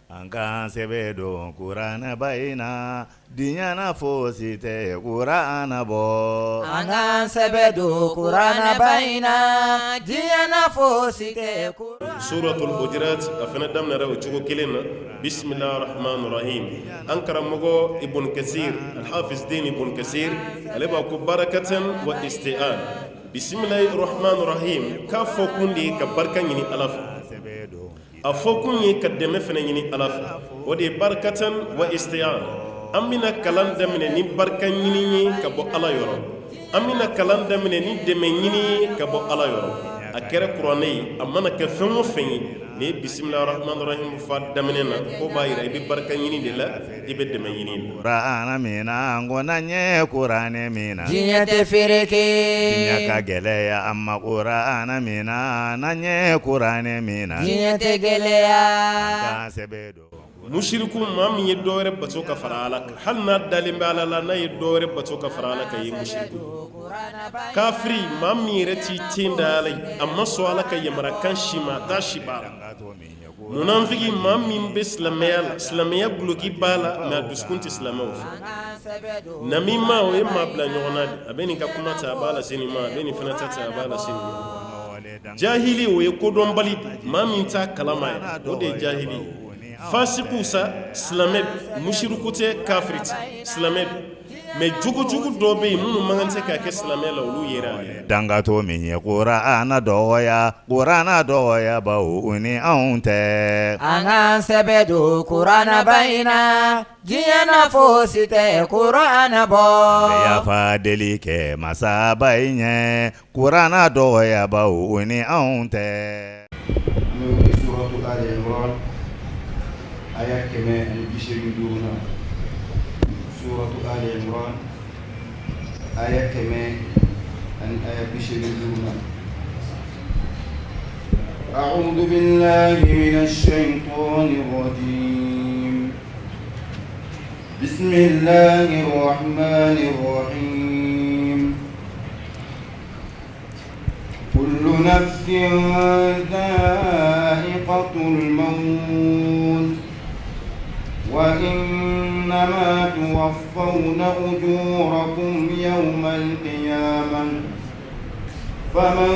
Ankan sebedo Qur'ana baina dinyana fosite Qur'ana bo Angan sebedo Qur'ana baina dinyana fosite Suratul Hujurat afana damna raw chugo kilena Bismillahir Rahmanir Rahim Ankara mogo Ibn Kathir Al-Hafiz Din Ibn Kathir aleba ku barakatan wa isti'an Bismillahir Rahmanir Rahim ka fokundi ka barkan yini alaf a fokun ye ka dɛmɛ fɛnɛ ɲini ala fɛ o de ye barakatan wa isti'an an bɛna kalan daminɛ ni barika ɲini ye ka bɔ ala yɔrɔ an bɛna kalan daminɛ ni dɛmɛ ɲini ye ka bɔ ala yɔrɔ a kɛra kuranɛ ye a mana kɛ fɛn o fɛn ye ni ye bisimilahi rahmani rahim fa daminɛ na ko b'a yira i bɛ barika ɲini de la i bɛ dɛmɛ ɲini de la. Qur'ana mina ngona nye Qur'ane mina diɲɛ tɛ fereke diɲɛ ka gɛlɛya amma Qur'ana mina na nye Qur'ane mina diɲɛ tɛ gɛlɛya Ankan sebedo mushiriku maa min ye dɔwɛrɛ bato ka fara ala kan hali n'a dalen bɛ ala la n'a ye dɔwɛrɛ bato ka fara ala kan ye mushiriku kafiri maa min yɛrɛ t'i ten da ala ye a ma sɔn ala ka yamarakan si ma a t'a si baara munafiki maa min bɛ silamɛya la silamɛya guloki b'a la mɛ a dusukun tɛ silamɛw fɛ namima o ye maa bila ɲɔgɔn na de a bɛ nin ka kuma ta a b'a lase nin ma a bɛ nin fana ta a b'a lase nin ma jahili o ye kodɔnbali de maa min t'a kalama yɛrɛ o de ye jahili ye fasiku sa silamɛ mushiriku tɛ kafiri tɛ silamɛ mais jugujugu dɔ bɛ yen minnu man kan tɛ k'a kɛ silamɛ la olu yera ale dangato min ye Qur'ana dɔgɔya bawo o ni anw tɛ Angan sebedo Qur'ana baina diɲɛ fosi tɛ Qur'ana bɔ bɛ yafa deli kɛ masaba in ɲɛ Qur'ana dɔgɔya bawo o ni anw tɛ. Suratu Ali Imran ayat kɛmɛ ani bi seegin duurunan Suratu Ali Imran ayat kɛmɛ ani ayat bi seegin duurunan أعوذ بالله من الشيطان الرجيم بسم الله الرحمن الرحيم كل نفس ذائقة الموت وإنما توفون أجوركم يوم القيامة فمن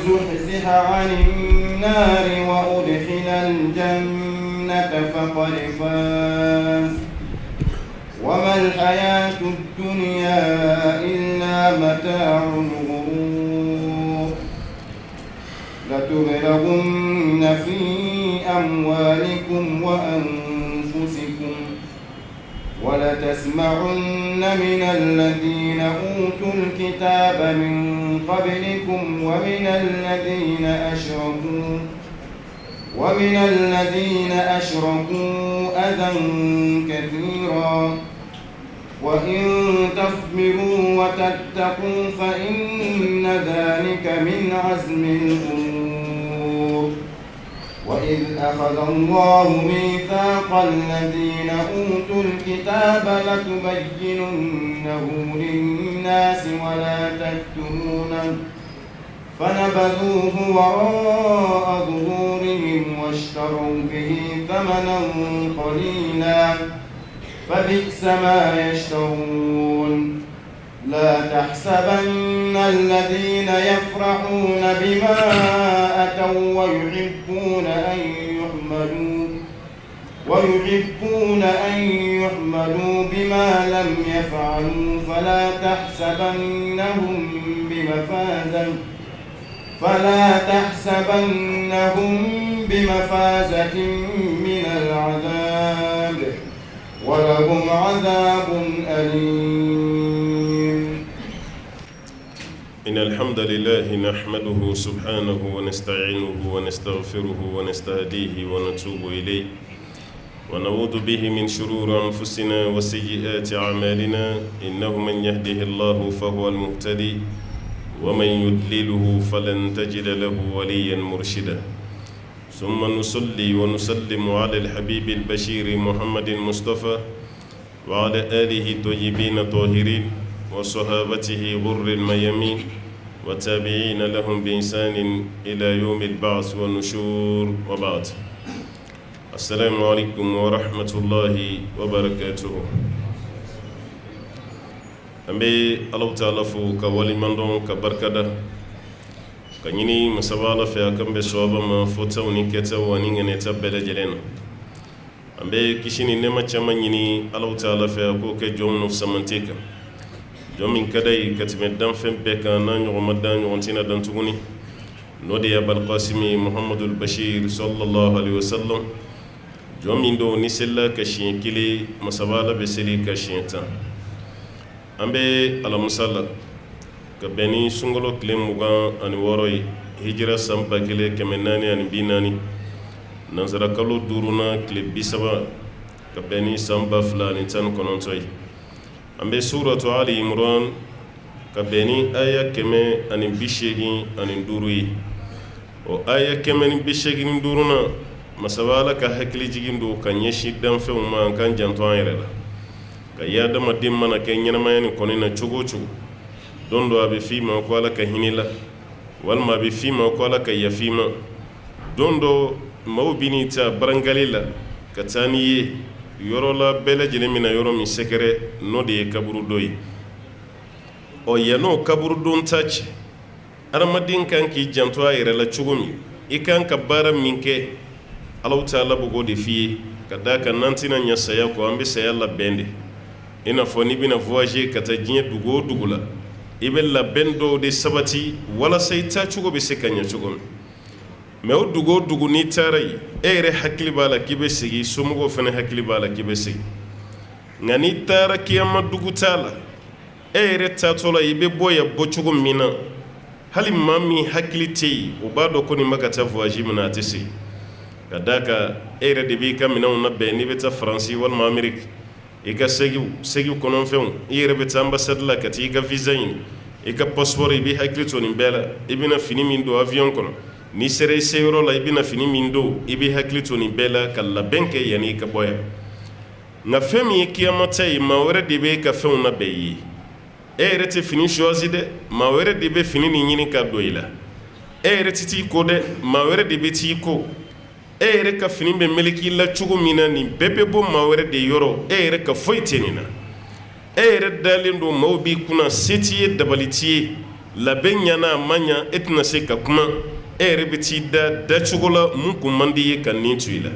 زحزح عن النار وأدخل الجنة فقد فاز وما الحياة الدنيا إلا متاع الغرور لتبلغن في أموالكم وأنفسكم ولتسمعن من الذين أوتوا الكتاب من قبلكم ومن الذين أشركوا أذى كثيرا وإن تصبروا وتتقوا فإن ذلك من عزم الأمور وإذ أخذ الله ميثاق الذين أوتوا الكتاب لتبيننه للناس ولا تكتمونه فنبذوه وراء ظهورهم واشتروا به ثمنا قليلا فبئس ما يشترون لا تحسبن الذين يفرحون بما أتوا ويحبون أن يحمدوا بما لم يفعلوا فلا تحسبنهم بمفازة من العذاب ولهم عذاب أليم. إن الحمد لله نحمده سبحانه ونستعينه ونستغفره ونستهديه ونتوب إليه ونعوذ به من شرور أنفسنا وسيئات أعمالنا إنه من يهده الله فهو المهتدي ومن يضلله فلن تجد له وليا مرشدا ثم نصلي ونسلم على الحبيب البشير محمد المصطفى وعلى آله الطيبين الطاهرين وصحابته غر الميامين وتابعين لهم بإحسان إلى يوم البعث والنشور وبعد السلام عليكم ورحمة الله وبركاته. أمي الله تعالى فو كوالي مندون كبركة كنيني مسابالة في أكم بسوابا ما فوتا ونكتا ونينغنتا بلجلين. أمي كشيني نما تشاما نيني الله تعالى في أكو كجوم نفسمانتيك جومين كداي كتمدان فم بكا نان يغمدان يغنتين دان تغني نودي أبا القاسم محمد البشير صلى الله عليه وسلم جومين دو نسلا كشين كلي مسابالة بسلي كشين تان أمي على مسلا كبني سونغلو كلم مغان أني وروي هجرة سامبا كلي كمناني أني بيناني نزرا كلو دورونا كلي بيسبا كبني سامبا فلاني تان كونونتوي أمي سورة آل عمران كبني آية كمي أني بيشيغي أني دوروي o aya kemeni bishegin duruna masawala ka hakli jigin do kan yeshi dan fe ma kan janto an yere la ka yada madim mana ken nyana mayani konina chugo chugo dondo abi fi ma ko ala ka hinila wal ma bi fi ma ko ala ka yafima dondo mawbini ta barangalila ka taniye yorola bele jele mina yoro mi sekere no de kaburu doyi o yano kaburu don tachi aramadin kan ki janto a yɛrɛ la cogo min i kan ka baara min kɛ Allahu Taala b'o de f'i ye ka d'a kan n'an tɛna ɲɛ saya kɔ an bɛ saya labɛn de i n'a fɔ n'i bɛna voyager ka taa diɲɛ dugu o dugu la i bɛ labɛn dɔw de sabati walasa i taacogo bɛ se ka ɲɛ cogo min mɛ o dugu o dugu n'i taara yen e yɛrɛ hakili b'a la k'i bɛ segin somɔgɔw fana hakili b'a la k'i bɛ segin nka n'i taara kiyama dugu t'a la e yɛrɛ taatɔ la i bɛ bɔ yan bɔcogo min na hali maa min hakili tɛ yen o b'a dɔn ko nin bɛ ka taa voyage min na a tɛ se ka d'a kan e yɛrɛ de b'i ka minɛnw labɛn n'i bɛ taa faransi walima ameriki i ka segiw kɔnɔfɛnw i yɛrɛ bɛ taa ambassade la ka taa i ka visa ɲini i ka passeport i bɛ hakili to nin bɛɛ la i bɛna fini min don avion kɔnɔ n'i sera i seyɔrɔ la i bɛna fini min don i bɛ hakili to nin bɛɛ la ka labɛn kɛ yanni i ka bɔ yan nka fɛn min ye kiyama ta ye maa wɛrɛ de bɛ ka fɛnw labɛn i ye e yɛrɛ tɛ fini choisi dɛ maa wɛrɛ de bɛ fini nin ɲini ka don i la e yɛrɛ tɛ t'i ko dɛ maa wɛrɛ de bɛ t'i ko e yɛrɛ ka fini bɛ meleki la cogo min na nin bɛɛ bɛ bɔ maa wɛrɛ de yɔrɔ e yɛrɛ ka foyi tɛ nin na e yɛrɛ dalen don maaw b'i kunna se t'i ye dabali t'i ye labɛn ɲana a ma ɲa e tɛna se ka kuma e yɛrɛ bɛ t'i da cogo la mun kun man di ye ka nin to i la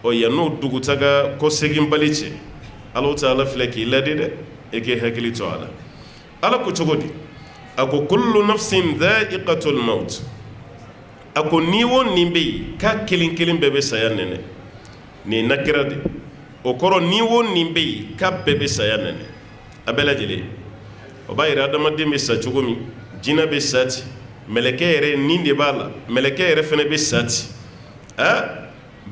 ɔ yann'o dugutaga kɔseginbali cɛ Allahu Taala filɛ k'i ladi dɛ e k'i hakili to a la ala ko cogo di a ko kullu nafsin dha'iqatul maut a ko ni wo nin bɛ yen k'a kelen kelen bɛɛ bɛ saya nɛnɛ nin nakira de o kɔrɔ ni wo nin bɛ yen k'a bɛɛ bɛ saya nɛnɛ a bɛɛ lajɛlen o b'a yira adamaden bɛ sa cogo min jinɛ bɛ sa ten mɛlɛkɛ yɛrɛ nin de b'a la mɛlɛkɛ yɛrɛ fana bɛ sa ten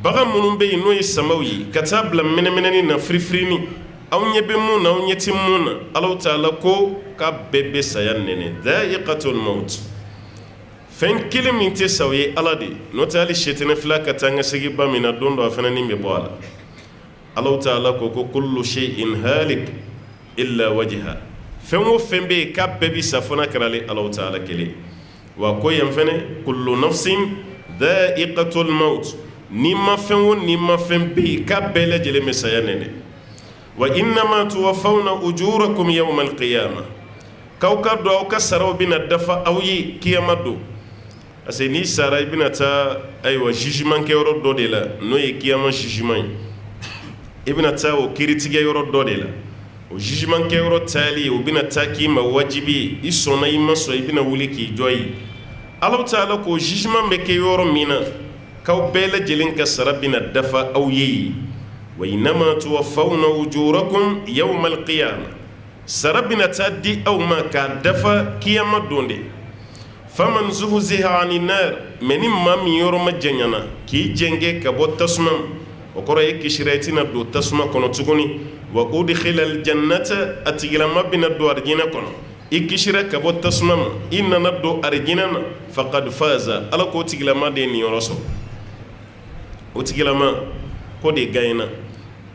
bagan minnu bɛ yen n'o ye samaw ye ka taa bila mɛnɛmɛnɛni na firifirini aw ɲɛ bɛ mun na aw ɲɛ tɛ mun na Allahu Taala ko k'a bɛɛ bɛ saya nɛnɛ dha'iqatul maut fɛn kelen min tɛ sa o ye ala de n'o tɛ hali sitani fila ka taa n ka segi ba min na don dɔ a fana nin bɛ bɔ a la Allahu Taala ko kullu shay'in halik illa wajha fɛn o fɛn bɛ yen k'a bɛɛ bɛ sa fo n'a kɛra ale Allahu Taala kelen wa ko yan fɛnɛ kullu nafsin dha'iqatul maut ni ma fɛn o ni ma fɛn bɛ yen k'a bɛɛ lajɛlen bɛ saya nɛnɛ wa innama tuwaffawna ujurakum yawmal qiyamah k'aw ka dɔn aw ka saraw bɛna dafa aw ye kiyama don parce que n'i sara i bɛna taa ayiwa jugement kɛyɔrɔ dɔ de la n'o ye kiyama jugement ye i bɛna taa o kiiritigɛyɔrɔ dɔ de la o jugement kɛyɔrɔ taali o bɛna taa k'i ma wajibi ye i sɔnna i ma sɔn i bɛna wuli k'i jɔ ye Allahu Taala ko jugement bɛ kɛ yɔrɔ min na k'aw bɛɛ lajɛlen ka sara bɛna dafa aw ye wa innama tuwaffawna ujurakum yawmal qiyamah sara bɛna taa di aw ma k'a dafa kiyama don de faman zuhziha anin nar mɛ ni maa min yɔrɔ ma janyana k'i jɛngɛ ka bɔ tasuma o kɔrɔ ye kisira i tɛna don tasuma kɔnɔ tuguni wa udkhila aljannata a tigilama bɛna don arijinɛ kɔnɔ i kisira ka bɔ tasuma ma i nana don arijinɛ na faqad faza ala k'o tigilama de ye nin yɔrɔ sɔrɔ o tigilama ko de gagnena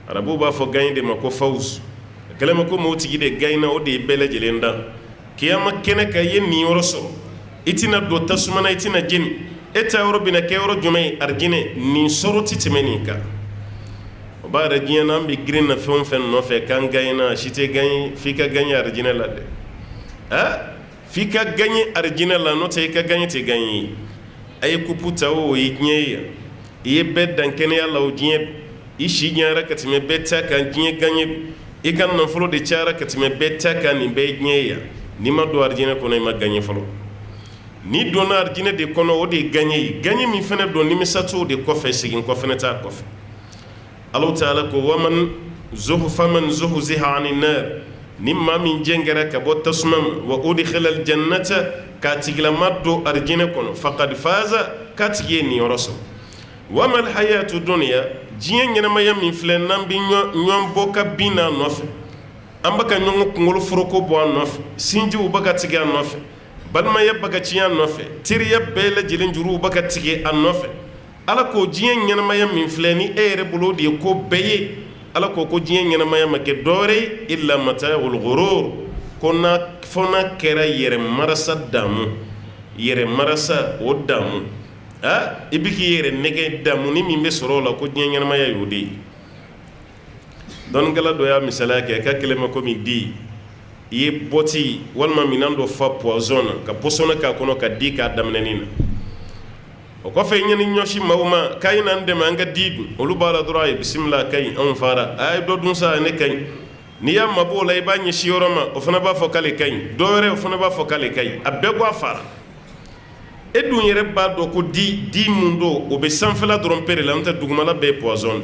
arabu b'a fɔ gagne de ma ko fawz kalama ko mo tigi de gagnena o de ye bɛɛ lajɛlen da kiyama kɛnɛ ka ye nin yɔrɔ sɔrɔ i tɛna don tasuma na i tɛna jeni eta yɔrɔ bina kɛ yɔrɔ jumɛn ye arijinɛ nin sɔrɔ ti tɛmɛ nin kan o b'a yɛrɛ diɲɛ na an bɛ girin na fɛn o fɛn nɔfɛ k'an gagne na si tɛ gagne f'i ka gagne arijinɛ la dɛ f'i ka gagne arijinɛ la n'o tɛ i ka gagne tɛ gagne ye a ye kupu ta o ye diɲɛ ye yan i ye bɛɛ dan kɛnɛya la o diɲɛ i si ɲɛra ka tɛmɛ bɛɛ ta kan diɲɛ gagne i ka nafolo de cayara ka tɛmɛ bɛɛ ta kan nin bɛɛ ye diɲɛ ye yan n'i ma don arijinɛ kɔnɔ i ma gagne fɔlɔ ni donna arijinɛ de kɔnɔ o de ye gagne ye gagne min fɛnɛ don nimisatu de kɔfɛ segin kɔ fɛnɛ t'a kɔfɛ Allahu Ta'ala ko faman zuhziha anin nar ni maa min jɛngɛra ka bɔ tasuma ma wa udkhila aljannata k'a tigilama don arijinɛ kɔnɔ faqad faza k'a tigi ye nin yɔrɔ sɔrɔ wa mal hayatu dunya diɲɛ ɲɛnamaya min filɛ n'an bɛ ɲɔgɔn bɔ ka bin n'a nɔfɛ an bɛ ka ɲɔgɔn kunkolo foroko bɔ a nɔfɛ sinjiw bɛ ka tigɛ a nɔfɛ balimaya bɛ ka tiɲɛ a nɔfɛ teriya bɛɛ lajɛlen juruw bɛ ka tigɛ a nɔfɛ ala ko diɲɛ ɲɛnamaya min filɛ ni e yɛrɛ bolo de ye ko bɛɛ ye ala ko diɲɛ ɲɛnamaya ma kɛ dɔwɛrɛ ye illa mata'ul ghurur ko fɔ n'a kɛra yɛrɛ marasa damu yɛrɛ marasa o damu i bɛ k'i yɛrɛ nɛgɛ damu ni min bɛ sɔrɔ o la ko diɲɛ ɲɛnamaya y'o de ye dɔnnikɛla dɔ y'a misaliya kɛ ka kɛlɛ ma komi di i ye bɔti walima minɛn dɔ fa poison na ka pɔsɔnɛ k'a kɔnɔ ka di k'a daminɛnin na o kɔfɛ i ɲɛni ɲɔsi maaw ma k'a ye n'an dɛmɛ an ka di dun olu b'a la dɔrɔn a ye bisimila ka ɲi anw fara a ye dɔ dun sa ne ka ɲi n'i y'a mabɔ o la i b'a ɲɛsi yɔrɔ ma o fana b'a fɔ k'ale ka ɲi dɔ wɛrɛ o fana b'a fɔ k'ale ka ɲi a bɛɛ bɔ a fara e dun yɛrɛ b'a dɔn ko di mun don o bɛ sanfɛla dɔrɔn pere la n tɛ dugumala bɛɛ ye poison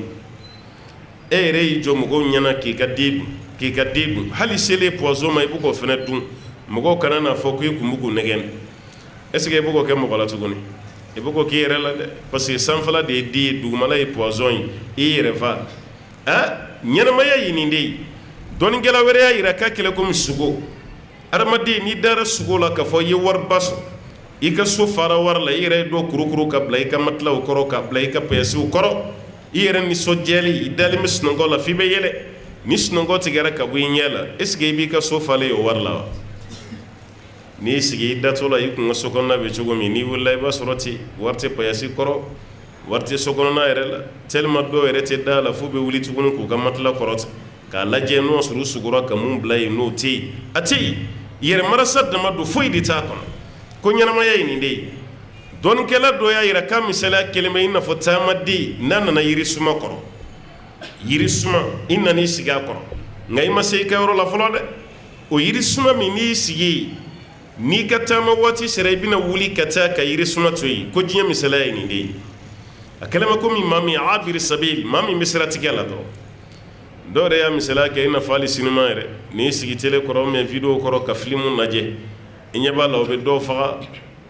e yɛrɛ y'i jɔ mɔgɔw ɲɛna k'i ka di dun hali selen poison ma i bɛ k'o fana dun mɔgɔw kana n'a fɔ k'i kun bɛ k'u nɛgɛn est-ce que i bɛ k'o kɛ mɔgɔ la tuguni i bɛ k'o k'i yɛrɛ la dɛ parce que sanfɛla de ye di ye dugumala ye poison ye i yɛrɛ fa ɲɛnamaya ye nin de ye dɔnnikɛla wɛrɛ y'a jira k'a kɛlɛ komi sogo adamaden n'i dara sogo la k'a fɔ i ye wariba sɔrɔ i ka so fara wari la i yɛrɛ ye dɔ kurukuru ka bila i ka matilaw kɔrɔ ka bila i ka pɛyɛsiw kɔrɔ i yɛrɛ nisɔndiyali i dalen bɛ sunɔgɔ la f'i bɛ yɛlɛ ni sunɔgɔ tigɛra ka bɔ i ɲɛ la est-ce que i b'i ka so falen o wari la wa n'i sigi i datɔ la i kun ka so kɔnɔna bɛ cogo min n'i wulila i b'a sɔrɔ ten wari tɛ pɛyɛsi kɔrɔ wari tɛ so kɔnɔna yɛrɛ la tellement dɔw yɛrɛ tɛ da la f'u bɛ wuli tuguni k'u ka matila kɔrɔta k'a lajɛ n'o sɔrɔ u sugora ka mun bila yen n'o tɛ yen a tɛ yen yɛrɛ marasa dama don foyi de t'a kɔnɔ ko ɲɛnamaya ye nin de ye dɔnnikɛla dɔ y'a jira k'a misaliya kelen bɛ i n'a fɔ taamaden n'a nana yirisuma kɔrɔ yirisuma i nan'i sigi a kɔrɔ nka i ma se i ka yɔrɔ la fɔlɔ dɛ o yirisuma min n'i y'i sigi yen n'i ka taama waati sera i bɛna wuli ka taa ka yirisuma to yen ko diɲɛ misaliya ye nin de ye a kɛlen bɛ komi maa min abiri sabil maa min bɛ siratigɛ la dɔrɔn dɔw yɛrɛ y'a misaliya kɛ i n'a fɔ hali sinima yɛrɛ n'i sigi tele kɔrɔ mɛ video kɔrɔ ka filimu lajɛ i ɲɛ b'a la o bɛ dɔw faga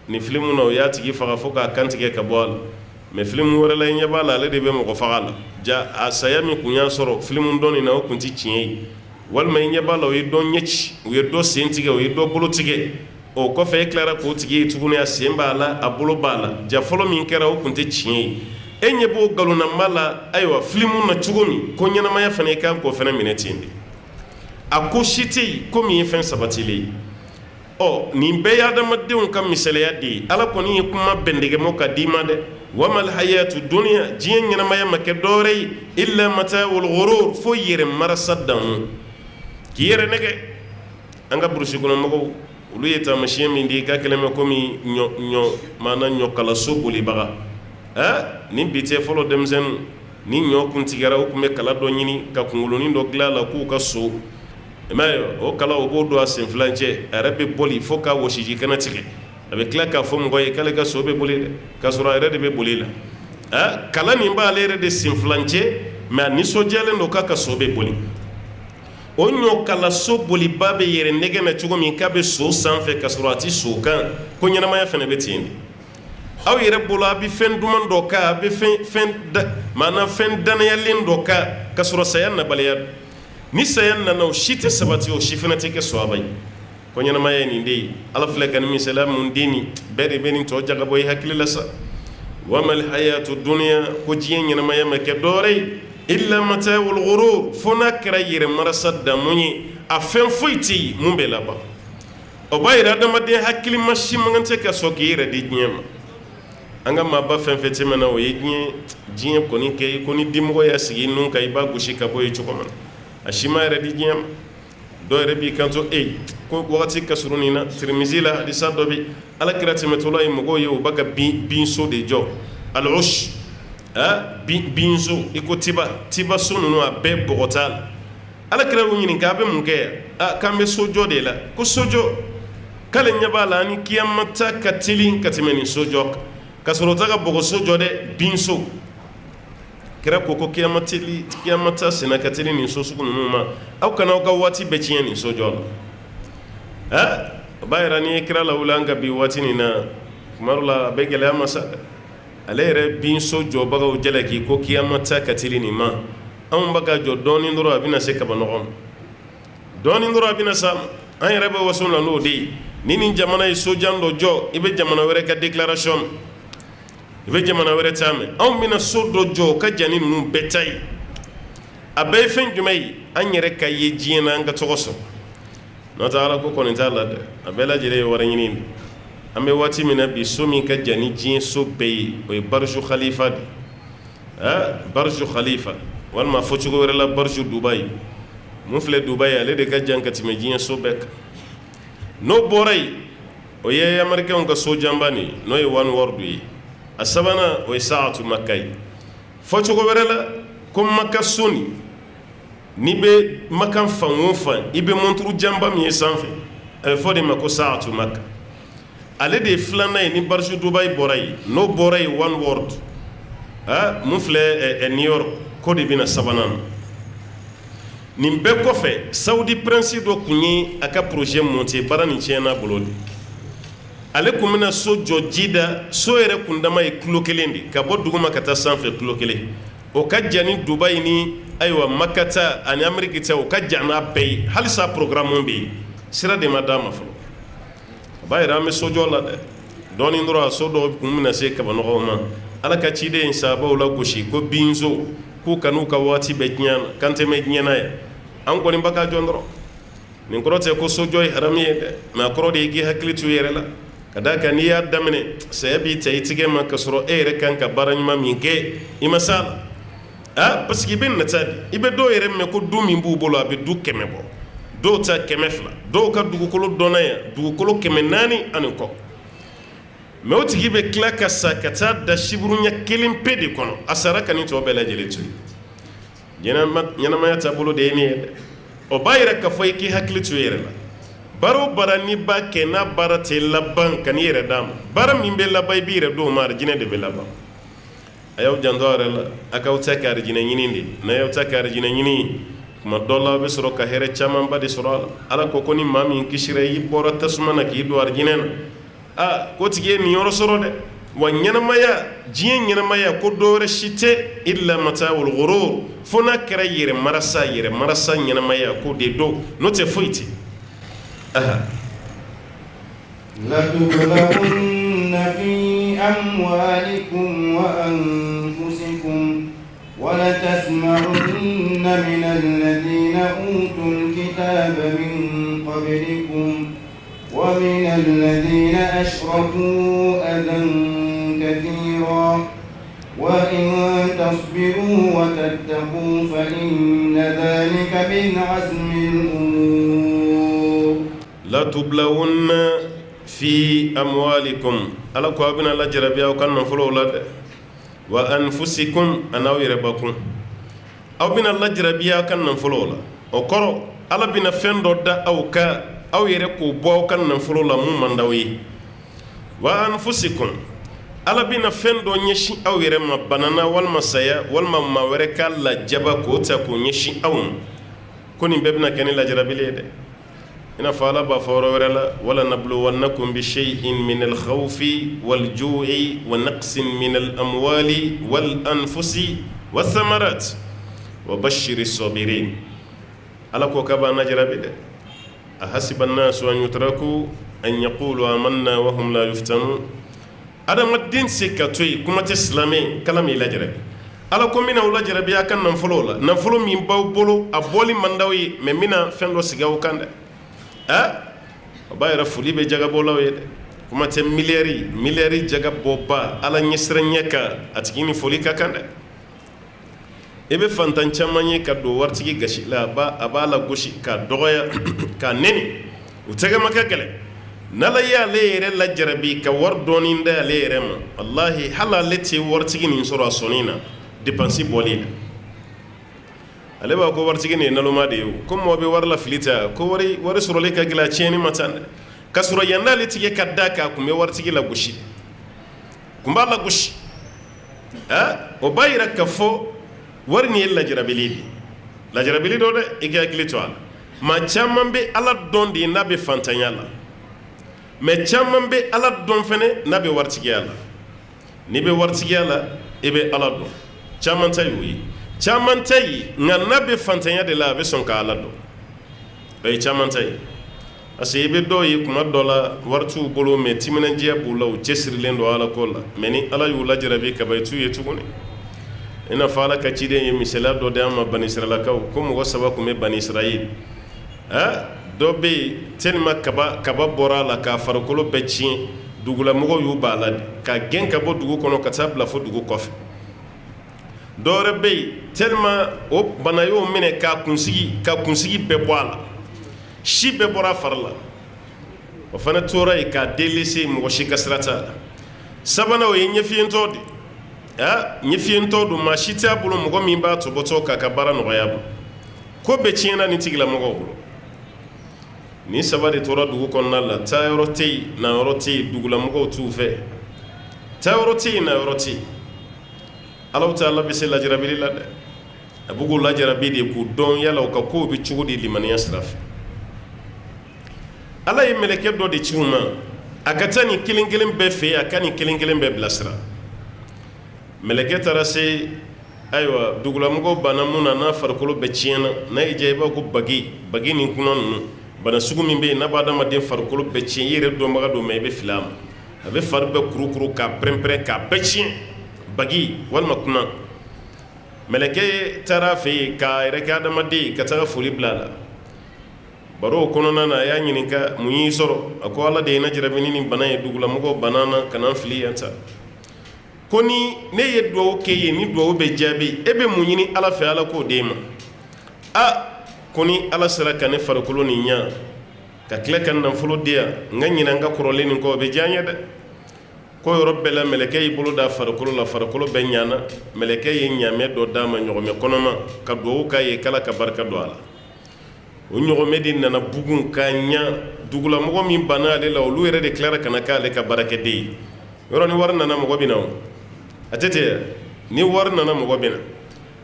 ni filimu na o y'a tigi faga fo k'a kantigɛ ka bɔ a la mɛ filimu wɛrɛ la i ɲɛ b'a la ale de bɛ mɔgɔ faga la ja a saya min kun y'a sɔrɔ filimu dɔnni na o kun tɛ tiɲɛ ye walima i ɲɛ b'a la o ye dɔ ɲɛ ci u ye dɔ sen tigɛ o ye dɔ bolo tigɛ o kɔfɛ e tilara k'o tigi ye tuguni a sen b'a la a bolo b'a la ja fɔlɔ min kɛra o kun tɛ tiɲɛ ye e ɲɛ b'o nkalonnama la ayiwa filimu na cogo min ko ɲɛnamaya fana i kan k'o fana minɛ ten de a ko si tɛ yen ko min ye fɛn sabatilen ye nin bɛɛ ye adamadenw ka misaliya de ye ala kɔni ye kuma bɛndɛgɛmɔ ka d'i ma dɛ wamal hayatu dunya diɲɛ ɲɛnamaya ma kɛ dɔwɛrɛ ye illa mata'ul ghurur fo yɛrɛ marasa damu k'i yɛrɛ nɛgɛ an ka burusi kɔnɔ mɔgɔw olu ye taamasiyɛn min di ka kɛlɛ mɛ komi ɲɔkalaso bolibaga ni bi tɛ fɔlɔ denmisɛnninw ni ɲɔ kun tigɛra u kun bɛ kala dɔ ɲini ka kunkolonin dɔ dilan a la k'u ka so o kala o b'o don a sen filancɛ a yɛrɛ bɛ boli fo k'a wɔsiji kana tigɛ a bɛ tila k'a fɔ mɔgɔ ye k'ale ka so bɛ boli dɛ k'a sɔrɔ a yɛrɛ de bɛ boli la kala nin b'ale yɛrɛ de sen filancɛ mɛ a nisɔndiyalen don k'a ka so bɛ boli o ɲɔkalaso boliba bɛ yɛrɛ nɛgɛ na cogo min k'a bɛ so sanfɛ ka sɔrɔ a tɛ so kan ko ɲɛnamaya fana bɛ ten de aw yɛrɛ bolo a bɛ fɛn duman dɔ kan a bɛ fɛn danayalen dɔ kan ka sɔrɔ saya nabaliya ni saya nana o si tɛ sabati o si fana tɛ kɛ sɔaba ye ko ɲɛnamaya ye nin de ye ala filɛ ka nin misaliya mun di nin bɛɛ de bɛ nin tɔ jagabɔ i hakili la sa wamal hayatu dunya ko diɲɛ ɲɛnamaya ma kɛ dɔwɛrɛ ye illa mata'ul ghurur fo n'a kɛra yɛrɛ marasa damu ye a fɛn foyi tɛ yen mun bɛ laban o b'a yira adamaden hakili ma si man tɛ ka sɔn k'i yɛrɛ di diɲɛ ma an ka maaba fɛn fɛn tɛmɛna o ye diɲɛ kɔni kɛ ko ni dimɔgɔ y'a sigi nun kan i b'a gosi ka bɔ ye cogo min na a si ma yɛrɛ di diɲɛ ma dɔw yɛrɛ b'i kanto ko wagati ka surun nin na Tirmizi la hadisa dɔ bi Alakira tɛmɛtɔla ye mɔgɔw ye u b'a ka binso de jɔ al-ush binso i ko tiba so ninnu a bɛɛ bɔgɔ t'a la Alakira y'u ɲininka a bɛ mun kɛ yan k'an bɛ sojɔ de la ko sojɔ k'ale ɲɛ b'a la ni kiyamata ka teli ka tɛmɛ nin sojɔ kan ka sɔrɔ o t'a ka bɔgɔ sojɔ dɛ binso kira ko kiyamata sena ka teli nin so sugu ninnu ma aw kana aw ka waati bɛɛ tiɲɛ nin sojɔ la o b'a yira n'i ye kira lawuli an ka bi waati nin na tuma dɔ la a bɛ gɛlɛya ma sa dɛ ale yɛrɛ binso jɔbagaw jalaki ko kiyamata ka teli nin ma anw bɛ ka jɔ dɔɔnin dɔrɔn a bɛna se kaba nɔgɔ ma dɔɔnin dɔrɔn a bɛna sa an yɛrɛ bɛ waso la n'o de ye ni nin jamana ye sojan dɔ jɔ i bɛ jamana wɛrɛ ka déclaration i bɛ jamana wɛrɛ ta mɛn anw bɛna so dɔ jɔ ka jan ni ninnu bɛɛ ta ye a bɛɛ ye fɛn jumɛn ye an yɛrɛ ka ye diɲɛ na an ka tɔgɔ sɔrɔ n'o tɛ ala ko kɔni t'a la dɛ a bɛɛ lajɛlen ye wari ɲini de an bɛ waati min na bi so min ka jan ni diɲɛ so bɛɛ ye o ye Burj Khalifa de Burj Khalifa walima fɔcogo wɛrɛ la Burj Dubai mun filɛ Dubai ale de ka jan ka tɛmɛ diɲɛ so bɛɛ kan n'o bɔra yen o ye Américains ka sojanba nin n'o ye One World ye a sabanan o ye Saatu Maka ye fɔcogo wɛrɛ la ko Maka so nin n'i bɛ Maka fan o fan i bɛ monturu janba min ye sanfɛ a bɛ fɔ de ma ko Saatu Maka ale de ye filanan ye ni Burj Dubai bɔra yen n'o bɔra yen One World mun filɛ New York ko de bɛna sabanan na nin bɛɛ kɔfɛ Saudi prince dɔ kun ye a ka projet monter baara nin tiɲɛna bolo de ale kun bɛna so jɔ ji da so yɛrɛ kundama ye kilo 1 de ka bɔ duguma ka taa sanfɛ kilo 1 o ka jan ni Dubai ni ayiwa Maka ta ani Amérique ta o ka jan n'a bɛɛ ye halisa programme bɛ yen sira de ma d'a ma fɔlɔ a b'a yira an bɛ sojɔ la dɛ dɔɔnin dɔrɔn a so dɔw kun bɛna se kabanɔgɔw ma ala ka ciden sababu la gosi ko binzo k'u kan'u ka waati bɛɛ diɲɛ na kan tɛmɛ diɲɛ na ye an kɔni b'a ka jɔn dɔrɔn nin kɔrɔ tɛ ko sojɔ ye haramu ye dɛ mɛ a kɔrɔ de ye k'i hakili to i yɛrɛ la ka d'a kan n'i y'a daminɛ saya b'i ta i tigɛ ma ka sɔrɔ e yɛrɛ kan ka baara ɲuman min kɛ i ma s'a la parce que i bɛ nata de i bɛ dɔw yɛrɛ mɛn ko du min b'u bolo a bɛ du 100 bɔ dɔw ta 200 dɔw ka dugukolo dɔnna yan dugukolo 400 ani kɔ mɛ o tigi bɛ tila ka sa ka taa da siburuɲɛ 1 pe de kɔnɔ a sara ka nin tɔ bɛɛ lajɛlen to yen ɲɛnamaya taabolo de ye nin ye dɛ o b'a yɛrɛ k'a fɔ i k'i hakili to i yɛrɛ la baara o baara n'i b'a kɛ n'a baara tɛ laban ka n'i yɛrɛ d'a ma baara min bɛ laban i b'i yɛrɛ d'o ma arijinɛ de bɛ laban a y'aw janto a yɛrɛ la a k'aw ta kɛ arijinɛ ɲini de n'a y'aw ta kɛ arijinɛ ɲini tuma dɔ la a bɛ sɔrɔ ka hɛrɛ camanba de sɔrɔ a la ala ko ni maa min kisira i bɔra tasuma na k'i don arijinɛ na ko tigi ye nin yɔrɔ sɔrɔ dɛ wa ɲɛnamaya diɲɛ ɲɛnamaya ko dɔ wɛrɛ si tɛ illa mata'ul ghurur fo n'a kɛra yɛrɛ marasa ɲɛnamaya ko de don n'o tɛ foyi tɛ لتبلغن في أموالكم وأنفسكم ولتسمعن من الذين أوتوا الكتاب من قبلكم ومن الذين أشركوا أذى كثيرا وإن تصبروا وتتقوا فإن ذلك من عزم الأمور لتبلغن في أموالكم ألا كوابنا لا جربيا وكان نفلو لا وأنفسكم أنا ويربكم أو بنا لا جربيا وكان نفلو لا وكرو ألا بنا فندو دا أو كا أو يركو بو كان نفلو لا مم داوي وأنفسكم ألا بنا فندو نيشي أو يرما بنانا والمسايا والما وركا لا جبا كوتا كو نيشي أو كوني بابنا كان لا جربي لي إن فعل بفور ورلا ولا نبلونكم بشيء من الخوف والجوع ونقص من الأموال والأنفس والثمرات وبشر الصابرين على كوكبا نجرب ده أحسب الناس أن يتركوا أن يقولوا آمنا وهم لا يفتنون هذا الدين سكتوي كما تسلمي كلام إلى جرب على كم من أولاد جرب يا كان نفلولا نفلو من باو أبولي مندوي منا فندو سجاو كنده bayra fuli be jaga bolaw yede kuma tɛ miliyari jaga bɔba ala ɲɛsiranya kan a tigi ni foli ka kan dɛ i bɛ fantan caman ye ka don waritigi gasi la a b'a la gosi ka dɔgɔya ka nɛni u tɛgɛ ma kɛ gɛlɛn n'ala y'ale yɛrɛ lajarabi ka wari dɔɔni da ale yɛrɛ ma wallahi hali ale tɛ waritigi nin sɔrɔ a sɔnni na dépense bɔli la ale b'a ko waritigi nin ye naloma de ye ko mɔgɔ bɛ wari la fili ta ko wari sɔrɔli ka gɛlɛn a tiɲɛni ma ca dɛ ka sɔrɔ yan n'ale tigi ka da kan a kun bɛ waritigi la gosi kun b'a la gosi o b'a yira ka fɔ wari nin ye lajarabili de lajarabili dɔ dɛ i ka hakili to a la maa caman bɛ ala dɔn de n'a bɛ fantanya la mais caman bɛ ala dɔn fɛnɛ n'a bɛ waritigiya la n'i bɛ waritigiya la i bɛ ala dɔn caman ta y'o ye caman ta ye nka n'a bɛ fantanya de la a bɛ sɔn ka ala dɔn o ye caman ta ye parce que i bɛ dɔw ye kuma dɔ la wari t'u bolo mais timinandiya b'u la u cɛsirilen don ala ko la mais ni ala y'u lajarabi kaban i t'u ye tuguni i n'a fɔ ala ka ciden ye misaliya dɔ di an ma bani israɛlakaw ko mɔgɔ 3 tun bɛ bani israɛl dɔ bɛ yen tellement kaba bɔra a la k'a farikolo bɛɛ tiɲɛ dugulamɔgɔw y'u b'a la ka gɛn ka bɔ dugu kɔnɔ ka taa bila fo dugu kɔfɛ dɔ wɛrɛ bɛ yen tellement o bana y'o minɛ k'a kunsigi bɛɛ bɔ a la si bɛɛ bɔra a fari la o fana tora yen k'a delese mɔgɔ si ka sira t'a la sabanan o ye ɲɛfiyentɔ de ɲɛfiyentɔ don maa si t'a bolo mɔgɔ min b'a tɔbɔtɔ k'a ka baara nɔgɔya bolo ko bɛɛ tiɲɛna nin tigilamɔgɔw bolo ni saba de tora dugu kɔnɔna la taa yɔrɔ tɛ yen na yɔrɔ tɛ yen dugulamɔgɔw t'u fɛ taa yɔrɔ tɛ yen na yɔrɔ tɛ yen Ala Ta'ala bɛ se lajarabili la dɛ a b'u k'u lajarabi de k'u dɔn yala u ka kow bɛ cogo di limaniya sira fɛ Ala ye mɛlɛkɛ dɔ de ci u ma a ka taa nin kelen kelen bɛɛ fɛ yen a ka nin kelen kelen bɛɛ bilasira mɛlɛkɛ taara se ayiwa dugulamɔgɔw banna mun na n'a farikolo bɛɛ tiɲɛna n'a y'i diya i b'a ko bagi nin kunna ninnu bana sugu min bɛ yen n'a b'a adamaden farikolo bɛɛ tiɲɛ i yɛrɛ dɔnbaga don mais i bɛ fili a ma a bɛ fari bɛɛ kurukuru k'a pɛrɛn-pɛrɛn k'a bɛɛ tiɲɛ bagi walima kunna mɛlɛkɛ taara a fɛ yen k'a yɛrɛ kɛ adamaden ka taga foli bila a la baro o kɔnɔna na a y'a ɲininka mun y'i sɔrɔ a ko ala de ye na jarabi ni nin bana ye dugulamɔgɔw banna na ka na n fili yan ta ko ni ne ye duwawu kɛ ye ni duwawu bɛ jaabi e bɛ mun ɲini ala fɛ ala k'o d'e ma ko ni ala sera ka ne farikolo nin ɲa ka tila ka nafolo di yan n ka ɲinɛ n ka kɔrɔlen nin kɔ o bɛ diya n ye dɛ ko yɔrɔ bɛɛ la mɛlɛkɛ y'i bolo da farikolo la farikolo bɛɛ ɲana mɛlɛkɛ ye ɲamɛ dɔ d'a ma ɲɔgɔmɛ kɔnɔma ka duwawu k'a ye k'ala ka barika don a la o ɲɔgɔmɛ de nana bugun k'a ɲa dugulamɔgɔ min banna ale la olu yɛrɛ de tilara ka na k'ale ka baarakɛden ye yɔrɔ ni wari nana mɔgɔ bɛ na o a tɛ ten ni wari nana mɔgɔ bɛ na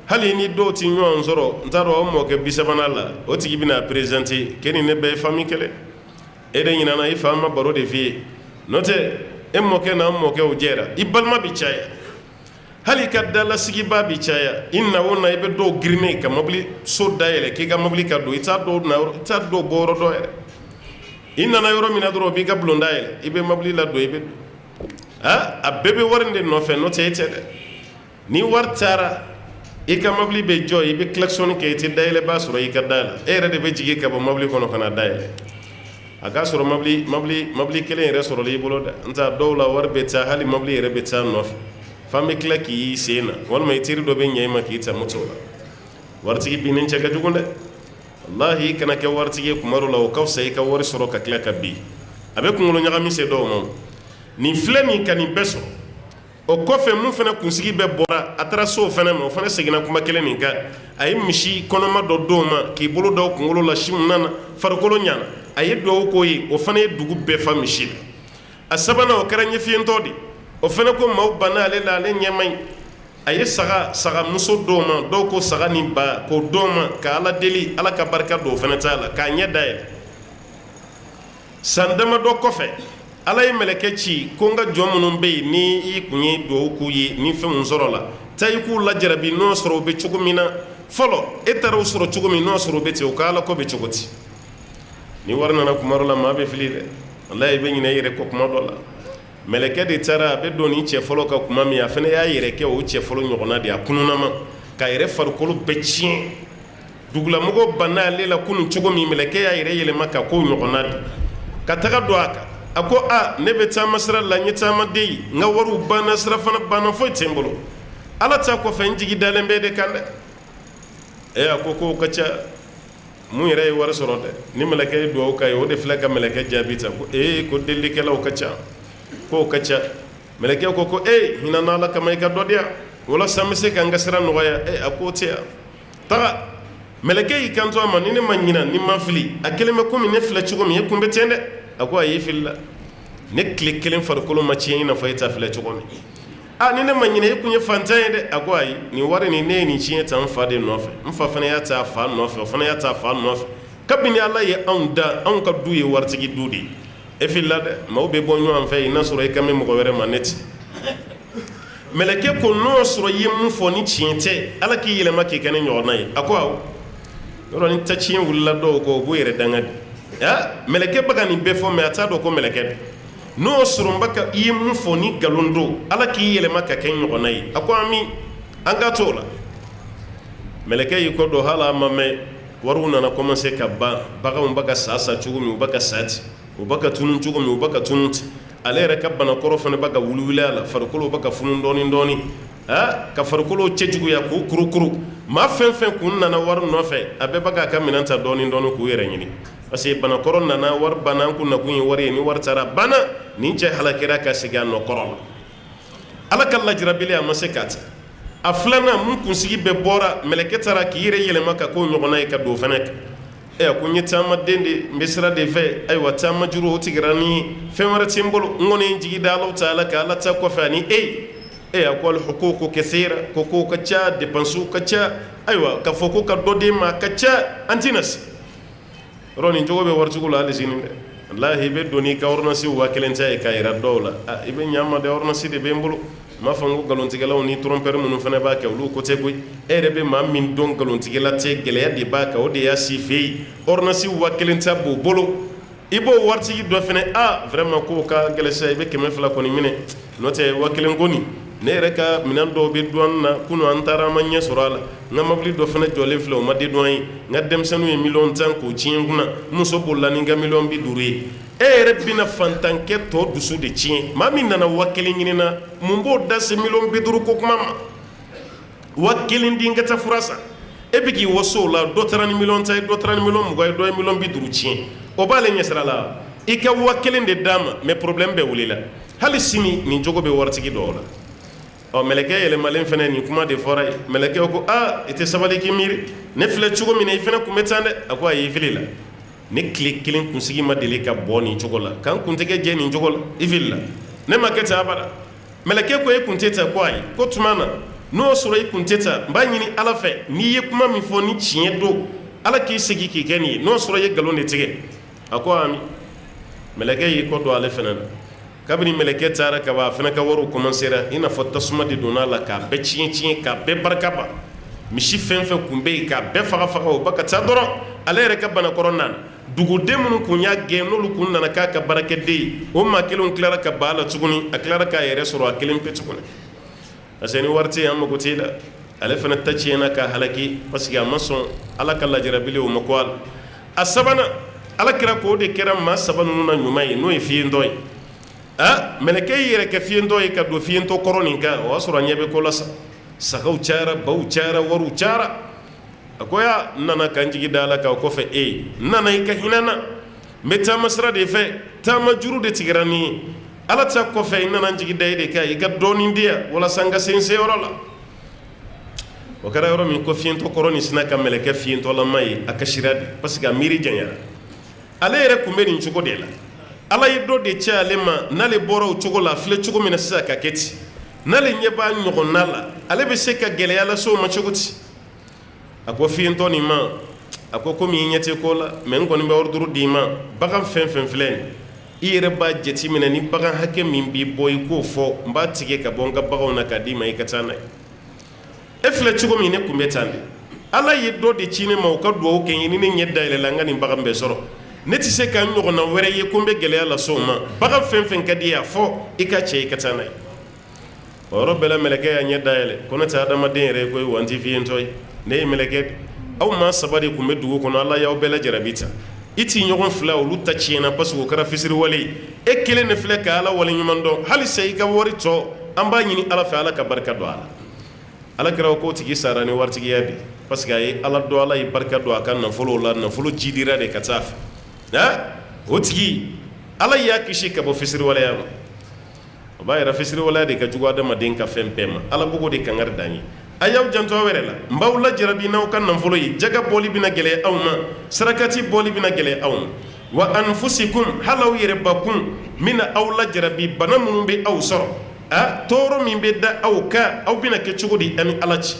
hali ni dɔw ti ɲɔgɔn sɔrɔ n t'a dɔn aw mɔkɛ 30 la o tigi bɛna présenter kɛ ni ne bɛɛ ye famille kelen e de ɲinana i fa ma baro de f'i ye n'o tɛ e mɔkɛ n'an mɔkɛw jɛra i balima bɛ caya hali ka dalasigiba bɛ caya i na o na i bɛ dɔw girinnen ka mobili so dayɛlɛ k'i ka mobili ka don i t'a dɔw bɔ yɔrɔ dɔ yɛrɛ i nana yɔrɔ min na dɔrɔn o b'i ka bulon dayɛlɛ i bɛ mobili ladon i bɛ a bɛɛ bɛ wari de nɔfɛ n'o tɛ e tɛ dɛ ni wari taara i ka mobili bɛ jɔ i bɛ klaxon kɛ i tɛ dayɛlɛ b'a sɔrɔ i ka da la e yɛrɛ de bɛ jigin ka bɔ mobili kɔnɔ ka na dayɛlɛ a k'a sɔrɔ mobili kelen yɛrɛ sɔrɔli i bolo dɛ n t'a dɔw la wari bɛ taa hali mobili yɛrɛ bɛ taa nɔfɛ f'an bɛ tila k'i sen na walima i teri dɔ bɛ ɲɛ i ma k'i ta moto la waritigi bin ni cɛ ka jugu dɛ walahi i kana kɛ waritigi ye kuma dɔ la o ka fisa i ka wari sɔrɔ ka tila ka bin a bɛ kunkolo ɲagami se dɔw ma nin filɛ nin ka nin bɛɛ sɔrɔ o kɔfɛ mun fana kunsigi bɛɛ bɔra a taara so o fana ma o fana seginna kuma kelen nin kan a ye misi kɔnɔma dɔ d'o ma k'i bolo da o kunkolo la si mun nana farikolo ɲana a ye duwawu k'o ye o fana ye dugu bɛɛ fa misi la a sabanan o kɛra ɲɛfiyentɔ de o fana ko maaw banna ale la ale ɲɛ man ɲi a ye saga muso d'o ma dɔw ko saga ni ba k'o d'o ma ka ala deli ala ka barika don o fana t'a la k'a ɲɛ dayɛlɛ san damadɔ kɔfɛ ala ye mɛlɛkɛ ci ko n ka jɔn minnu bɛ yen ni i kun ye duwawu k'u ye ni fɛn mun sɔrɔ la taa i k'u lajarabi n'o sɔrɔ u bɛ cogo min na fɔlɔ e taara u sɔrɔ cogo min n'o sɔrɔ u bɛ ten u ka ala ko bɛ cogo di ni wari nana kuma dɔ la maa bɛ fili dɛ walahi i bɛ ɲinɛ i yɛrɛ kɔ kuma dɔ la mɛlɛkɛ de taara a bɛ don ni cɛ fɔlɔ ka kuma min a fana y'a yɛrɛ kɛ o cɛ fɔlɔ ɲɔgɔnna de a kununama k'a yɛrɛ farikolo bɛɛ tiɲɛ dugulamɔgɔw banna ale la kunun cogo min mɛlɛkɛ y'a yɛrɛ yɛlɛma ka k'o ɲɔgɔnna de ka taga don a kan ako ne be taama sira la ɲɛ taama de yi n ka wariw banna sira fana banna foyi tɛ n bolo ala ta kɔfɛ n jigi dalen bɛ de kan dɛ a ko kow ka ca mun yɛrɛ ye wari sɔrɔ dɛ ni mɛlɛkɛ ye duwawu k'a ye o de filɛ ka mɛlɛkɛ jaabi ta ko ko delilikɛlaw ka ca kow ka ca mɛlɛkɛ ko hinɛ n'ala kama i ka dɔ di yan walasa n bɛ se ka n ka sira nɔgɔya a k'o tɛ yan taga mɛlɛkɛ y'i kanto a ma ni ne ma ɲina ni ma fili a kelen bɛ komi ne filɛ cogo min e kun bɛ ten dɛ a ko a y'i filila ne tile kelen farikolo ma tiɲɛ i n'a fɔ e ta filɛ cogo min ni ne ma ɲina e kun ye fantan ye dɛ a ko ayi nin wari nin ne ye nin tiɲɛ ta n fa de nɔfɛ n fa fana y'a ta a fa nɔfɛ o fana y'a ta a fa nɔfɛ kabini ala ye anw da anw ka du ye waritigi du de ye e filila dɛ maaw bɛ bɔ ɲɔgɔn fɛ yen n'a sɔrɔ i kan bɛ mɔgɔ wɛrɛ ma ne ti mɛlɛkɛ ko n'o sɔrɔ i ye mun fɔ ni tiɲɛ tɛ ala k'i yɛlɛma k'i kɛ ne ɲɔgɔnna ye a ko awɔ yɔrɔ ni ta tiɲɛ wulila dɔw kɔ o b'u yɛrɛ danga di mɛlɛkɛ bɛ ka nin bɛɛ fɔ mɛ a t'a dɔn ko mɛlɛkɛ don n'o sɔrɔ n bɛ ka i ye mun fɔ ni nkalon don ala k'i yɛlɛma ka kɛ ɲɔgɔnna ye a ko ami an ka t'o la mɛlɛkɛ y'i kɔ don hali a ma mɛn wariw nana commencer ka ban baganw bɛ ka sa cogo min u bɛ ka sa ten u bɛ ka tunun cogo min u bɛ ka tunun ten ale yɛrɛ ka banakɔrɔ fana bɛ ka wuli a la farikolo bɛ ka funu dɔɔni dɔɔni ka farikolo cɛjuguya k'u kurukuru maa fɛn fɛn kun nana wari nɔfɛ a bɛɛ bɛ k'a ka minɛn ta dɔɔni dɔɔni k'u yɛrɛ ɲini parce que banakɔrɔ nana wari banna an kun nakun ye wari ye ni wari taara banna nin cɛ halakira ka segin a nɔ kɔrɔ la ala ka lajirabili a ma se k'a ta a filanan mun kunsigi bɛɛ bɔra mɛlɛkɛ taara k'i yɛrɛ yɛlɛma ka k'o ɲɔgɔnna ye ka don o fana kan a ko n ye taamaden de n bɛ sira de fɛ ayiwa taama juru o tigɛra ni fɛn wɛrɛ tɛ n bolo n kɔni ye n jigi da Alahu Taala ka ala ta kɔfɛ ani a ko al-huququ kaseera ko kow ka ca dépenses ka ca ayiwa ka fɔ ko ka dɔ d'e ma a ka ca an tɛna se yɔrɔ nin cogo bɛ waritigiw la hali sini dɛ walahi i bɛ don n'i ka ordonnance 1000 ta ye k'a yira dɔw la i bɛ ɲɛ n ma dɛ ordonnance de bɛ n bolo n m'a fɔ n ko nkalontigɛlaw ni trompeur minnu fana b'a kɛ olu ko tɛ koyi e yɛrɛ bɛ maa min dɔn nkalontigɛla tɛ gɛlɛya de b'a kan o de y'a si fɛ yen ordonnance 1000 ta b'o bolo i b'o waritigi dɔ fana vraiment k'o ka gɛlɛn sa i bɛ 200 kɔni minɛ n'o tɛ 1000 kɔni ne yɛrɛ ka minɛn dɔw bɛ dun na kunun an taara an ma ɲɛ sɔrɔ a la n ka mobili dɔ fana jɔlen filɛ o ma di dun an ye n ka denmisɛnninw ye 10,000 k'o tiɲɛ n kunna n muso bolila ni n ka 50,000 ye e yɛrɛ bɛna fantankɛ tɔ dusu de tiɲɛ maa min nana 1000 ɲini na mun b'o da se 50,000 ko kuma ma 1000 di n ka taa fura san e bɛ k'i waso o la dɔ taara ni 1,000,000 ta ye dɔ taara ni 20,000 ye dɔ ye 50,000 tiɲɛ o b'ale ɲɛsira la i ka 1000 de d'a ma mais problème bɛ wulila hali sini nin jogo bɛ waritigi dɔw la mɛlɛkɛ yɛlɛmalen fana nin kuma de fɔra ye mɛlɛkɛ ko i tɛ sabali k'i miiri ne filɛ cogo min na i fana kun bɛ tan dɛ a ko a y'i fili la ne tile kelen kunsigi ma deli ka bɔ nin cogo la k'an kuntɛgɛ jɛ nin cogo la i fili la ne ma kɛ ten abada mɛlɛkɛ ko e kun tɛ ta ko ayi ko tuma na n'o sɔrɔ i kun tɛ ta n b'a ɲini ala fɛ n'i ye kuma min fɔ ni tiɲɛ don ala k'i segin k'i kɛ nin ye n'o sɔrɔ i ye nkalon de tigɛ a ko ami mɛlɛkɛ y'i kɔ don ale fana na kabini mɛlɛkɛ taara ka ban a fana ka wariw commencera i n'a fɔ tasuma de donna a la k'a bɛɛ tiɲɛ k'a bɛɛ barika ban misi fɛn fɛn kun bɛ yen k'a bɛɛ faga o ba ka taa dɔrɔn ale yɛrɛ ka banakɔrɔ nana duguden minnu kun y'a gɛn n'olu kun nana k'a ka baarakɛden ye o maa kelenw tilara ka ban a la tuguni a tilara k'a yɛrɛ sɔrɔ a kelen pe tuguni parce que ni wari tɛ yen an mago tɛ la ale fana ta tiɲɛna k'a halaki parce que a ma sɔn ala ka lajarabili o ma ko a la a sabanan ala kira k'o de kɛra maa saba ninnu na ɲuman ye n'o ye fiyentɔ ye mɛlɛkɛ y'i yɛrɛ kɛ fiyentɔ ye ka don fiyentɔ kɔrɔ nin kan o y'a sɔrɔ a ɲɛ bɛ ko la sa sagaw cayara baw cayara wariw cayara a ko n nana ka n jigi da ala kan o kɔfɛ n nana i ka hinɛ na n bɛ taama sira de fɛ taama juru de tigɛra nin ye ala ta kɔfɛ n nana n jigi da e de kan i ka dɔɔnin di yan walasa n ka se n seyɔrɔ la o kɛra yɔrɔ min ko fiyentɔ kɔrɔ nin sina ka mɛlɛkɛ fiyentɔlama ye a kasira de parce que a miiri janyara ale yɛrɛ kun bɛ nin cogo de la ala ye dɔ de cɛ ale ma n'ale bɔra o cogo la a filɛ cogo min na sisan ka kɛ ten n'ale ɲɛ b'a ɲɔgɔnna la ale bɛ se ka gɛlɛya lase o ma cogo di a ko fiyentɔ nin ma a ko komi i ɲɛ tɛ ko la mais n kɔni bɛ ordre d'i ma bagan fɛn fɛn filɛ nin i yɛrɛ b'a jate minɛ ni bagan hakɛ min b'i bɔ i k'o fɔ n b'a tigɛ ka bɔ n ka baganw na k'a d'i ma i ka taa n'a ye e filɛ cogo min ne kun bɛ tan de ala ye dɔ de ci ne ma o ka duwawu kɛ n ye ni ne ɲɛ dayɛlɛ la n ka nin bagan bɛɛ sɔrɔ ne tɛ se ka ɲɔgɔnna wɛrɛ ye ko n bɛ gɛlɛya lase o ma bagan fɛn fɛn ka di ye a fɔ i ka cɛ i ka taa n'a ye o yɔrɔ bɛɛ la mɛlɛkɛ y'a ɲɛ dayɛlɛ ko ne tɛ adamaden yɛrɛ ye koyi wa n tɛ fiyentɔ ye ne ye mɛlɛkɛ de aw maa saba de tun bɛ dugu kɔnɔ ala y'aw bɛɛ lajarabi ta i t'i ɲɔgɔn fila olu ta tiɲɛna parce que o kɛra fisiri wale e kelen de filɛ ka ala wale ɲuman dɔn halisa i ka wari tɔ an b'a ɲini ala fɛ ala ka barika don a la ala kɛra k'o tigi sara ni waritigiya de parce que a ye ala dɔn ala ye barika don a ka nafolo la nafolo jidira de ka taa fɛ o tigi ala y'a kisi ka bɔ fisiri waleya ma o b'a yɛrɛ fisiri waleya de ka jugu adamaden ka fɛn bɛɛ ma ala b'o de kangari d'an ye a y'aw janto aw yɛrɛ la n b'aw lajarabi n'aw ka nafolo ye jaga bɔli bɛna gɛlɛya aw ma sarakati bɔli bɛna gɛlɛya aw ma wa anfusikum hali aw yɛrɛ bakun n bɛna aw lajarabi bana minnu bɛ aw sɔrɔ tɔɔrɔ min bɛ da aw kan aw bɛna kɛ cogo di ani ala ci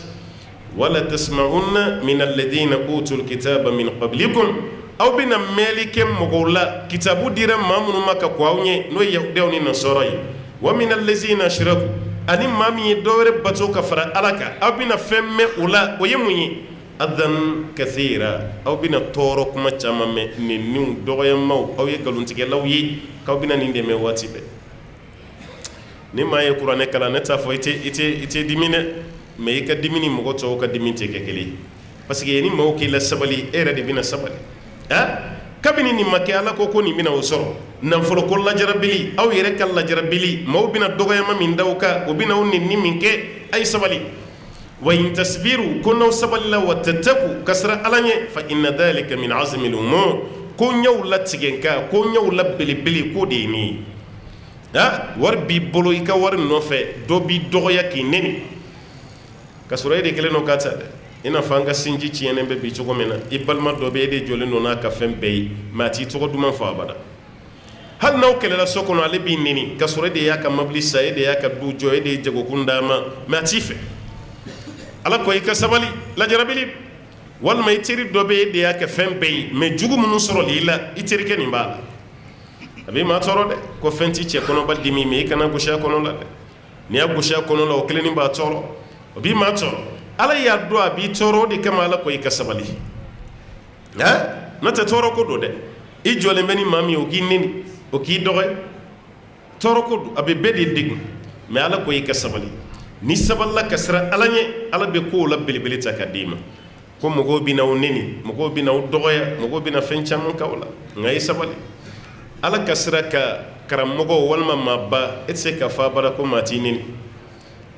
wala tasma'unna min alladhina utul kitaba min qablikum aw bɛna mɛnli kɛ mɔgɔw la kitabu dira maa minnu ma ka kɔn aw ɲɛ n'o ye yahudiyaw ni nasɔrɔ ye wa min allazina ashraku ani maa min ye dɔwɛrɛ bato ka fara ala kan aw bɛna fɛn mɛn o la o ye mun ye adan kathira aw bɛna tɔɔrɔ kuma caman mɛn nenniw dɔgɔyamaw aw ye nkalontigɛlaw ye k'aw bɛna nin de mɛn waati bɛɛ ni maa ye kuranɛ kalan ne t'a fɔ i tɛ dimi dɛ mɛ i ka dimi ni mɔgɔ tɔw ka dimi tɛ kɛ kelen ye parce que ni maaw k'i la sabali e yɛrɛ de bɛna sabali kabini nin ma kɛ ala ko nin bɛna o sɔrɔ nafolo ko lajarabili aw yɛrɛ ka lajarabili maaw bɛna dɔgɔyama min da aw kan o bɛna aw nenni min kɛ a ye sabali wa in tasbiru ko n'aw sabalila wa tattaku ka siran ala ɲɛ fa inna dhalika min azmi al-umur ko ɲɛw latigɛ kan ko ɲɛw la belebele ko de ye nin ye wari b'i bolo i ka wari nɔfɛ dɔ b'i dɔgɔya k'i neni ka sɔrɔ e de kelen don k'a ta dɛ i n'a fɔ an ka sinji tiɲɛnen bɛ bi cogo min na i balima dɔ bɛ e de jɔlen don n'a ka fɛn bɛɛ ye mɛ a t'i tɔgɔ duman fɔ abada hali n'aw kɛlɛla so kɔnɔ ale b'i neni ka sɔrɔ e de y'a ka mobili san e de y'a ka du jɔ e de ye jagokun d'a ma mɛ a t'i fɛ ala ko i ka sabali lajarabili walima i teri dɔ bɛ e de y'a kɛ fɛn bɛɛ ye mɛ jugu minnu sɔrɔli i la i terikɛ nin b'a la a b'i maa tɔɔrɔ dɛ ko fɛn t'i cɛ kɔnɔba dimi mɛ i kana gosi a kɔnɔ la dɛ n'i y'a gosi a kɔnɔ la o kelen nin b'a tɔɔrɔ o b'i maa tɔɔrɔ ala y'a dɔn a b'i tɔɔrɔ o de kama ala ko i ka sabali n'o tɛ tɔɔrɔ ko don dɛ i jɔlen bɛ ni maa min ye o k'i neni o k'i dɔgɔya tɔɔrɔ ko don a bɛ bɛɛ de degun mɛ ala ko i ka sabali ni sabalila ka siran ala ɲɛ ala bɛ kow la belebele ta ka d'i ma ko mɔgɔw bɛ n'aw neni mɔgɔw bɛ n'aw dɔgɔya mɔgɔw bɛ na fɛn caman k'aw la nka i sabali ala ka sira ka karamɔgɔw walima maaba e tɛ se ka fɔ a bara ko maa t'i neni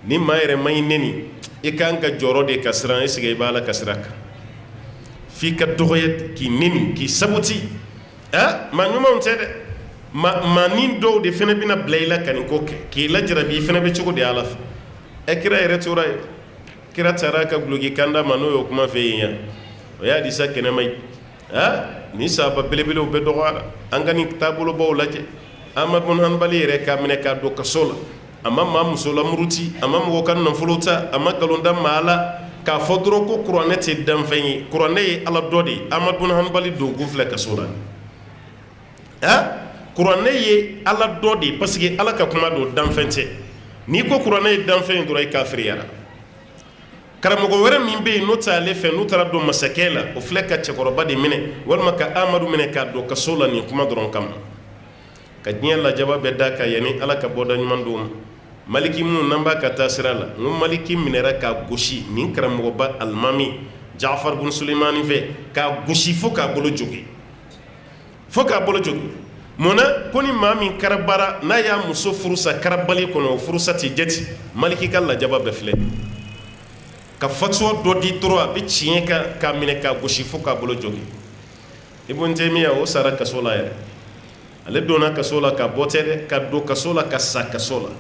ni maa yɛrɛ ma i neni i kan ka jɔrɔ de ka siran esike i b'a la ka sira kan f'i ka dɔgɔya k'i neni k'i sabuti maa ɲumanw tɛ dɛ maa ni dɔw de fana bɛna bila i la ka nin ko kɛ k'i lajarabi i fana bɛ cogo di ala fɛ kira yɛrɛ tora ye kira taara ka guloki kanda ma n'o y'o kuma fɛ yen yan o y'a disa kɛnɛma ye ni sahaba belebelew bɛ dɔgɔyara an ka nin taabolobaw lajɛ Ahmad bin Hanbali yɛrɛ k'a minɛ k'a don kaso la a ma maa muso lamuruti a ma mɔgɔ ka nafolo ta a ma nkalon da maa la k'a fɔ dɔrɔn ko kuranɛ tɛ danfɛn ye kuranɛ ye ala dɔ de ye Ahmad bin Hanbali don k'u filɛ kaso la kuranɛ ye ala dɔ de ye parce que ala ka kuma don danfɛn tɛ n'i ko kuranɛ ye danfɛn ye dɔrɔn i kafiriyara karamɔgɔ wɛrɛ min bɛ yen n'o tɛ ale fɛ n'u taara don masakɛ la o filɛ ka cɛkɔrɔba de minɛ walima ka Amadu minɛ k'a don kaso la nin kuma dɔrɔn kama ka diɲɛ lajaba bɛɛ da ka yanni ala ka bɔda ɲuman d'o ma maliki minnu n'an b'a ka taa sira la n ko maliki minɛra k'a gosi nin karamɔgɔba alimami Jafar bin Sulemani fɛ k'a gosi fo k'a bolo jogi mun na ko ni maa min karabara n'a y'a muso furusa karabali kɔnɔ o furusa tɛ jɛti maliki ka lajaba bɛɛ filɛ ka fatuwa dɔ di dɔrɔn a bɛ tiɲɛ kan k'a minɛ k'a gosi fo k'a bolo jogi Ibn Taymiya o sara kaso la yɛrɛ ale donna kaso la ka bɔ tɛ dɛ ka don kaso la ka sa kaso la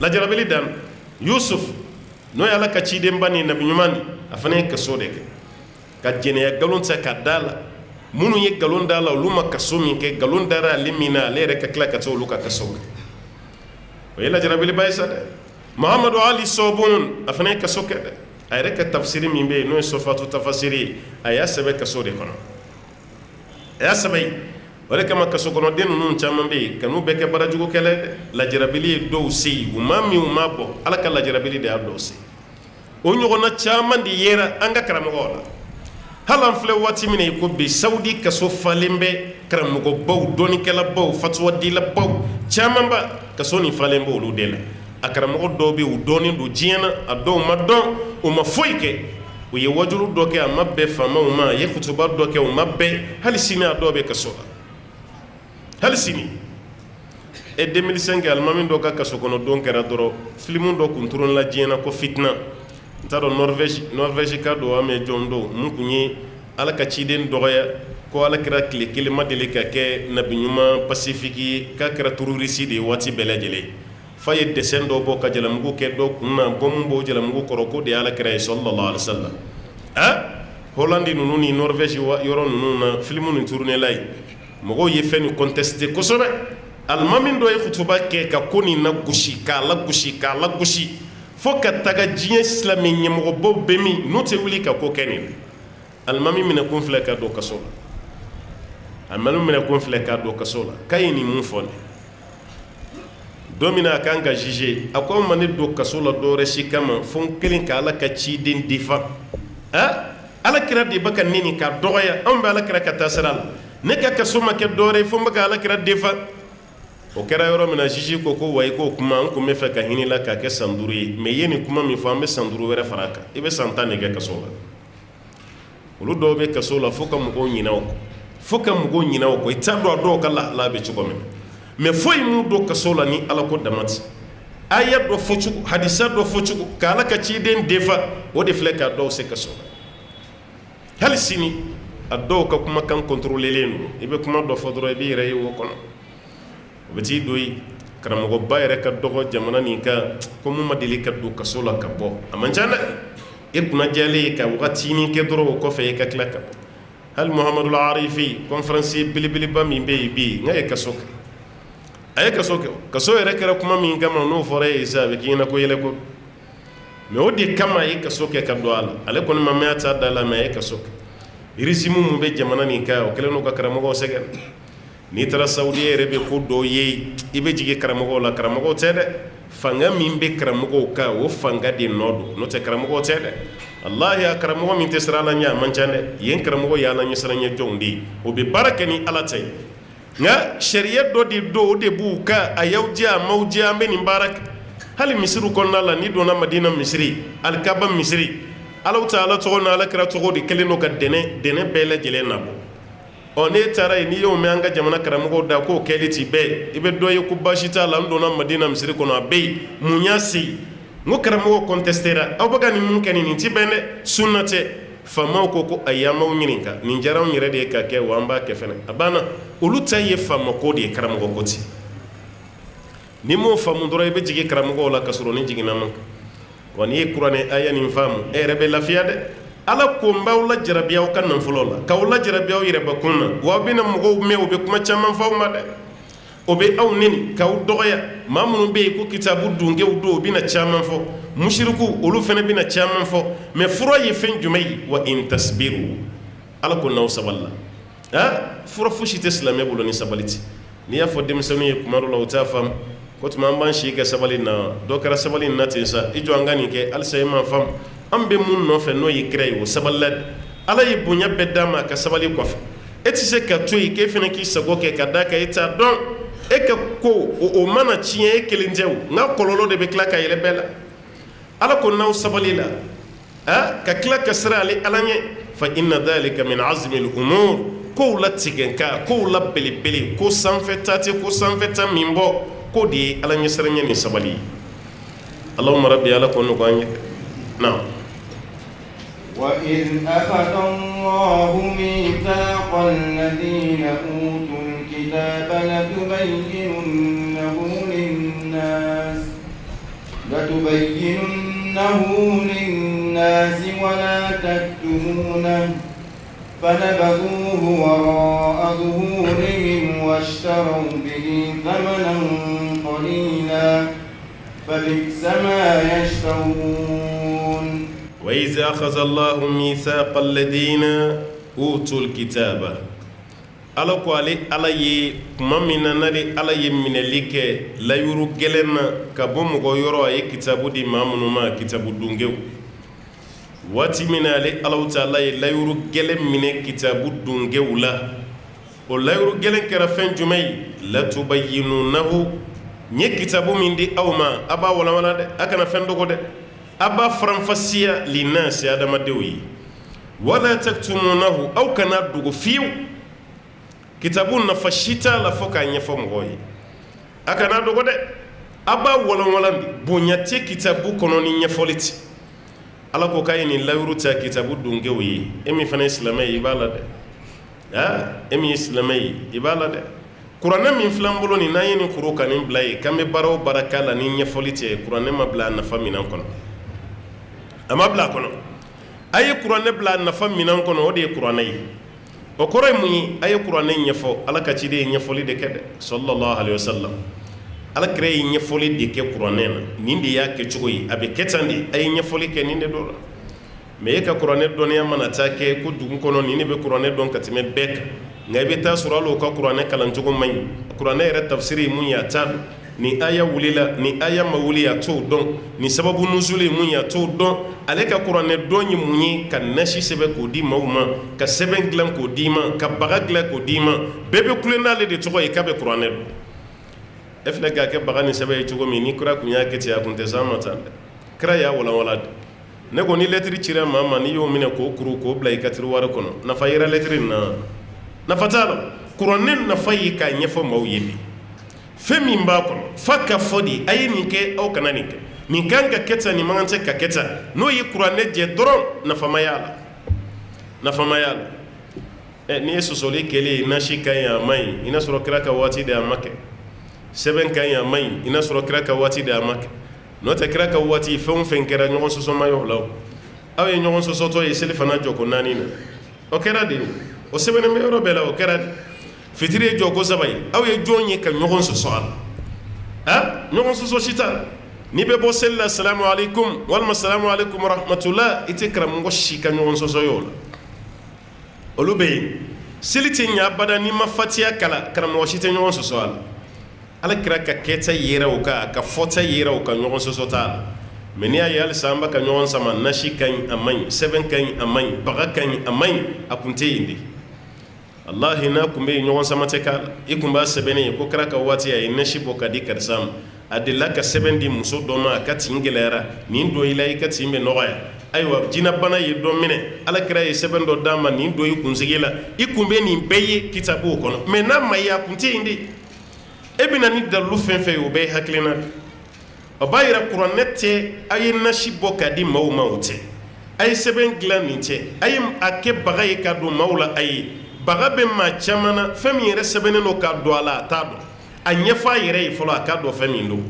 lajarabili dan Yusuf n'o ye ala ka cidenba ni nabi ɲuman a fana ye kaso de kɛ ka jɛnɛya nkalon ta ka da la minnu ye nkalon da la olu ma kaso min kɛ nkalon dara ale min na ale yɛrɛ ka tila ka taa olu ka kaso kɛ o ye lajarabiliba ye sa dɛ Muhamadu Ali Sobon a fana ye kaso kɛ dɛ a yɛrɛ ka tafsiri min bɛ yen n'o ye Sofatu tafasiri ye a y'a sɛbɛn kaso de kɔnɔ a y'a sɛbɛn yen o de kama kaso kɔnɔden ninnu caman bɛ yen kan'u bɛɛ kɛ barajugukɛla dɛ lajarabili ye dɔw se yen u ma min u ma bɔ ala ka lajarabili de y'a dɔw se o ɲɔgɔnna caman de yera an ka karamɔgɔw la hali an filɛ waati min na i ko bi Sawudi kaso falen bɛ karamɔgɔbaw dɔnnikɛlabaw fatuwadilabaw camanba kaso nin falen bɛ olu de la a karamɔgɔ dɔw bɛ yen u dɔnnen don diɲɛ na a dɔw ma dɔn u ma foyi kɛ u ye wajulu dɔ kɛ a ma bɛn faamaw ma a ye kutuba dɔ kɛ u ma bɛn hali sini a dɔw bɛ kaso la hali sini 2005 alimami dɔ ka kaso kɔnɔ don kɛra dɔrɔn filimu dɔ kun turunla diɲɛ na ko fitina n t'a dɔn Norvège ka don a mɛ jɔn don mun kun ye ala ka ciden dɔgɔya ko ala kɛra tile kelen ma deli ka kɛ nabiɲuman pacifique ye k'a kɛra terroriste de ye waati bɛɛ lajɛlen fa ye dessin dɔ bɔ ka jalamugu kɛ dɔ kun na bɔmu b'o jalamugu kɔrɔ ko de ye ala kɛra ye sallallahu alaihi wasallam Hollande ninnu ni Norvège yɔrɔ ninnu na filimu nin turunela ye mɔgɔw ye fɛn nin contesté kosɛbɛ alimami dɔ ye kutuba kɛ ka ko nin lagosi k'a lagosi k'a lagosi fo ka taga diɲɛ silamɛ ɲɛmɔgɔbaw bɛ min n'u tɛ wuli ka ko kɛ nin alimami minɛ kun filɛ ka don kaso la alimami minɛ kun filɛ ka don kaso la k'a ye nin mun fɔ nin don min na a kan ka juger a ko an ma ne don kaso la dɔwɛrɛ si kama fo n kelen ka ala ka ciden défend ala kira de bɛ ka ne nin k'a dɔgɔya anw bɛ ala kira ka taa sira la ne ka kaso ma kɛ dɔwɛrɛ ye fo n bɛ ka ala kira défend o kɛra yɔrɔ min na juge ko wa i k'o kuma an kun bɛ fɛ ka hinɛ la k'a kɛ san 5 ye mais i ye nin kuma min fɔ an bɛ san 5 wɛrɛ fara a kan i bɛ san 10 de kɛ kaso la olu dɔw bɛ kaso la fo ka mɔgɔw ɲinɛ o kɔ fo ka mɔgɔw ɲinɛ o kɔ i t'a dɔn a dɔw ka lahala bɛ cogo min mais foyi m'u don kaso la ni ala ko dama tɛ aya dɔ fɔ cogo hadisa dɔ fɔ cogo ka ala ka ciden défend o de filɛ k'a dɔw se kaso la hali sini a dɔw ka kumakan contrôlelen don i bɛ kuma dɔ fɔ dɔrɔn i b'i yɛrɛ ye o kɔnɔ o bɛ t'i don yen karamɔgɔba yɛrɛ ka dɔgɔ jamana nin kan ko mun ma deli ka don kaso la ka bɔ a man ca dɛ e kunnajɛlen ye ka wagatinin kɛ dɔrɔn o kɔfɛ e ka tila ka bɔ hali Muhamadul Arifi conférencier belebeleba min bɛ yen bi n ka ye kaso kɛ a ye kaso kɛ kaso yɛrɛ kɛra kuma min kama n'o fɔra e ye sa a bɛ k'i ɲɛna ko yɛlɛ ko mais o de kama a ye kaso kɛ ka don a la ale kɔni ma mɛn a t'a da la mais a ye kaso kɛ régime mun bɛ jamana nin kan o kɛlen n'o ka karamɔgɔw sɛgɛn n'i taara Saudi yɛrɛ bɛ ko dɔw ye i bɛ jigin karamɔgɔw la karamɔgɔw tɛ dɛ fanga min bɛ karamɔgɔw kan o fanga de nɔ don n'o tɛ karamɔgɔw tɛ dɛ wallahi a karamɔgɔ min tɛ siran ala ɲɛ a man ca dɛ yen karamɔgɔ ye ala ɲɛ siran ɲɛ jɔnw de ye o bɛ baara kɛ ni ala ta ye nka sariya dɔ de don o de b'u kan a y'aw jɛ a m'aw jɛ an bɛ nin baara kɛ hali misiri kɔnɔna la n'i donna Madina misiri alikaba misiri alaw ta ala tɔgɔ n'a ala kira tɔgɔ de kelen don ka dɛnɛ bɛɛ lajɛlen nabɔ n'e taara yen n'i y'o mɛn an ka jamana karamɔgɔw da k'o kɛli ti bɛɛ i bɛ dɔ ye ko baasi t'a la n donna Madina misiri kɔnɔ a bɛ yen mun y'a se yen n ko karamɔgɔw contestera aw bɛ ka nin mun kɛ nin ti bɛn dɛ sunna tɛ faamaw ko ayi an b'aw ɲininka nin diyara anw yɛrɛ de ye ka kɛ wa an b'a kɛ fɛnɛ a banna olu ta ye faamako de ye karamɔgɔ ko ti ni m'o faamu dɔrɔn i bɛ jigin karamɔgɔw la ka sɔrɔ ni jiginna man kan wa n'i ye kuranɛ aya nin faamu e yɛrɛ bɛ lafiya dɛ ala ko n b'aw lajarabi aw ka nafolo la k'aw lajarabi aw yɛrɛ bakun na wa aw bɛna mɔgɔw mɛn u bɛ kuma caman fɔ aw ma dɛ o bɛ aw neni k'aw dɔgɔya maa minnu bɛ yen ko kitabu dunkew don u bɛna caman fɔ mushiriku olu fana bɛna caman fɔ mais fura ye fɛn jumɛn ye wa in tasbiru ala ko n'aw sabali la fura fosi tɛ silamɛ bolo ni sabali tɛ n'i y'a fɔ denmisɛnninw ye kuma dɔ la u t'a faamu ko tuma an b'an si kɛ sabali na dɔ kɛra sabali na ten sa i jɔ an ka nin kɛ halisa i m'a faamu an bɛ mun nɔfɛ n'o ye kira ye o sabalila de ala ye bonya bɛɛ d'a ma a ka sabali kɔfɛ e tɛ se ka to yen k'e fana k'i sago kɛ ka d'a kan e t'a dɔn e ka ko o mana tiɲɛ e kelen tɛ o nka kɔlɔlɔ de bɛ tila ka yɛlɛ bɛɛ la ala ko n'aw sabali la ka tila ka siran ale ala ɲɛ fa inna dhalika min azmi al-umur kow latigɛ ka kow la belebele ko sanfɛta tɛ ko sanfɛta min bɔ ko de ye ala ɲɛ siranɲɛ ni sabali ye allahumma rabbi ala ko nɔgɔ an ye naam وإذ أخذ الله ميثاق الذين أوتوا الكتاب لتبيننه للناس ولا تكتمونه فنبذوه وراء ظهورهم واشتروا به ثمنا قليلا فبئس ما يشترون وإذا أخذ الله ميثاق الذين أوتوا الكتاب ala ko ala ye kuma min na n'ale ala ye minɛli kɛ layuru gɛlɛn na ka bɔ mɔgɔ yɔrɔ a ye kitabu di maa minnu ma kitabu dunkew waati min na ale alaw taala ye layuru gɛlɛn minɛ kitabu dunkew la o layuru gɛlɛn kɛra fɛn jumɛn ye latubayyinunahu n ye kitabu min di aw ma a b'a walawala dɛ a kana fɛn dɔgɔ dɛ aba faranfasiya linnasi adamadenw ye wala taktumunahu aw kana dogo fiyewu kitabu nafa si t'a la fo k'a ɲɛfɔ mɔgɔw ye a kana dogo dɛ a b'a walanwalandi bonya tɛ kitabu kɔnɔ ni ɲɛfɔli tɛ ala ko k'a ye nin layiru ta kitabu donkew ye e min fana ye silamɛ ye i b'a la dɛ e min ye silamɛ ye i b'a la dɛ kuranɛ min filɛ an bolo nin n'an ye nin kuru ka nin bila ye k'an bɛ baara o baara k'a la ni ɲɛfɔli tɛ kuranɛ ma bila a nafa minan kɔnɔ a ma bila a kɔnɔ a ye kuranɛ bila a nafa minan kɔnɔ o de ye kuranɛ ye o kɔrɔ ye mun ye a ye kuranɛ ɲɛfɔ ala ka ciden ye ɲɛfɔli de kɛ dɛ sallallahu alaihi wasallam ala kira ye ɲɛfɔli de kɛ kuranɛ na nin de y'a kɛ cogo ye a bɛ kɛ tan de a ye ɲɛfɔli kɛ nin de do la mais e ka kuranɛ dɔnniya mana taa kɛ ko dugu kɔnɔ nin de bɛ kuranɛ dɔn ka tɛmɛ bɛɛ kan nka i bɛ taa sɔrɔ hali o ka kuranɛ kalancogo man ɲi kuranɛ yɛrɛ tafsiri ye mun ye a t'a dɔn ni aya wulila ni aya ma wuli a t'o dɔn ni sababu nuzuli ye mun ye a t'o dɔn ale ka kuranɛ dɔn ye mun ye ka nasi sɛbɛn k'o di maaw ma ka sɛbɛn dilan k'o d'i ma ka baga dilan k'o d'i ma bɛɛ bɛ kule n'ale de tɔgɔ ye k'a bɛ kuranɛ dɔn e filɛ k'a kɛ baga ni sɛbɛn ye cogo min ni kira kun y'a kɛ ten a kun tɛ s'an ma tan dɛ kira y'a walanwalan de ne ko ni lɛtiri cira maa ma n'i y'o minɛ k'o kuru k'o bila i ka tiri wari kɔnɔ nafa yera lɛtiri nin na nafa t'a la kuranɛ nafa ye k'a ɲɛfɔ maaw ye bi fɛn min b'a kɔnɔ fa ka fɔ de a ye nin kɛ aw kana nin kɛ nin kan ka kɛ tan nin man kan tɛ ka kɛ tan n'o ye kuranɛ jɛ dɔrɔn nafama y'a la nafama y'a la n'i ye sɔsɔli kɛlen ye nasi ka ɲi a ma ɲi i n'a sɔrɔ kira ka waati de a ma kɛ sɛbɛn ka ɲi a ma ɲi i n'a sɔrɔ kira ka waati de a ma kɛ n'o tɛ kira ka waati fɛn o fɛn kɛra ɲɔgɔn sɔsɔ ma y'o la aw ye ɲɔgɔn sɔsɔtɔ ye selifana jɔ ko 4 na o kɛra de o sɛbɛnnen bɛ yɔrɔ bɛɛ la o kɛra de fitiri ye jɔ ko 3 ye aw ye jɔn ye ka ɲɔgɔn sɔsɔ a la ɲɔgɔn sɔsɔ si t'a la n'i bɛ bɔ seli la salamu alaikum walima salamu alaikum rahmatulah i tɛ karamɔgɔ si ka ɲɔgɔn sɔsɔ ye o la olu bɛ yen seli tɛ ɲɛ abada n'i ma fatiya kala karamɔgɔ si tɛ ɲɔgɔn sɔsɔ a la ala kira ka kɛta yera o kan ka fɔta yera o kan ɲɔgɔn sɔsɔ t'a la mais n'i y'a ye halisa an bɛ ka ɲɔgɔn sama nasi ka ɲi a man ɲi sɛbɛn ka ɲi a man ɲi baga ka ɲi a man ɲi a kun tɛ yen de wallahi n'a kun bɛ yen ɲɔgɔn sama tɛ k'a la i kun b'a sɛbɛnnen ye ko kira ka waati a ye nasi bɔ ka di karisa ma a delila ka sɛbɛn di muso dɔ ma a ka tin gɛlɛyara nin don i la i ka tin bɛ nɔgɔya ayiwa jinɛbana ye dɔ minɛ ala kira ye sɛbɛn dɔ d'a ma nin don i kunsigi la i kun bɛ nin bɛɛ ye kitabu kɔnɔ mais n'a ma ye a kun tɛ yen de e bɛ na ni dalilu fɛn fɛn ye o bɛɛ ye hakilina de o b'a yira kuranɛ tɛ a ye nasi bɔ ka di maaw ma o tɛ a ye sɛbɛn dilan nin tɛ a ye a kɛ baga ye ka don maaw la a ye baga bɛ maa caman na fɛn min yɛrɛ sɛbɛnnen don ka don a la a t'a dɔn a ɲɛfɔ a yɛrɛ ye fɔlɔ a k'a dɔn fɛn min don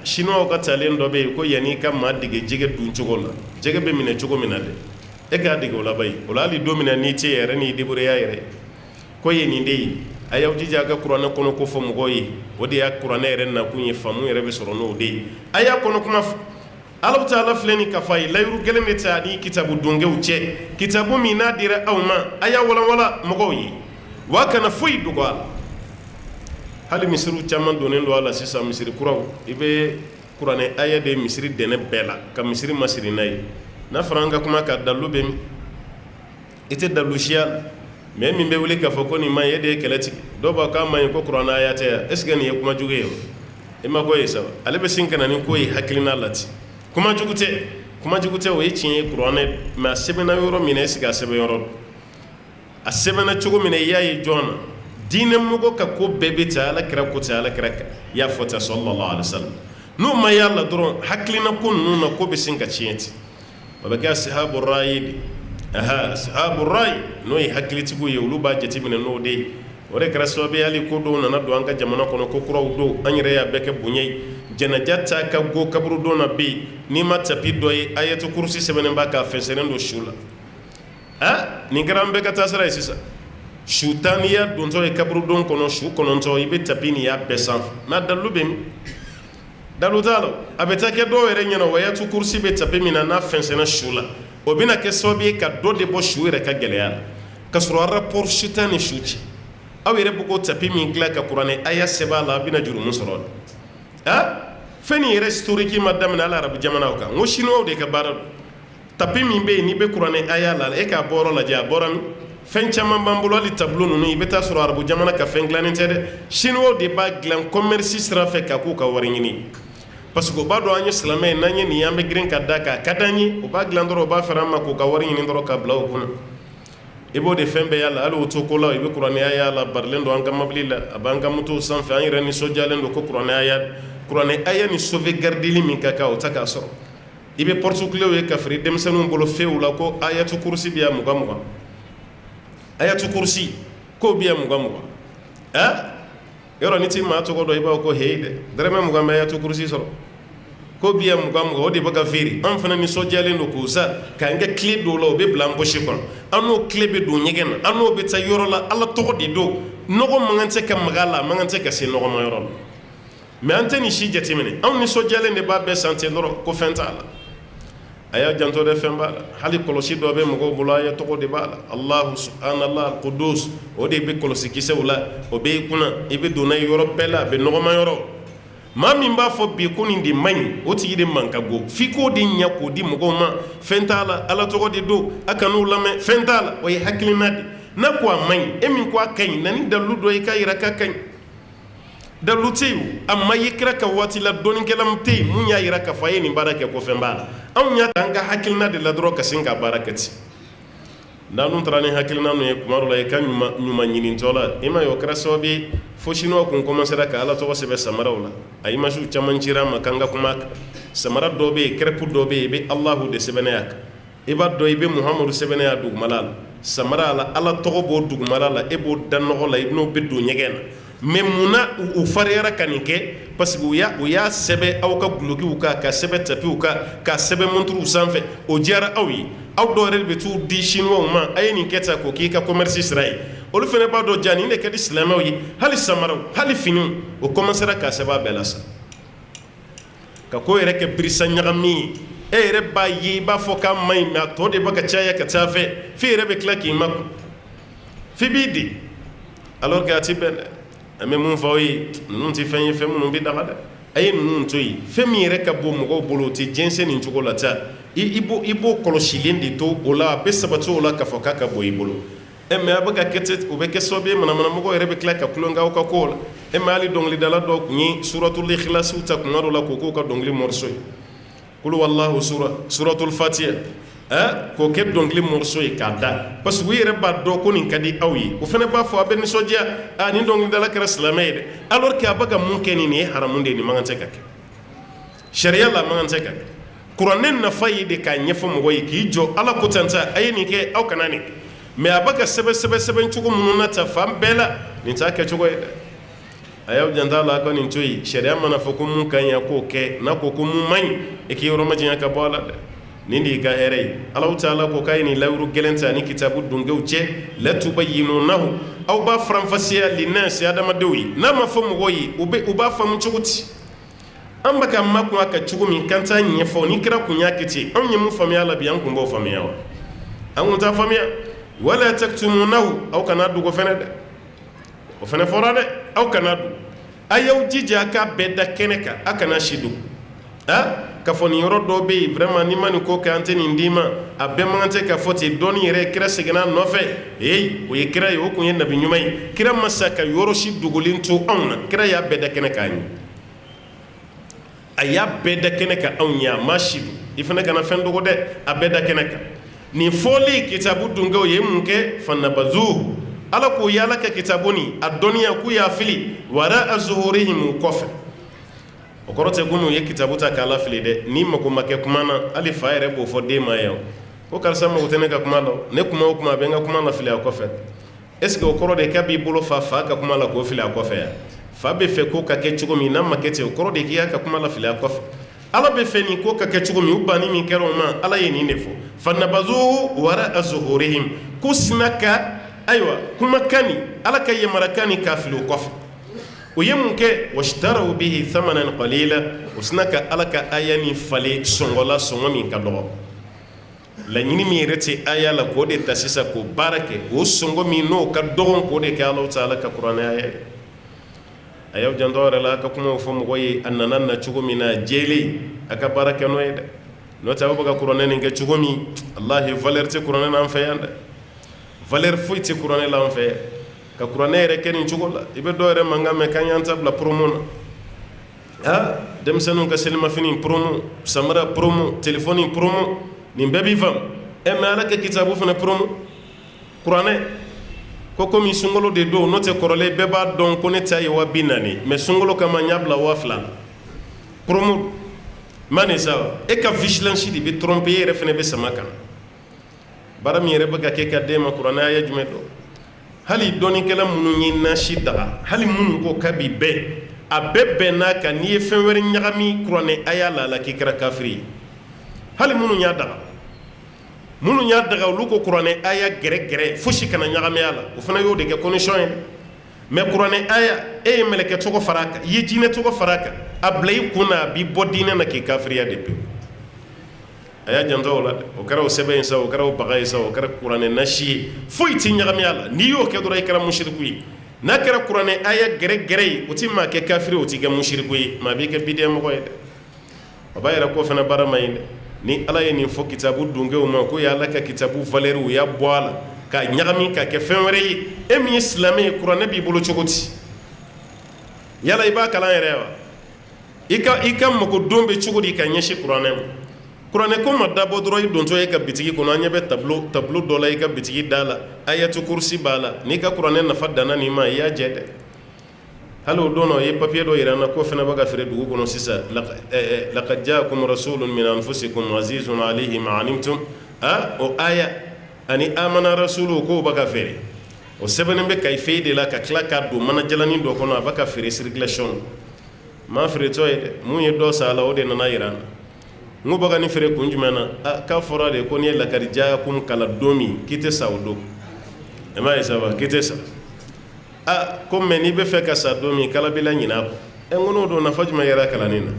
siniwaw ka talen dɔ bɛ yen ko yanni i ka maa dege jɛgɛ dun cogo la jɛgɛ bɛ minɛ cogo min na dɛ e k'a dege o la bayi o la hali don min na n'i tɛ yɛrɛ n'i débrouiller yɛrɛ ko ye nin de ye a y'aw jija a ka kuranɛ kɔnɔ ko fɔ mɔgɔw ye o de y'a kuranɛ yɛrɛ nakun ye faamu yɛrɛ bɛ sɔrɔ n'o de ye a y'a kɔnɔ kuma fɔ Ala Ta'ala filɛ nin ka fɔ a ye layiru gɛlɛn bɛ ta ni kitabu donkew cɛ kitabu min n'a dira aw ma a y'a walanwalan mɔgɔw ye wa kana foyi dogo a la hali misiriw caman donnen don a la sisan misiri kuraw i bɛ kuranɛ aya de misiri dɛnɛ bɛɛ la ka misiri masiri n'a ye n'a fɔra an ka kuma ka dalilu bɛ min i tɛ dalilu siya la mais min bɛ wuli k'a fɔ ko nin ma ɲi e de ye kɛlɛ tigɛ dɔw b'a k'a ma ɲi ko kuranɛ aya tɛ yan est ce que nin ye kuma jugu ye wa i ma ko ye sa ale bɛ sin ka na ni ko ye hakilina la ten kuma jugu tɛ o ye tiɲɛ ye kuranɛ mais a sɛbɛnna yɔrɔ min na est ce que a sɛbɛn yɔrɔ don a sɛbɛnna cogo min na i y'a ye jɔn na diinɛ mɔgɔ ka ko bɛɛ bɛ ta ala kira ko ten ala kira i y'a fɔ ten sallallahu alaihi wasallam n'o ma y'a la dɔrɔn hakilina ko ninnu na ko bɛ sin ka tiɲɛ ten o bɛ kɛ ashabu rayi de ashabu rayi n'o ye hakilitigiw ye olu b'a jateminɛ n'o de ye o de kɛra sababu ye hali ko dɔw nana don an ka jamana kɔnɔ ko kuraw don an yɛrɛ y'a bɛɛ kɛ bonya ye jɛnɛja ta ka go kaburu don na bɛ yen n'i ma tapi dɔ ye ayatu kurusi sɛbɛnnen b'a k'a fɛnsɛnnen don su la nin kɛra an bɛɛ ka taasira ye sisan su tan n'i y'a dontɔ ye kaburu don kɔnɔ su 9 i bɛ tapi nin y'a bɛɛ sanfɛ n'a dalilu bɛ min dalilu t'a la a bɛ taa kɛ dɔw yɛrɛ ɲɛna o ayatu kurusi bɛ tapi min na n'a fɛnsɛnna su la o bɛna kɛ sababu ye ka dɔ de bɔ su yɛrɛ ka gɛlɛya la ka sɔrɔ rapport su t'a ni su cɛ aw yɛrɛ bɛ k'o tapi min dilan ka kuranɛ aya sɛbɛn a la a bɛna jurumu sɔrɔ fɛn nin yɛrɛ historique ma daminɛ hali arabu jamanaw kan n ko chinois de ka baara don tapi min bɛ yen n'i bɛ kuranɛ aya la e k'a bɔ yɔrɔ lajɛ a bɔra min fɛn caman b'an bolo hali tableau ninnu i bɛ taa sɔrɔ arabu jamana ka fɛn dilannen tɛ dɛ chinois de b'a dilan commerce sira fɛ ka k'u ka wari ɲini parce que o b'a dɔn an ye silamɛ n'an ye nin ye an bɛ girin ka da kan a ka d'an ye o b'a dilan dɔrɔn o b'a fɛrɛ an ma k'o ka wari ɲini dɔrɔn ka bila o kunna i b'o de fɛn bɛɛ y'a la hali o to ko la i bɛ kuranɛya y'a la barilen don an ka mobili la a b'an ka moto sanfɛ an yɛrɛ nisɔndiyalen don ko kuranɛ aya ni sauvegarde min ka kan o ta k'a sɔrɔ i bɛ porte clés ye ka firi denmisɛnninw bolo feewu la ko ayatu kursi bɛ yan 20 ayatu kursi k'o bɛ yan 20 yɔrɔ ni t'i maa tɔgɔ dɔn i b'a fɔ ko heyi dɛ dɛrɛmɛ 20 bɛ ayatu kursi sɔrɔ ko bɛ yan 20 o de bɛ ka feere an fana nisɔndiyalen don k'o sa k'an kɛ clé dɔw la o bɛ bila an poche kɔnɔ an n'o clé bɛ don ɲɛgɛn na an n'o bɛ taa yɔrɔ la ala tɔgɔ de don nɔgɔ man kan tɛ ka maga a la a man kan tɛ ka se nɔgɔ ma yɔrɔ la mais an tɛ nin si jateminɛ anw nisɔndiyalen de b'a bɛɛ san ten dɔrɔn ko fɛn t'a la a y'a janto dɛ fɛn b'a la hali kɔlɔsi dɔ bɛ mɔgɔw bolo a ye tɔgɔ de b'a la Allahu subhanallah al-Qudus o de bɛ kɔlɔsi kisɛw la o bɛ i kunna i bɛ don n'a ye yɔrɔ bɛɛ la a bɛ nɔgɔma yɔrɔ maa min b'a fɔ bi ko nin de man ɲi o tigi de man ka go f'i k'o de ɲɛ k'o di mɔgɔw ma fɛn t'a la ala tɔgɔ de don a kan'u lamɛn fɛn t'a la o ye hakilina de n'a ko a man ɲi e min ko a ka ɲi na ni dalilu dɔ ye k'a yira k'a ka ɲi dalilu tɛ yen a ma ye kira ka waati la dɔnnikɛla min tɛ yen mun y'a yira k'a fɔ a ye nin baara kɛ ko fɛn b'a la anw y'a ta an ka hakilina de la dɔrɔn ka sin ka baara kɛ ten n'an dun taara ni hakilina ninnu ye kuma dɔ la i ka ɲuman ɲinitɔ la i ma ye o kɛra sababu ye fo siniwa kun commencera ka ala tɔgɔ sɛbɛn samaraw la a image caman cira an ma k'an ka kuma a kan samara dɔ bɛ yen kɛrɛpu dɔ bɛ yen i bɛ alahu de sɛbɛnɛ a kan i b'a dɔn i bɛ muhamadu sɛbɛnɛ a dugumala la samara la ala tɔgɔ b'o dugumala la e b'o da nɔgɔ la i n'o bɛ don ɲɛgɛn na mais munna u fariyara ka nin kɛ parce que u y'a sɛbɛn aw ka gulokiw kan ka sɛbɛn tapiw kan ka sɛbɛn monturuw sanfɛ o diyara aw ye aw dɔw yɛrɛ de bɛ t'u di chinois ma a ye nin kɛ tan k'o k'i ka commerce sira ye olu fana b'a dɔn ja nin de ka di silamɛw ye hali samaraw hali finiw o commencera k'a sɛbɛn a bɛɛ la sa ka ko yɛrɛ kɛ birisa ɲagami ye e yɛrɛ b'a ye i b'a fɔ k'a man ɲi mais a tɔ de bɛ ka caya ka taa fɛ f'i yɛrɛ bɛ tila k'i makun f'i b'i di alors que a ti bɛn dɛ an bɛ mun fɔ aw ye ninnu tɛ fɛn ye fɛn minnu bɛ daga dɛ a ye ninnu to yen fɛn min yɛrɛ ka bon mɔgɔw bolo o tɛ jɛnsɛn nin cogo la ta i b'o kɔlɔsilen de to o la a bɛ sabati o la k'a fɔ k'a ka bɔ i bolo mais a bɛ ka kɛ ten o bɛ kɛ sababu ye manamanamɔgɔw yɛrɛ bɛ tila ka tulonkɛ aw ka kow la mais hali dɔnkilidala dɔw tun ye suratul ikhlasiw ta kuma dɔ la k'o k'o ka dɔnkili morceau ye kul wallahu suratul fatiha k'o kɛ dɔnkili morceau ye k'a da parce que u yɛrɛ b'a dɔn ko nin ka di aw ye o fana b'a fɔ a bɛ nisɔndiya nin dɔnkilidala kɛra silamɛ ye dɛ alors que a bɛ ka mun kɛ nin ye haramu de ye nin man kan tɛ ka kɛ sariya la man kan tɛ ka kɛ kuranɛ nafa ye de k'a ɲɛfɔ mɔgɔ ye k'i jɔ ala ko tan ta a ye nin kɛ aw kana nin kɛ mais a bɛ ka sɛbɛn cogo minnu na ta fan bɛɛ la nin t'a kɛcogo ye dɛ a y'aw janto a la a ka nin to yen sariya mana fɔ ko mun ka ɲi a k'o kɛ n'a ko ko mun man ɲi e k'i yɔrɔ ma janya ka bɔ a la dɛ nin de y'i ka hɛrɛ ye Alahu Taala ko k'a ye nin layiru gɛlɛn ta ni kitabu donkew cɛ latubayyinunahu aw b'a faranfasiya linnaasi adamadenw ye n'a ma fɔ mɔgɔw ye u b'a faamu cogo di an bɛ ka makun a kan cogo min kan t'a ɲɛfɔ ni kira kun y'a kɛ ten anw ye mun faamuya a la bi an kun b'o faamuya wa an kun t'a faamuya wala taktumunahu aw kana dogo fɛnɛ dɛ o fɛnɛ fɔra dɛ aw kana dogo a y'aw jija a k'a bɛɛ da kɛnɛ kan a kana si dogo ka fɔ nin yɔrɔ dɔ bɛ yen vraiment ni ma nin ko kɛ an tɛ nin d'i ma a bɛɛ man kan tɛ ka fɔ ten dɔɔni yɛrɛ kira seginna a nɔfɛ o ye kira ye o kun ye nabi ɲuman ye kira ma sa ka yɔrɔ si dogolen to anw na kira y'a bɛɛ da kɛnɛ k'an ye a y'a bɛɛ da kɛnɛ kan anw ye a ma si don i fana kana fɛn dogo dɛ a bɛɛ da kɛnɛ kan nin fɔli kitabu dunkew ye mun kɛ fanabazuhu ala k'o ye ala ka kitabu nin a dɔnniya k'u y'a fili wara azuhurihim o kɔfɛ o kɔrɔ tɛ ko n'u ye kitabu ta k'a lafili dɛ ni mako ma kɛ kuma na hali fa yɛrɛ b'o fɔ den ma ye ko karisa mago tɛ ne ka kuma la ne kuma o kuma a bɛ n ka kuma lafili a kɔfɛ est ce que o kɔrɔ de k'a b'i bolo fa ka kuma la k'o fili a kɔfɛ yan fa bɛ fɛ ko ka kɛ cogo min n'a ma kɛ ten o kɔrɔ de k'i y'a ka kuma lafili a kɔfɛ ala bɛ fɛ nin ko ka kɛ cogo min u banni min kɛra o ma ala ye nin de fɔ fanabazuhu wara azuhurihim ko sina ka ayiwa kumakan nin ala ka yamarakan nin k'a fili o kɔfɛ o ye mun kɛ washtaraw bihi thamanan qalila o sina ka ala ka aya nin falen sɔngɔ la sɔngɔ min ka dɔgɔ laɲini min yɛrɛ tɛ aya la k'o de ta sisan k'o baara kɛ o sɔngɔ min n'o ka dɔgɔn k'o de kɛ Alahu Taala ka kuranɛ aya ye a y'aw janto yɛrɛ la a ka kumaw fɔ mɔgɔ ye a nana na cogo min na jɛlen a ka baara kɛ n'o ye dɛ n'o tɛ a bɛ ka kuranɛ nin kɛ cogo min walahi valeur tɛ kuranɛ n'an fɛ yan dɛ valeur foyi tɛ kuranɛ la an fɛ yan ka kuranɛ yɛrɛ kɛ nin cogo la i bɛ dɔw yɛrɛ mankan mɛn k'an y'an ta bila promo na denmisɛnninw ka selimafini promo samara promo téléphone promo nin bɛɛ b'i fam mais ala ka kitabu fana promo kuranɛ ko komi sunkalo de don n'o tɛ kɔrɔlen bɛɛ b'a dɔn ko ne ta ye 40,000 mais sunkalo kama n y'a bila 2,000 promo mani sa e ka vigilance de bɛ tromper e yɛrɛ fana bɛ sama kan baara min yɛrɛ bɛ ka kɛ ka den ma kuranɛ aya jumɛn dɔn hali dɔnnikɛla minnu ye nasi daga hali minnu ko ka bi bɛɛ a bɛɛ bɛn n'a kan n'i ye fɛn wɛrɛ ɲagami kuranɛ aya la k'i kɛra kafiri ye hali minnu y'a daga olu ko kuranɛ aya gɛrɛ fosi kana ɲagami a la o fana y'o de kɛ condition ye mais kuranɛ aya e ye mɛlɛkɛ tɔgɔ fara a kan i ye jinɛ tɔgɔ fara a kan a bila i kun na a b'i bɔ diinɛ na k'i kafiriya de pewu a y'a janto o la dɛ o kɛra o sɛbɛn ye sa o kɛra o baga ye sa o kɛra kuranɛ nasi ye foyi ti ɲagami a la n'i y'o kɛ dɔrɔn i kɛra mushiriku ye n'a kɛra kuranɛ aya gɛrɛ ye o ti maa kɛ kafiri o ti kɛ mushiriku ye maa b'i kɛ bidiya mɔgɔ ye dɛ o b'a yɛrɛ ko fana baara ma ɲi dɛ ni ala ye nin fɔ kitabu dunkew ma ko ye ala ka kitabu valeur u y'a bɔ a la ka ɲagami ka kɛ fɛn wɛrɛ ye e min ye silamɛ ye kuranɛ b'i bolo cogo di yala i b'a kalan yɛrɛ wa i ka mago don bɛ cogo di ka ɲɛsin kuranɛ ma kuranɛ ko ma dabɔ dɔrɔn i dontɔ ye ka bitigi kɔnɔ an ɲɛ bɛ tableau dɔ la i ka bitigi da la ayatu kursi b'a la n'i ka kuranɛ nafa danna nin ma i y'a jɛ dɛ hali o don na o ye papier dɔ yira an na ko fɛnɛ bɛ ka feere dugu kɔnɔ sisan laqad jaakum rasulun min anfusikum azizun alayhi ma anittum o aya ani amana rasulu k'o bɛ ka feere o sɛbɛnnen bɛ kayife de la ka tila k'a don mana jalanin dɔ kɔnɔ a bɛ ka feere circulation maa feeretɔ ye dɛ mun ye dɔ san a la o de nana yira an na n ko bɛ ka nin feere kun jumɛn na k'a fɔra de ko n'i ye laqad jaakum kala don min k'i tɛ sa o don e m'a ye sa wa k'i tɛ sa ko mɛ n'i bɛ fɛ ka sa don min kala b'i la ɲinɛ a kɔ n ko n'o don nafa jumɛn yɛrɛ kalannin na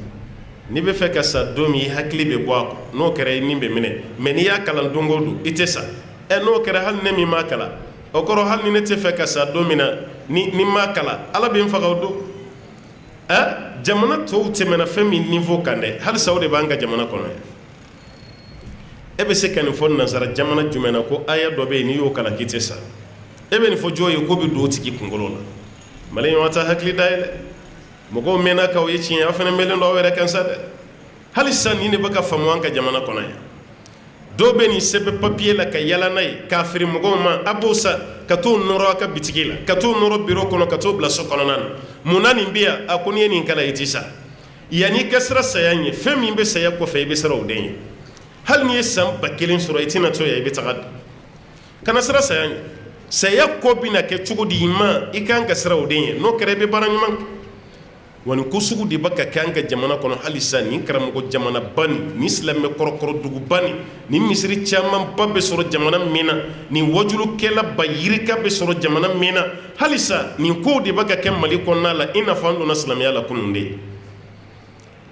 n'i bɛ fɛ ka sa don min i hakili bɛ bɔ a kɔ n'o kɛra i ni bɛ minɛ mɛ n'i y'a kalan don o don i tɛ sa n'o kɛra hali ne min m'a kalan o kɔrɔ hali ni ne tɛ fɛ ka sa don min na ni m'a kalan ala bɛ n faga o don jamana tɔw tɛmɛna fɛn min niveau kan dɛ halisa o de b'an ka jamana kɔnɔ yan e bɛ se ka nin fɔ nanzara jamana jumɛn na ko aya dɔ bɛ yen n'i y'o kalan k'i tɛ sa e bɛ nin fɔ jɔn ye ko bɛ don o tigi kunkolo la maliyɛnw ta hakili dayɛlɛ mɔgɔw mɛnna k'aw ye tiɲɛ aw fana mɛnlen don aw yɛrɛ kan sa dɛ hali sisan nin de bɛ ka faamu an ka jamana kɔnɔ yan dɔw bɛ nin sɛbɛn papiye la ka yala n'a ye k'a feere mɔgɔw ma a b'o sa ka t'o nɔrɔ a ka bitigi la ka t'o nɔrɔ biro kɔnɔ ka t'o bila so kɔnɔna na munna nin bɛ yan a ko n'i ye nin kala i ti sa yanni i ka sira saya ɲɛ fɛn min bɛ saya kɔfɛ i bɛ siran o den ye hali n'i ye san 1000 sɔrɔ i tɛna to yan i bɛ taga kana sira saya ɲɛ saya kɔ bɛna kɛ cogo di i ma i kan ka siran o den ye n'o kɛra i bɛ baara ɲuman kɛ wa nin ko sugu de bɛ ka kɛ an ka jamana kɔnɔ hali sisan nin karamɔgɔ jamanaba nin silamɛ kɔrɔkɔrɔ duguba nin misiri camanba bɛ sɔrɔ jamana min na nin wajulukɛla ba yirika bɛ sɔrɔ jamana min na hali sisan nin kow de bɛ ka kɛ mali kɔnɔna la i n'a fɔ an donna silamɛya la kunun de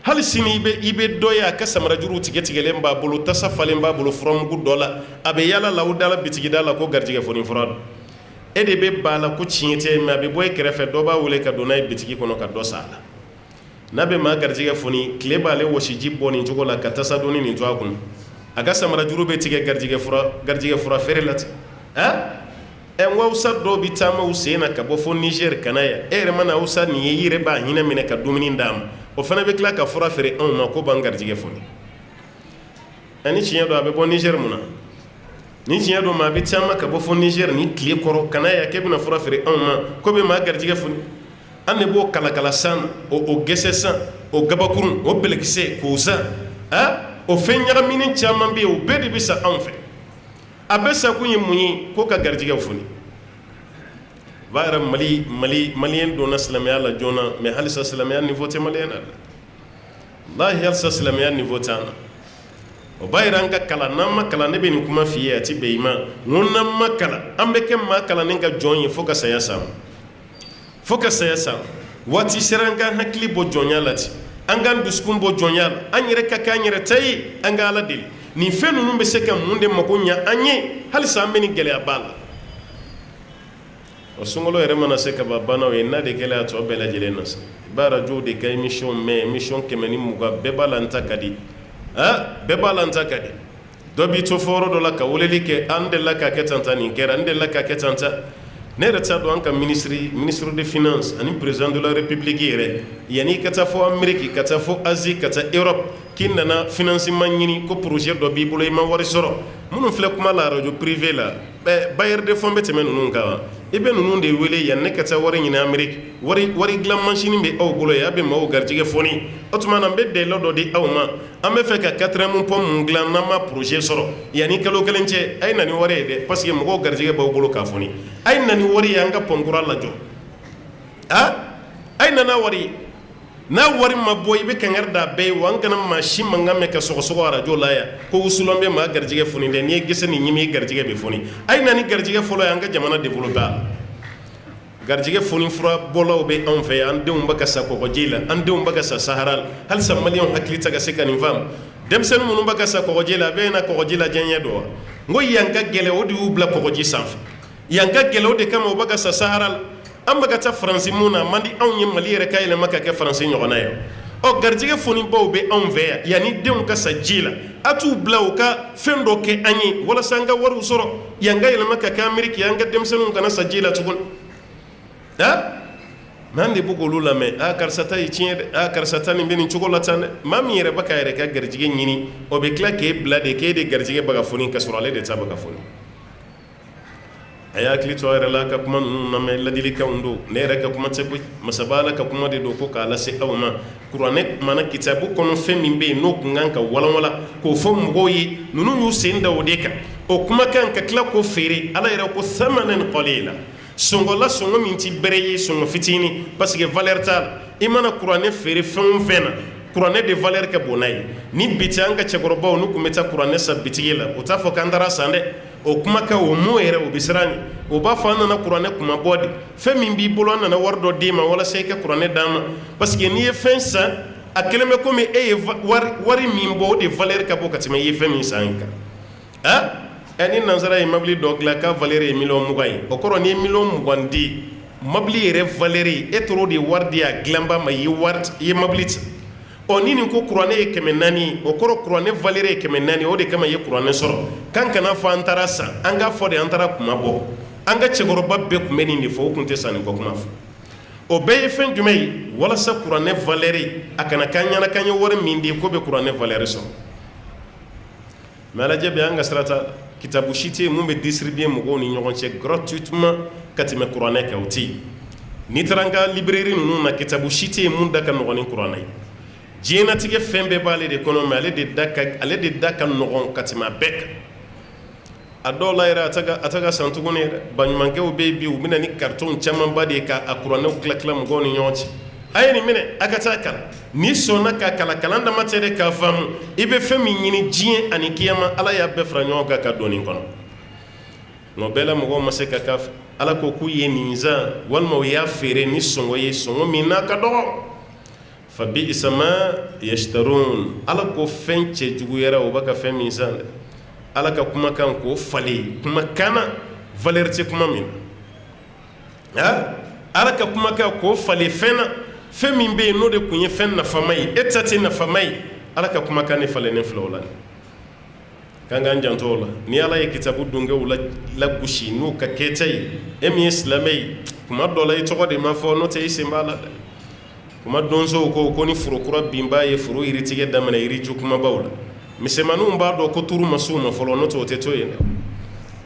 hali sini i bɛ dɔ ye a ka samarajuru tigɛlen b'a bolo tasa falen b'a bolo furamugu dɔ la a bɛ yala la o da la bitigida la ko garijɛgɛ foni fura don e de bɛ b'a la ko tiɲɛ tɛ mɛ a bɛ bɔ e kɛrɛfɛ dɔ b'a wele ka don n'a ye bitigi kɔnɔ ka dɔ sa a la n'a bɛ maa garijɛgɛ foni tile b'ale wɔsiji bɔ nin cogo la ka tasa donni nin to a kun a ka samarajuru bɛ tigɛ garijɛgɛ fura feere la ten n ko awusa dɔw bɛ taama u sen na ka bɔ fo Niger ka na yan e yɛrɛ mana awusa nin ye i yɛrɛ b'a hinɛ minɛ ka dumuni d'a ma o fana bɛ tila ka fura feere anw ma ko b'an garijɛgɛ foni ani tiɲɛ don a bɛ bɔ Niger mun na ni tiɲɛ don maa bɛ taama ka bɔ fo Niger ni tile kɔrɔ ka na yan k'e bɛna fura feere anw ma ko bɛ maa garijɛgɛ foni an de b'o kalakala san o gɛsɛ san o gabakurun o bɛlɛkisɛ k'o san o fɛn ɲagamini caman bɛ yen o bɛɛ de bɛ sa anw fɛ a bɛ sa kun ye mun ye ko ka garijɛgɛ foni b'a yɛrɛ maliyɛn donna silamɛya la joona mɛ halisa silamɛya niveau tɛ maliyɛn na dɛ walahi halisa silamɛya niveau tɛ an na o b'a yɛrɛ an ka kalan n'an ma kalan ne bɛ nin kuma f'i ye a ti bɛn i ma n ko n'an ma kalan an bɛ kɛ maa kalannen ka jɔn ye fo ka saya s'an ma fo ka saya s'an ma waati sera an ka hakili bɔ jɔnya la ten an k'an dusukun bɔ jɔnya la an yɛrɛ ka kɛ an yɛrɛ ta ye an ka ala deli nin fɛn ninnu bɛ se ka mun de mako ɲɛ an ye halisa an bɛ nin gɛlɛya b'a la o sunkalo yɛrɛ mana se ka ban banaw ye n'a de gɛlɛya tɔ bɛɛ lajɛlen na sa i b'a rajow de ka émission mɛn émission 120 bɛɛ b'a la n ta ka di bɛɛ b'a la n ta ka di dɔ b'i to fɔ yɔrɔ dɔ la ka weleli kɛ an delila ka kɛ tan nin kɛra n delila ka kɛ tan ne yɛrɛ t'a dɔn an ka ministre de finance ani président de la république yɛrɛ yanni ka taa fɔ Amérique ka taa fɔ Asie ka taa Europe k'i nana financement ɲini ko projet dɔ b'i bolo i ma wari sɔrɔ minnu filɛ kuma la radio privé la bailleur de fonds bɛ tɛmɛ ninnu kan wa i bɛ ninnu de wele yanni ne ka taa wari ɲini Amérique wari dilan machine bɛ aw bolo ye a bɛ maaw garijɛgɛ fɔni o tuma na n bɛ dɛlɛ dɔ di aw ma an bɛ fɛ ka 4e pont mun dilan n'an ma projet sɔrɔ yanni kalo kelen cɛ a ye na ni wari ye dɛ parce que mɔgɔw garijɛgɛ b'aw bolo k'a fɔni a ye na ni wari ye an ka pont kura lajɔ a ye na n'a wari ye n'a wari ma bɔ i bɛ kankari da bɛɛ ye wa an kana maa si mankan mɛn ka sɔgɔsɔgɔ radio la yan ko wusulan bɛ maa garijɛgɛ fɔni dɛ n'i ye gese ni ɲimi i garijɛgɛ bɛ fɔni a ye na ni garijɛgɛ fɔlɔ ye an ka jamana développer garijɛgɛ fɔni fura bɔlaw bɛ anw fɛ yan an denw bɛ ka sa kɔgɔji la an denw bɛ ka sa sahara la halisa maliyɛnw hakili tɛ ka se ka nin faamu denmisɛnnin minnu bɛ ka sa kɔgɔji la a bɛ na kɔgɔji la diɲɛ dɔ wa n ko yan ka gɛlɛ o de y'u bila kɔgɔji sanfɛ yan ka gɛlɛ o de kama u bɛ ka sa sahara la an bɛ ka taa faransi mun na man di anw ye mali yɛrɛ ka yɛlɛma ka kɛ faransi ɲɔgɔnna ye ɔ garijɛgɛ fɔnibaw bɛ anw fɛ yan yanni denw ka sa ji la a t'u bila u ka fɛn dɔ kɛ an ye walasa an ka wariw sɔrɔ yan ka yɛlɛma ka kɛ Amérique an ka denmisɛnninw kana sa ji la tuguni mɛ an de b'o k'olu lamɛn karisa ta ye tiɲɛ dɛ karisa ta nin bɛ nin cogo la tan dɛ maa min yɛrɛ bɛ ka yɛrɛ ka garijɛgɛ ɲini o bɛ tila k'e bila de k'e de garijɛgɛ bɛ ka fɔni ka sɔrɔ ale de ta bɛ ka fɔni a y'a hakili to a yɛrɛ la ka kuma ninnu lamɛn ladilikanw don ne yɛrɛ ka kuma tɛ koyi masaba Ala ka kuma de don ko k'a lase aw ma kuranɛ kumana kitabu kɔnɔ fɛn min bɛ yen n'o kun kan ka walanwalan k'o fɔ mɔgɔw ye ninnu y'u sen da o de kan o kuma kan ka tila k'o feere Ala yɛrɛ ko thamanan qalila sɔngɔ la sɔngɔ min ti bɛrɛ ye sɔngɔ fitinin parce que valeur t'a la i mana kuranɛ feere fɛn o fɛn na kuranɛ de valeur ka bon n'a ye ni bi tɛ an ka cɛkɔrɔbaw n'u kun bɛ taa kuranɛ san bitigi la o t'a fɔ k'an taara san dɛ o kumakan o mot yɛrɛ o bɛ siran ɲɛ o b'a fɔ an nana kuranɛ kuma bɔ de fɛn min b'i bolo an nana wari dɔ d'e ma walasa i ka kuranɛ d'an ma parce que n'i ye fɛn san a kelen bɛ komi e ye wari min bɔ o de valeur ka bɔ ka tɛmɛ i ye fɛn min san kan ni nansara ye mobili dɔ dilan k'a valeur ye 20,000 ye o kɔrɔ n'i ye 20,000 di mobili yɛrɛ valeur e t'o de wari di a dilanba ma i ye mobili ta ɔ ni nin ko kuranɛ ye 400 o kɔrɔ kuranɛ valeur ye 400 o de kama i ye kuranɛ sɔrɔ kan kana fɔ an taara san an k'a fɔ de an taara kuma bɔ an ka cɛkɔrɔba bɛɛ tun bɛ nin de fɔ o tun tɛ san nin kɔ kuma fɔ o bɛɛ ye fɛn jumɛn ye walasa kuranɛ valeur a kana k'an ɲɛna k'an ye wari min di ko bɛ kuranɛ valeur sɔrɔ mɛ alajɛ bɛ an ka sira t'a kitabu si tɛ yen mun bɛ distribuer mɔgɔw ni ɲɔgɔn cɛ gratuitement ka tɛmɛ kuranɛ kan o tɛ yen n'i taara an ka librairie ninnu na kitabu si tɛ yen mun da ka nɔgɔn ni kuranɛ ye diɲɛlatigɛ fɛn bɛɛ b'ale de kɔnɔ mɛ ale de da ka nɔgɔn ka tɛmɛ a bɛɛ kan a dɔw la yɛrɛ a tɛ ka san tuguni yɛrɛ baɲumankɛw bɛ yen bi u bɛ na ni carton camanba de ye ka a kuranɛw tila mɔgɔw ni ɲɔgɔn cɛ a ye nin minɛ a ka taa kalan n'i sɔnna k'a kalan kalan dama tɛ dɛ k'a faamu i bɛ fɛn min ɲini diɲɛ ani kiyama Ala y'a bɛɛ fara ɲɔgɔn kan ka don nin kɔnɔ nka o bɛɛ la mɔgɔw ma se ka k'a fɛ Ala ko k'u ye nin zan walima u y'a feere ni sɔngɔ ye sɔngɔ min n'a ka dɔgɔ fa bi'sa ma yashtarun Ala ko fɛn cɛ juguyara o bɛ ka fɛn min san dɛ Ala ka kumakan k'o falen kumakan na valeur tɛ kuma min na Ala ka kumakan k'o falen fɛn na fɛn min bɛ yen n'o de kun ye fɛn nafama ye e ta tɛ nafama ye Ala ka kumakan ne falennen filɛ o la k'an k'an janto o la ni Ala ye kitabu dɔnkɛw lagosi n'u ka kɛta ye e min ye silamɛ ye kuma dɔ la i tɔgɔ de ma fɔ n'o tɛ i sen b'a la dɛ kuma donsow ko ni foro kura binbaa ye foro yiritigɛ daminɛ yiriju kumabaw la misɛnmaninw b'a dɔn ko turu ma s'u ma fɔlɔ n'o tɛ o tɛ to yen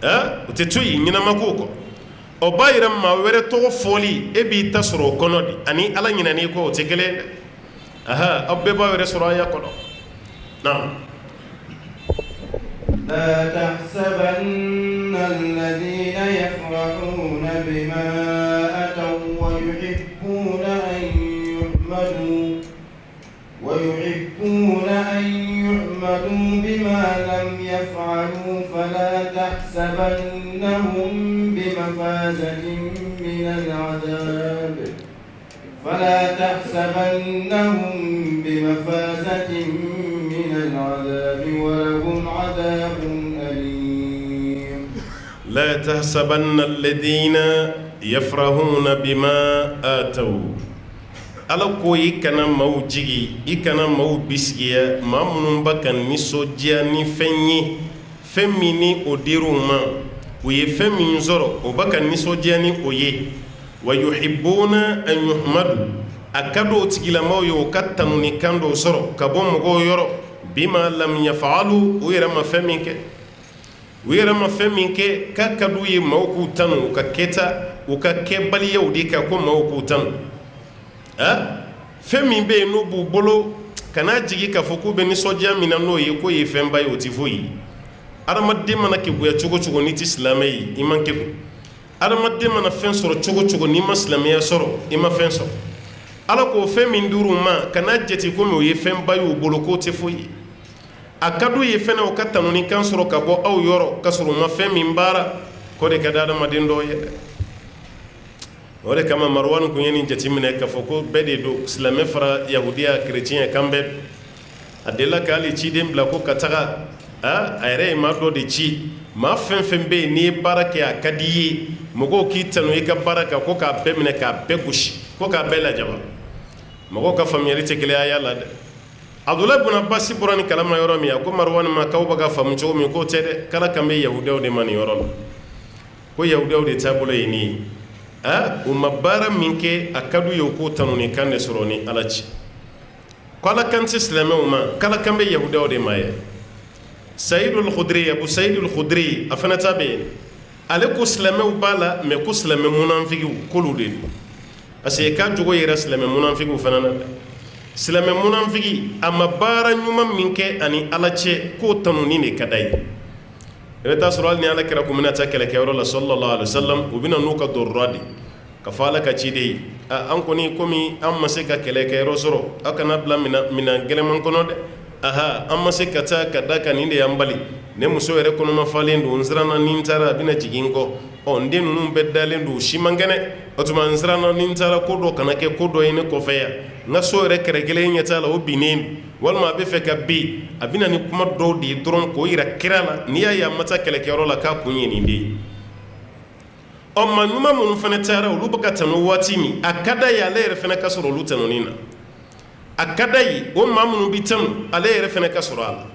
dɛ o tɛ to yen ɲɛnama k'o kɔ o b'a yira maa wɛrɛ tɔgɔ fɔli e b'i ta sɔrɔ o kɔnɔ de ani Ala ɲinɛn'i kɔ o tɛ kelen ye dɛ aw bɛɛ b'a yɛrɛ sɔrɔ a y'a kɔnɔ naam. لا تحسبن الذين يفرحون بما أتوا ويحبون أن يحمدوا بما لم يفعلوا فلا تحسبنهم بمفازة من العذاب ولهم عذاب أليم. لا تحسبن الذين يفرحون بما آتوا Ala ko i kana maaw jigi i kana maaw bisigiya maa minnu bɛ ka nisɔndiya ni fɛn ye fɛn min ni o dir'u ma u ye fɛn min sɔrɔ o bɛ ka nisɔndiya ni o ye wa yuhibbuna an yuhmadu a ka di o tigilamaw ye o ka tanu ni kan dɔw sɔrɔ ka bɔ mɔgɔw yɔrɔ bima lam yaf'alu u yɛrɛ ma fɛn min kɛ u yɛrɛ ma fɛn min kɛ k'a ka d'u ye maaw k'u tanu u ka kɛta u ka kɛbaliyaw de kan ko maaw k'u tanu fɛn min bɛ yen n'o b'u bolo kana jigi k'a fɔ k'u bɛ nisɔndiya min na n'o ye k'o ye fɛnba ye o tɛ foyi ye adamaden mana keguya cogo cogo n'i tɛ silamɛ ye i man kegu adamaden mana fɛn sɔrɔ cogo cogo n'i ma silamɛya sɔrɔ i ma fɛn sɔrɔ ala k'o fɛn min dir'u ma kana jate komi o ye fɛnba ye u bolo k'o tɛ foyi ye a ka d'u ye fɛnɛ u ka tanu ni kan sɔrɔ ka bɔ aw yɔrɔ ka sɔrɔ u ma fɛn min baara k'o de ka di adamaden dɔw ye dɛ o de kama Marwan kun ye nin jateminɛ k'a fɔ ko bɛɛ de don silamɛ fara yahudiya kerecɛn kan bɛɛ a delila k'ale ciden bila ko ka taga a yɛrɛ ye maa dɔ de ci maa fɛn fɛn bɛ yen n'i ye baara kɛ a ka di i ye mɔgɔw k'i tanu i ka baara kan ko k'a bɛɛ minɛ k'a bɛɛ gosi ko k'a bɛɛ lajaba mɔgɔw ka faamuyali tɛ kelen a y'a la dɛ Abdulahi ibn Abbas bɔra ni kalama yɔrɔ min a ko Marwan ma k'aw bɛ ka faamu cogo min k'o tɛ dɛ k'Ala kan bɛ yahudiyaw de ma nin yɔrɔ la ko yahudiyaw de taabolo ye nin ye u ma baara min kɛ a ka d'u ye u k'o tanu ni kan de sɔrɔ ni Ala cɛ ko Ala kan tɛ silamɛw ma k'Ala kan bɛ yahudiyaw de ma ye Sayidul Khudri Abu Sayidul Khudri a fana ta bɛ yen ale ko silamɛw b'a la mais ko silamɛ munafigiw k'olu de don parce que k'a jogo yɛrɛ silamɛ munafigiw fana na dɛ silamɛ munafigi a ma baara ɲuman min kɛ ani Ala cɛ k'o tanuni de ka d'a ye i bɛ taa sɔrɔ hali ni Ala kɛra ko bɛna taa kɛlɛkɛyɔrɔ la sallallahu alaihi wasallam u bɛna n'u ka dɔrɔra de ka fɔ Ala ka ciden ye an kɔni komi an ma se ka kɛlɛkɛyɔrɔ sɔrɔ aw kana bila minɛn gɛlɛman kɔnɔ dɛ an ma se ka taa ka da kan nin de y'an bali ne muso yɛrɛ kɔnɔma falen don n siranna ni n taara a bɛna jigin n kɔ n den ninnu bɛɛ dalen don u si man kɛnɛ o tuma n siranna ni n taara ko dɔ kana kɛ ko dɔ ye ne kɔfɛ yan n ka so yɛrɛ kɛrɛ kelen ɲɛ t'a la o binnen don walima a bɛ fɛ ka bin a bɛna ni kuma dɔw de ye dɔrɔn k'o yira kira la n'i y'a ye a ma taa kɛlɛkɛyɔrɔ la k'a kun ye nin de ye maa ɲuman minnu fana taara olu bɛ ka tanu waati min a ka d'a ye ale yɛrɛ fana ka sɔrɔ olu tanunin na a ka d'a ye o maa minnu bɛ tanu ale yɛrɛ fana ka sɔrɔ a la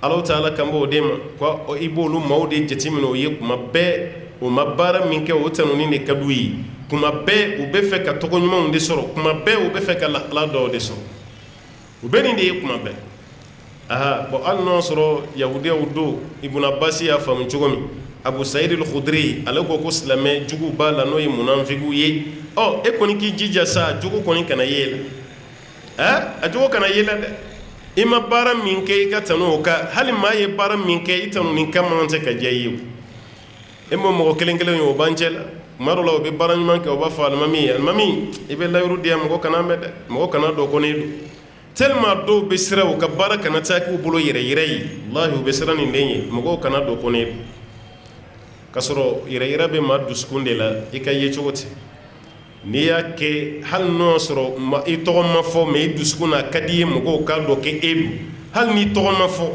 Alahu Taala kan b'o de ma ko i b'olu maaw de jateminɛ o ye kuma bɛɛ o ma baara min kɛ o tanunin de ka d'u ye kuma bɛɛ u bɛ fɛ ka tɔgɔ ɲumanw de sɔrɔ kuma bɛɛ u bɛ fɛ ka lahala dɔw de sɔrɔ u bɛ nin de ye kuma bɛɛ hali n'o sɔrɔ yahudiyaw don Ibn Abbas y'a faamu cogo min Abu Sayidul Khudri ale ko silamɛ jugu b'a la n'o ye munafigiw ye e kɔni k'i jija sa jugu kɔni kana ye la a jugu kana ye la dɛ i ma baara min kɛ i ka tanu o kan hali maa ye baara min kɛ i tanu nin kan man tɛ ka diya i ye e ma mɔgɔ kelen kelen ye o b'an cɛ la tuma dɔw la o bɛ baara ɲuman kɛ o b'a fɔ alimami i bɛ layiru di yan mɔgɔ kana mɛn dɛ mɔgɔ kana dɔn ko ne don tellement dɔw bɛ siran u ka baara kana taa k'u bolo yɛrɛ yɛrɛ ye wallahi u bɛ siran nin den ye mɔgɔw kana dɔn ko ne don ka sɔrɔ yɛrɛ yɛrɛ bɛ maa dusukun de la i ka ye cogo tɛ n'i y'a kɛ hali n'o sɔrɔ i tɔgɔ ma fɔ mais i dusukun na a ka di i ye mɔgɔw k'a dɔn k'e don hali n'i tɔgɔ ma fɔ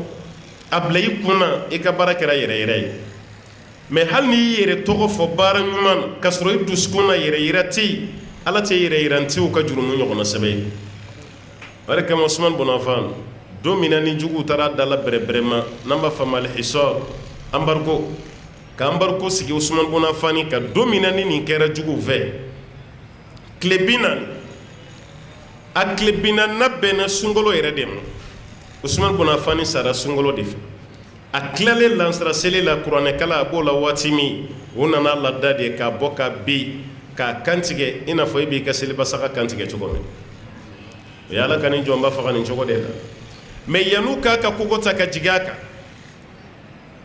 a bila i kun na i ka baara kɛra yɛrɛ yɛrɛ ye mais hali n'i y'i yɛrɛ tɔgɔ fɔ baara ɲuman na ka sɔrɔ i dusukun na yɛrɛ yɛrɛ tɛ yen Ala tɛ yɛrɛ yɛrɛntiw ka jurumu ɲɔgɔnna sɛbɛn ye o de kama Usman bun Affan don min na ni juguw taara da la bɛrɛbɛrɛ ma n'an b'a fɔ a ma al-hisar embargo ka embargo sigi Usman bun Affan kan don min na ni nin kɛra juguw fɛ tile 40 a tile 40 bɛnna sunkalo yɛrɛ de ma Usman bun Affan sara sunkalo de fɛ a tilalen lansara seli la kuranɛkala a b'o la waati min o nana lada de k'a bɔ ka bin k'a kantigɛ i n'a fɔ i b'i ka selibasaga kantigɛ cogo min o ye Ala ka nin jɔnba faga nin cogo de la mais yan'u k'a ka kogo ta ka jigin a kan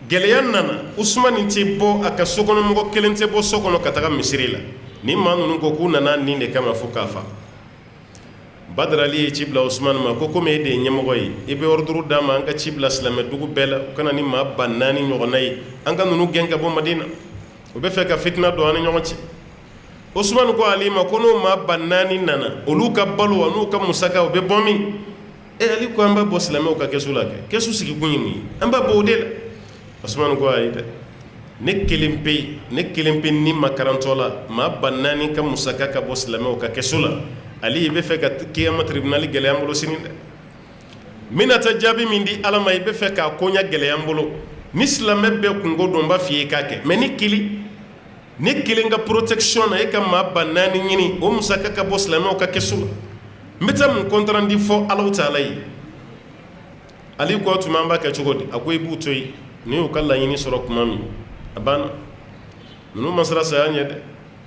gɛlɛya nana Usman tɛ bɔ a ka sokɔnɔmɔgɔ kelen tɛ bɔ so kɔnɔ ka taga misiri la ni maa ninnu ko k'u nana nin de kama fo k'a fa Badr Ali ye ci bila Usman ma ko komi e de ye ɲɛmɔgɔ ye i bɛ ordre d'a ma an ka ci bila silamɛ dugu bɛɛ la u kana ni maa ba 4 ɲɔgɔnna ye an ka ninnu gɛn ka bɔ Madina u bɛ fɛ ka fitina don an ni ɲɔgɔn cɛ Usman ko Ali ma ko n'o maa ba 4 nana olu ka balo n'u ka musaka u bɛ bɔ min Ali ko an b'a bɔ silamɛw ka kɛsu la kɛ kɛsu sigi kun ye mun ye an b'a bɔ o de la Usman ko ayi dɛ ne kelen pe ni makarantɔ la maa ba 4 ka musaka ka bɔ silamɛw ka kɛsu la Ali i bɛ fɛ ka kiyama tribunal gɛlɛya an bolo sini dɛ n bɛna taa jaabi min di Ala ma i bɛ fɛ k'a koɲa gɛlɛya an bolo ni silamɛ bɛɛ kungo dɔn n b'a f'i ye k'a kɛ mais ni kelen ka protection na e ka maa ba naani ɲini o musaka ka bɔ silamɛw ka kɛso la n bɛ taa mun kɔntarandi fɔ Alahu Taala ye Ali ko tuma an b'a kɛ cogo di a ko i b'u to yen ni y'u ka laɲini sɔrɔ tuma min a banna ninnu ma siran saya ɲɛ dɛ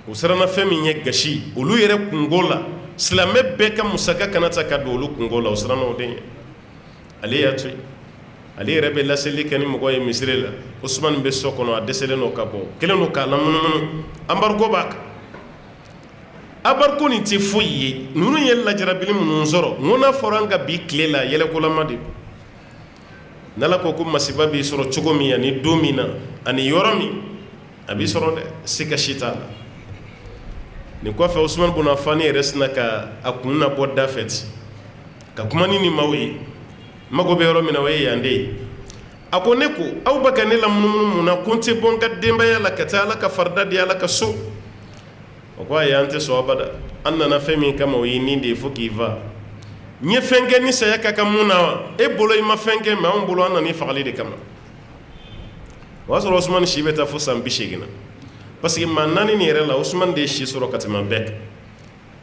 u siranna fɛn min ye gasi olu yɛrɛ kungo la silamɛ bɛɛ ka musaka kana ta ka don olu kungo la u siranna o de ɲɛ ale y'a to yen ale yɛrɛ bɛ laseli kɛ ni mɔgɔ ye misiri la Usmani bɛ so kɔnɔ a dɛsɛlen don ka bɔ kelen don k'a lamunumunu embargo b'a kan embargo nin tɛ foyi ye ninnu ye lajarabili minnu sɔrɔ n ko n'a fɔra an ka bi tile la yɛlɛkolama de n'Ala ko ko masiba b'i sɔrɔ cogo min ani don min na ani yɔrɔ min a b'i sɔrɔ dɛ siga si t'a la nin kɔfɛ Usmani bun Affan yɛrɛ sina ka a kun na bɔ da fɛ ten ka kuma ni nin maaw ye mago bɛ yɔrɔ min na o ye yan de ye a ko ne ko aw bɛ ka ne lamunumunu mun na ko n tɛ bɔ n ka denbaya la ka taa Ala ka farida di Ala ka so o ko ayi an tɛ sɔn abada an nana fɛn min kama o ye nin de ye fo k'i fa n ye fɛn kɛ ni saya ka kan mun na wa e bolo i ma fɛn kɛ mais anw bolo an nana i fagali de kama o y'a sɔrɔ Usmani si bɛ taa fo san 80 na parce que maa naani nin yɛrɛ la Usmani de ye si sɔrɔ ka tɛmɛ bɛɛ kan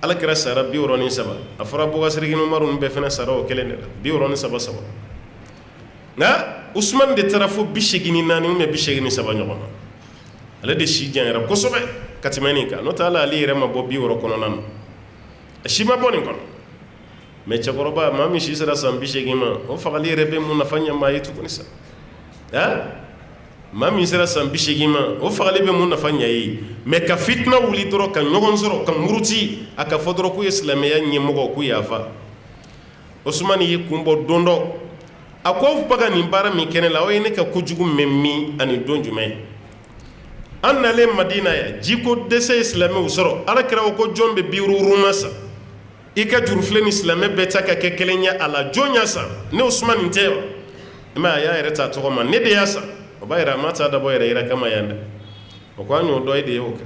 Alakira sara 63 a fɔra Bubakari ni Umaru ninnu bɛɛ fana sara o kelen de la 63 nka Usmani de taara fo 84 ou bien 83 ɲɔgɔn na ale de si janyara kosɛbɛ ka tɛmɛ nin kan n'o tɛ hali ale yɛrɛ ma bɔ 60 kɔnɔna na a si ma bɔ nin kɔnɔ mais cɛkɔrɔba maa min si sera san 80 ma o fagali yɛrɛ bɛ mun nafa ɲɛ maa ye tuguni sa maa min sera san 80 ma o fagali bɛ mun nafa ɲɛ ye mais ka fitina wuli dɔrɔn ka ɲɔgɔn sɔrɔ ka muruti a ka fɔ dɔrɔn k'u ye silamɛya ɲɛmɔgɔ k'u yafa Usmani y'i kun bɔ don dɔ a ko aw bɛ ka nin baara min kɛ ne la aw ye ne ka kojugu mɛn min ani don jumɛn ye an nalen Madina yan jiko dɛsɛ ye silamɛw sɔrɔ Alakira ko jɔn bɛ biwuruma san i ka jurufilen ni silamɛ bɛɛ ta ka kɛ kelen ye a la jɔn y'a san ne Usmani nin tɛ wa mais a y'a yɛrɛ ta tɔgɔ ma ne de y'a san o b'a yira a ma taa dabɔ yɛrɛ yira kama yan dɛ o ko an y'o dɔ e de ye o kɛ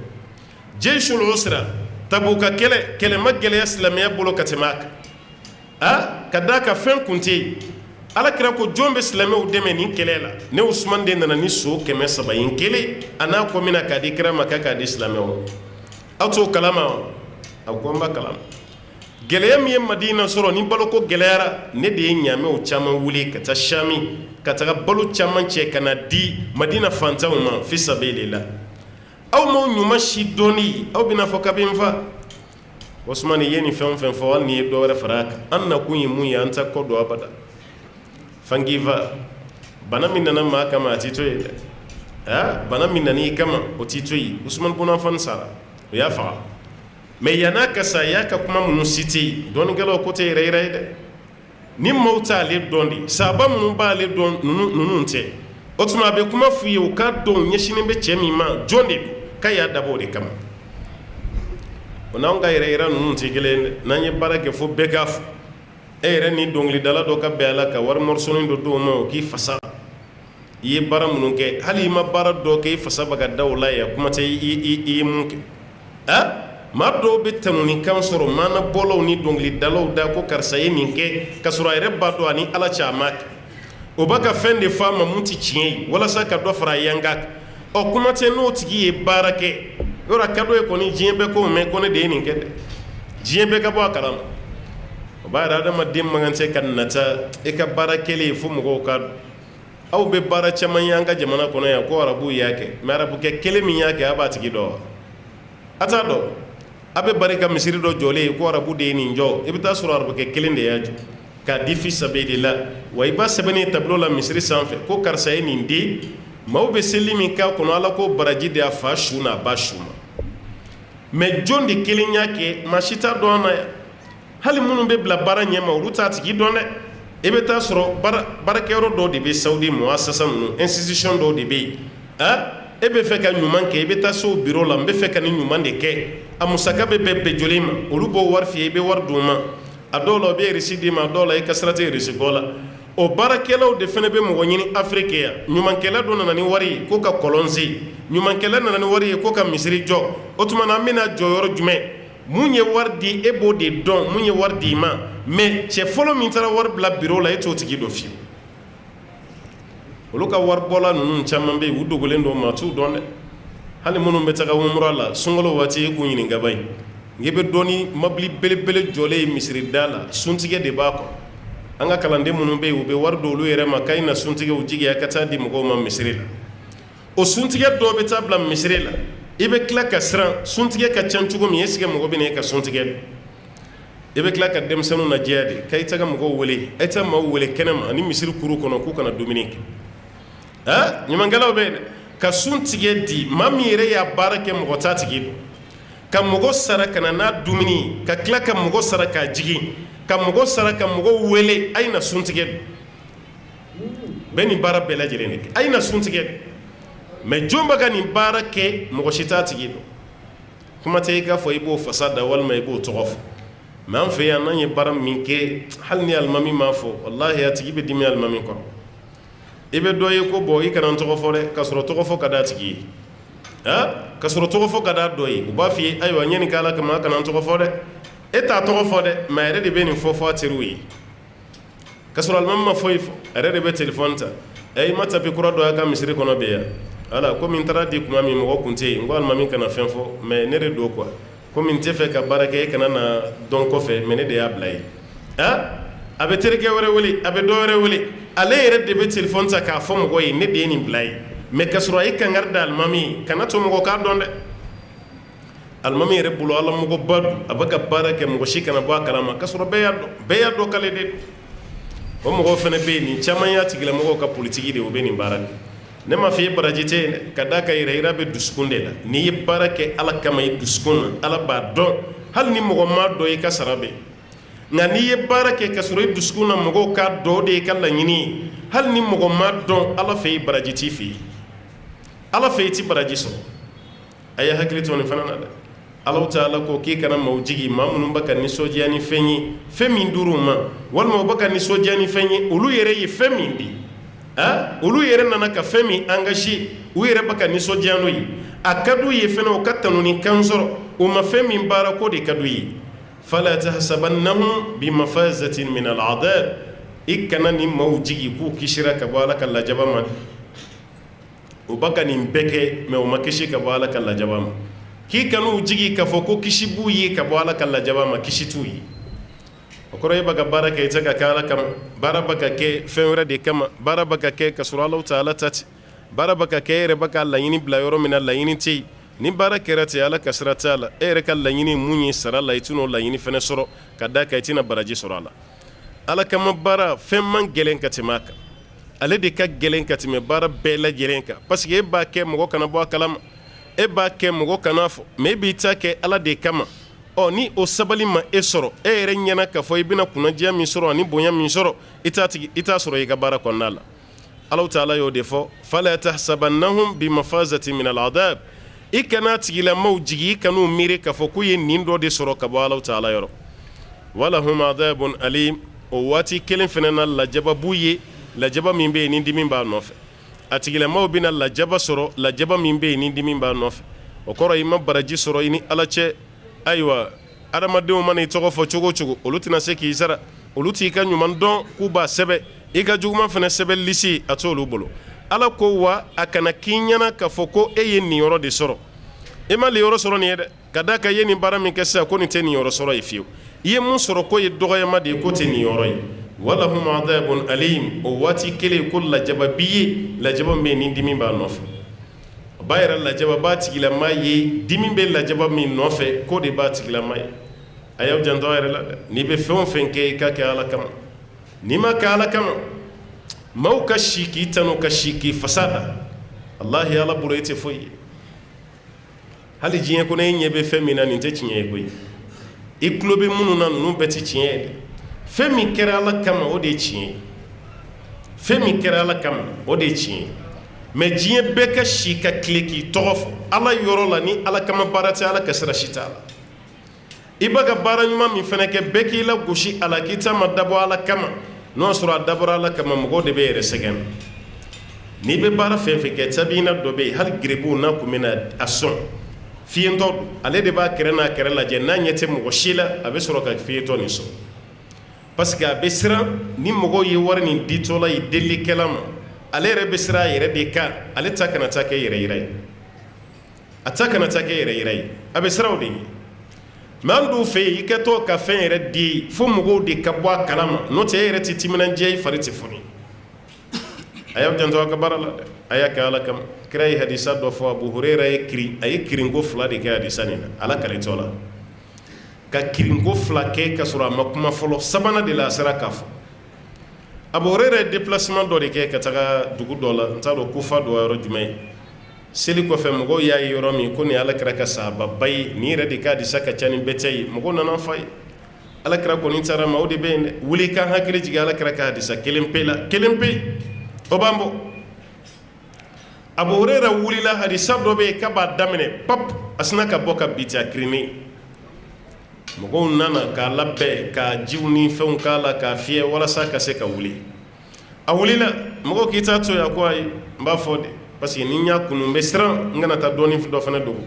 Jayshul Usra Tabuka kɛlɛ ma gɛlɛya silamɛya bolo ka tɛmɛ a kan ka d'a kan fɛn kun tɛ yen Alakira ko jɔn bɛ silamɛw dɛmɛ nin kɛlɛ la ne Usmani de nana ni so 300 in kelen a n'a ko mina k'a di kira ma k'a di silamɛw aw t'o kalama wa a ko n b'a kalama gɛlɛya min ye Madina sɔrɔ ni baloko gɛlɛyara ne de ye ɲaamɛw caman wuli ka taa Sami ka taga balo caman cɛ ka na di Madina fantanw ma fi sabilillah aw m'aw ɲuman si dɔɔni aw bɛna fɔ k'a bɛ n fa Usmani ye nin fɛn o fɛn fɔ hali ni ye dɔ wɛrɛ fara a kan an nakun ye mun ye an tɛ kɔ don abada fangiva bana min nana maa kama a tɛ to yen dɛ bana min nana i kama o tɛ to yen Usmani bun Affan sara o y'a faga mais yan'a ka sa a y'a ka kuma minnu cité dɔnnikɛlaw ko tɛ yɛrɛ yira ye dɛ ni maaw t'ale dɔn de sahaba minnu b'ale dɔn ninnu tɛ o tuma a bɛ kuma f'u ye u k'a dɔn ɲɛsinnen bɛ cɛ min ma jɔn de don k'a y'a dabɔ o de kama o n'anw ka yɛrɛ yira ninnu tɛ kelen ye dɛ n'an ye baara kɛ fo bɛɛ k'a fɔ e yɛrɛ ni dɔnkilidala dɔ ka bɛn a la ka wari mɔrɔsɔni dɔ d'o ma o k'i fasa i ye baara minnu kɛ hali i ma baara dɔ kɛ i fasa bɛ ka da o la yan kuma tɛ i ye mun kɛ maa dɔw bɛ tɛmɛnikan sɔrɔ maana bɔlaw ni dɔnkilidalaw da ko karisa ye nin kɛ ka sɔrɔ a yɛrɛ b'a dɔn ani Ala cɛ a ma kɛ o b'a ka fɛn de f'a ma mun tɛ tiɲɛ ye walasa ka dɔ fara a yanga kan ɔ kuma tɛ n'o tigi ye baara kɛ yɔrɔ a ka d'o ye kɔni diɲɛ bɛɛ ko mɛ ko ne de ye nin kɛ dɛ diɲɛ bɛɛ ka bɔ a kalama o b'a yira adamaden man kan tɛ ka nata e ka baara kɛlen fo mɔgɔw ka aw bɛ baara caman ye an ka jamana kɔnɔ yan ko arabuw y'a kɛ mais arabukɛ kelen min y'a kɛ a b'a tigi dɔn wa a t'a dɔn a bɛ bari ka misiri dɔ jɔlen ye ko arabu de ye nin jɔ i bɛ taa sɔrɔ arabukɛ kelen de y'a jɔ k'a di fi sabilillah wa i b'a sɛbɛnnen tableau la misiri sanfɛ ko karisa ye nin den maaw bɛ seli min k'a kɔnɔ Ala ko baraji de a fa su n'a ba su ma mais jɔn de kelen y'a kɛ maa si t'a dɔn an na yan hali minnu bɛ bila baara ɲɛma olu t'a tigi dɔn dɛ i bɛ taa sɔrɔ baarakɛyɔrɔ dɔw de bɛ Saudi muassasa ninnu institution dɔw de bɛ yen e bɛ fɛ ka ɲuman kɛ i bɛ taa se o bureau la n bɛ fɛ ka nin ɲuman de kɛ a musaka bɛ bɛn joli ma olu b'o wari f'i ye i bɛ wari d'u ma a dɔw la o bɛ reçu d'i ma a dɔw la i ka sira tɛ reçu bɔ la o baarakɛlaw de fana bɛ mɔgɔ ɲini Afrique yan ɲumankɛla dɔ nana ni wari ye ko ka kɔlɔn sen ɲumankɛla nana ni wari ye ko ka misiri jɔ o tuma na an bɛna jɔ yɔrɔ jumɛn mun ye wari di e b'o de dɔn mun ye wari di i ma mais cɛ fɔlɔ min taara wari bila bureau la e t'o tigi dɔn fiyewu olu ka waribɔla ninnu caman bɛ yen u dogolen don maa t'u dɔn dɛ hali minnu bɛ taga umura la sunkalo waati e k'u ɲininka ba in n'i bɛ dɔn ni mobili belebele jɔlen ye misirida la suntigɛ de b'a kɔ an ka kalanden minnu bɛ yen u bɛ wari don olu yɛrɛ ma k'a na suntigɛw jigiya ka taa di mɔgɔw ma misiri la o suntigɛ dɔw bɛ taa bila misiri la i bɛ tila ka siran suntigɛ ka ca cogo min est-ce que mɔgɔ bɛ na e ka suntigɛ i bɛ tila ka denmisɛnninw lajɛya de k'a taga mɔgɔw wele e tɛ maaw wele kɛnɛma ani misiri kuru kɔnɔ k'u kana dumuni kɛ ɲumankɛlaw bɛ yen dɛ ka suntigɛ di maa min yɛrɛ y'a baara kɛ mɔgɔ t'a tigi don ka mɔgɔ sara ka na n'a dumuni ka tila ka mɔgɔ sara k'a jigin ka mɔgɔ sara ka mɔgɔ wele a ye na suntigɛ bɛɛ nin baara bɛɛ lajɛlen de kɛ a ye na suntigɛ mɛ jɔn bɛ ka nin baara kɛ mɔgɔ si t'a tigi don kuma tɛ i k'a fɔ i b'o fasa da walima i b'o tɔgɔ fɔ mɛ an fɛ yan n'an ye baara min kɛ hali ni alimami m'a fɔ walahi a tigi bɛ dimi alimami kɔrɔ i bɛ dɔ ye ko bɔn i kana n tɔgɔ fɔ dɛ k'a sɔrɔ tɔgɔ fɔ ka d'a tigi ye ka sɔrɔ tɔgɔ fɔ ka d'a dɔ ye u b'a f'i ye ayiwa ɲɛ nin kɛ ala kama a kana n tɔgɔ fɔ dɛ e t'a tɔgɔ fɔ dɛ mɛ a yɛrɛ de bɛ nin fɔ a teriw ye ka sɔrɔ alimami ma foyi fɔ a yɛrɛ de bɛ telefɔni ta i ma tapi kura dɔ a ka misiri kɔnɔ bɛ yan ala komi n taara di kuma min mɔgɔ kun tɛ yen n ko alimami kana fɛn fɔ mɛ ne de don quoi komi n tɛ fɛ ka baara kɛ e kana na dɔn kɔfɛ mɛ ne de y'a bila ye a bɛ terikɛ wɛrɛ wele a bɛ dɔ wɛrɛ wele ale yɛrɛ de bɛ telefɔni ta k'a fɔ mɔgɔ ye ne de ye nin bila ye mɛ ka sɔrɔ e kangari da alimami ye kana to mɔgɔ k'a dɔn dɛ alimami yɛrɛ bolo ala mɔgɔba don a bɛ ka baara kɛ mɔgɔ si kana bɔ a kalama ka sɔrɔ bɛɛ y'a dɔn k'ale de o mɔgɔw fana bɛ yen nin caman y'a tigilamɔgɔw ka politiki de o bɛ nin baara kɛ ne ma fɔ i baraji tɛ yen dɛ ka d'a kan yɛrɛ bɛ dusukun de la n'i ye baara kɛ ala kama i dusukun na ala b'a dɔn hali ni mɔgɔ ma dɔn i ka sara bɛ nka n'i ye baara kɛ ka sɔrɔ i dusukun na mɔgɔw k'a dɔn o de ye ka laɲini ye hali ni mɔgɔ ma dɔn ala fɛ i baraji t'i fɛ yen ala fɛ i ti baraji sɔrɔ a ye hakili to nin fana na dɛ ala taala ko k'i kana maaw jigi maa minnu bɛ ka nisɔndiya ni fɛn ye fɛn min dir'u ma walima u bɛ ka nisɔndiya ni fɛn ye olu yɛrɛ ye fɛn min di olu yɛrɛ nana ka fɛn min engagé u yɛrɛ bɛ ka nisɔndiya n'o ye a ka d'u ye fana u ka tanu ni kan sɔrɔ o ma fɛn min baara ko de ka d'u ye fala tahsabannahum bimafazatin min al'adab i kana ni maaw jigi k'u kisira ka bɔ ala ka lajaba ma u bɛ ka nin bɛɛ kɛ mɛ u ma kisi ka bɔ ala ka lajaba ma k'i kan'u jigi k'a fɔ ko kisi b'u ye ka bɔ ala ka lajaba ma kisi t'u ye o kɔrɔ e bɛ ka baara kɛ i tɛ ka kɛ ala kama baara bɛ ka kɛ fɛn wɛrɛ de kama baara bɛ ka kɛ ka sɔrɔ ala ta ala ta ten baara bɛ ka kɛ e yɛrɛ bɛ ka laɲini bila yɔrɔ min na laɲini tɛ yen ni baara kɛra ten ala ka sira t'a la e yɛrɛ ka laɲini mun ye sara la i tɛn'o laɲini fana sɔrɔ ka d'a kan i tɛna baraji sɔrɔ a la ala kama baara fɛn man gɛlɛn ka tɛmɛ a kan ale de ka gɛlɛn ka tɛmɛ baara bɛɛ lajɛlen kan parce que e b'a kɛ mɔgɔ kana bɔ a kalama e b'a kɛ mɔgɔ kana fɔ mɛ e b'i ta kɛ ala de kama ni o sabali ma e sɔrɔ e yɛrɛ ɲɛna k'a fɔ i bɛna kunnadiya min sɔrɔ ani bonya min sɔrɔ i t'a sɔrɔ i ka baara kɔnɔna la ala taala y'o de fɔ fala tahsabannahum bimafazatin min al'adab i kana tigilamaw jigi i kan'u miiri k'a fɔ k'u ye nin dɔ de sɔrɔ ka bɔ ala taala yɔrɔ walahum adabun alim o waati kelen fana na lajaba b'u ye lajaba min bɛ yen ni dimi b'a nɔfɛ a tigilamaw bɛna lajaba sɔrɔ lajaba min bɛ yen ni dimi b'a nɔfɛ o kɔrɔ i ma baraji sɔrɔ i ni ala cɛ ayiwa adamadenw mana i tɔgɔ fɔ cogo o cogo olu tɛna se k'i sara olu t'i ka ɲuman dɔn k'u b'a sɛbɛ i ka juguman fana sɛbɛ lisi a t'olu bolo ala ko wa a kana k'i ɲɛna k'a fɔ ko e ye nin yɔrɔ de sɔrɔ e ma nin yɔrɔ sɔrɔ nin ye dɛ ka d'a kan i ye nin baara min kɛ sisan ko nin tɛ nin yɔrɔ sɔrɔ ye fiyewu i ye mun sɔrɔ ko ye dɔgɔyama de ye ko tɛ nin yɔrɔ ye walahum adabun alim o waati kelen ko lajaba b'i ye lajaba min bɛ yen ni dimi b'a nɔfɛ ba yɛrɛ lajaba b'a tigilama ye dimi bɛ lajaba min nɔfɛ ko de b'a tigilama ye a y'aw janto a yɛrɛ la dɛ n'i bɛ fɛn o fɛn kɛ i ka kɛ ala kama n'i ma kɛ ala kama maaw ka si k'i tanu ka si k'i fasa da walahi ala bolo i tɛ foyi ye hali diɲɛ kɔnɔ e ɲɛ bɛ fɛn min na nin tɛ tiɲɛ ye koyi i tulo bɛ minnu na ninnu bɛɛ tɛ tiɲɛ ye dɛ fɛn min kɛra ala kama o de ye tiɲɛ ye fɛn min kɛra ala kama o de ye tiɲɛ ye mɛ diɲɛ bɛɛ ka si ka tile k'i tɔgɔ fɔ ala yɔrɔ la ni ala kama baara tɛ ala ka sira si t'a la i b'a ka baara ɲuman min fana kɛ bɛɛ k'i la gosi a la k'i ta ma dabɔ ala kama n'o y'a sɔrɔ a dabɔra ala kama mɔgɔw de bɛ yɛrɛ sɛgɛn n'i bɛ baara fɛn fɛn kɛ tabiina dɔ bɛ yen hali gerebuw n'a kun bɛna a sɔn fiyentɔ don ale de b'a kɛrɛ n'a kɛrɛ lajɛ n'a ɲɛ tɛ mɔgɔ si la a bɛ sɔrɔ ka fiyentɔ nin sɔn parce que a bɛ siran ni mɔgɔw ye wari nin ditɔla ye delikɛla ma ale yɛrɛ bɛ siran a yɛrɛ de kan ale ta kana taa kɛ yɛrɛ yira ye a ta kana taa kɛ yɛrɛ yira ye a bɛ siran o de ye mais an dun fɛ yen i kɛtɔ ka fɛn yɛrɛ di fo mɔgɔw de ka bɔ a kalama n'o tɛ e yɛrɛ tɛ timinandiya i fari tɛ foni a y'aw janto a ka baara la dɛ a y'a kɛ ala kama kira ye hadisa dɔ fɔ Abu Hurayra ye a ye kirinko 2 de kɛ hadisa nin na ala kalitɔ la ka kirinko 2 kɛ ka sɔrɔ a ma kuma fɔlɔ sabanan de la a sera k'a fɔ Abu Hurayra ye déplacement dɔ de kɛ ka taga dugu dɔ la n t'a dɔn Kufa dɔ yɔrɔ jumɛn ye seli kɔfɛ mɔgɔw y'a ye yɔrɔ min ko nin alakira ka sahababa ye nin yɛrɛ de ka hadisa ka ca ni bɛɛ tɛ ye mɔgɔw nana fa ye alakira kɔni taara maaw de bɛ yen dɛ wuli kan hakili jigin alakira ka hadisa kelen pe la kelen pe o b'an bɔ Abu Hurayra wulila hadisa dɔ bɛ yen k'a b'a daminɛ pap a sina ka bɔ ka biti a kirinen mɔgɔw nana k'a labɛn ka jiw ni fɛnw k'a la k'a fiyɛ walasa ka se ka wuli a wulila mɔgɔw k'i t'a to yen a ko ayi n b'a fɔ de parce que ni n y'a kunu n bɛ siran n kana taa dɔɔni dɔ fana dogo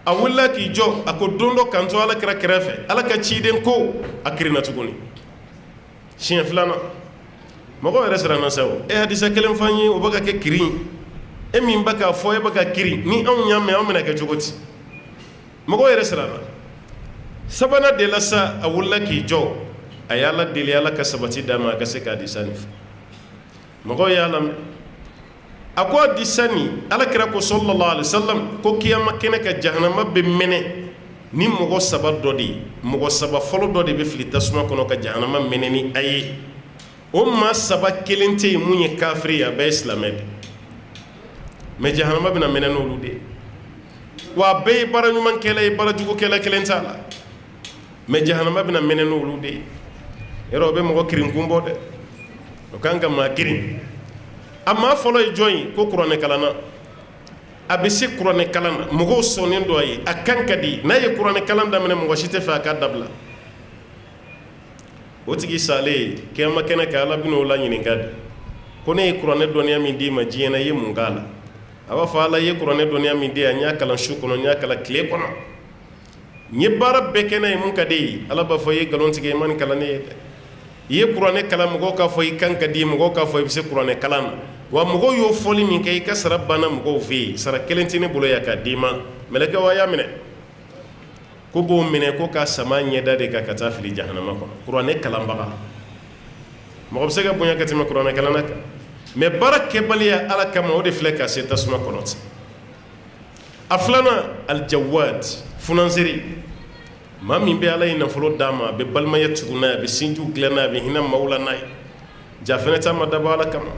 a wulila k'i jɔ a ko don dɔ kan to alakira kɛrɛfɛ ala ka ciden ko a kirinna tuguni siɲɛ 2nan mɔgɔw yɛrɛ siranna sa o hadisa kelen fɔ an ye o bɛ ka kɛ kirin e min bɛ k'a fɔ e bɛ ka kirin ni anw y'a mɛn anw bɛna kɛ cogo di mɔgɔw yɛrɛ siranna sabanan de la sa a wulila k'i jɔ a y'a la deli ala ka sabati d'a ma a ka se k'a hadisa nin fɔ mɔgɔw y'a lamɛn a ko hadisa nin alakira ko sallallahu alaihi wasallam ko kiyama kɛnɛ ka jahanama bɛ mɛnɛ ni mɔgɔ 3 dɔ de ye mɔgɔ 3 fɔlɔ dɔ de bɛ fili tasuma kɔnɔ ka jahanama mɛnɛ ni a ye o maa 3 kelen tɛ yen mun ye kafiri ye a bɛɛ ye silamɛ de mais jahanama bɛna mɛnɛ n'olu de ye wa a bɛɛ ye baara ɲuman kɛla ye baara jugu kɛla kelen t'a la mais jahanama bɛna mɛnɛ n'olu de ye yɔrɔ o bɛ mɔgɔ kirinkun bɔ dɛ o kan ka maa kirin a maa fɔlɔ ye jɔn ye ko kuranɛ kalanna a bɛ se kuranɛ kalan na mɔgɔw sɔnnen dɔ a ye a kan ka di n'a ye kuranɛ kalan daminɛ mɔgɔ si tɛ fɛ a k'a dabila o tigi salen kiyama kɛnɛ kan ala bɛn'o la ɲininka de ko ne ye kuranɛ dɔnniya min d'i ma diɲɛ na i ye mun k'a la a b'a fɔ ala i ye kuranɛ dɔnniya min di yan n y'a kalan su kɔnɔ n y'a kalan tile kɔnɔ n ye baara bɛɛ kɛ n'a ye mun ka di ye ala b'a fɔ i ye nkalon tigɛ i ma nin kalan ne ye dɛ i ye kuranɛ kalan mɔgɔw k'a fɔ i kan ka di mɔgɔw k'a fɔ i bɛ se kuranɛ kalan na wa mɔgɔw y'o fɔli min kɛ i ka sara banna mɔgɔw fɛ yen sara kelen tɛ ne bolo yan k'a d'i ma mɛlɛkɛ wa y'a minɛ ko b'o minɛ ko k'a sama ɲɛda de kan ka taa fili jahanama kɔnɔ kuranɛ kalanbaga mɔgɔ bɛ se ka bonya ka tɛmɛ kuranɛ kalanna kan mais baara kɛbaliya ala kama o de filɛ ka se tasuma kɔnɔ ten a 2nan aljawad funanseri maa min bɛ ala ye nafolo d'a ma a bɛ balimaya tugu n'a ye a bɛ sinjiw dilan n'a ye a bɛ hinɛ maaw la n'a ye ja fɛnɛ ta ma dabɔ ala kama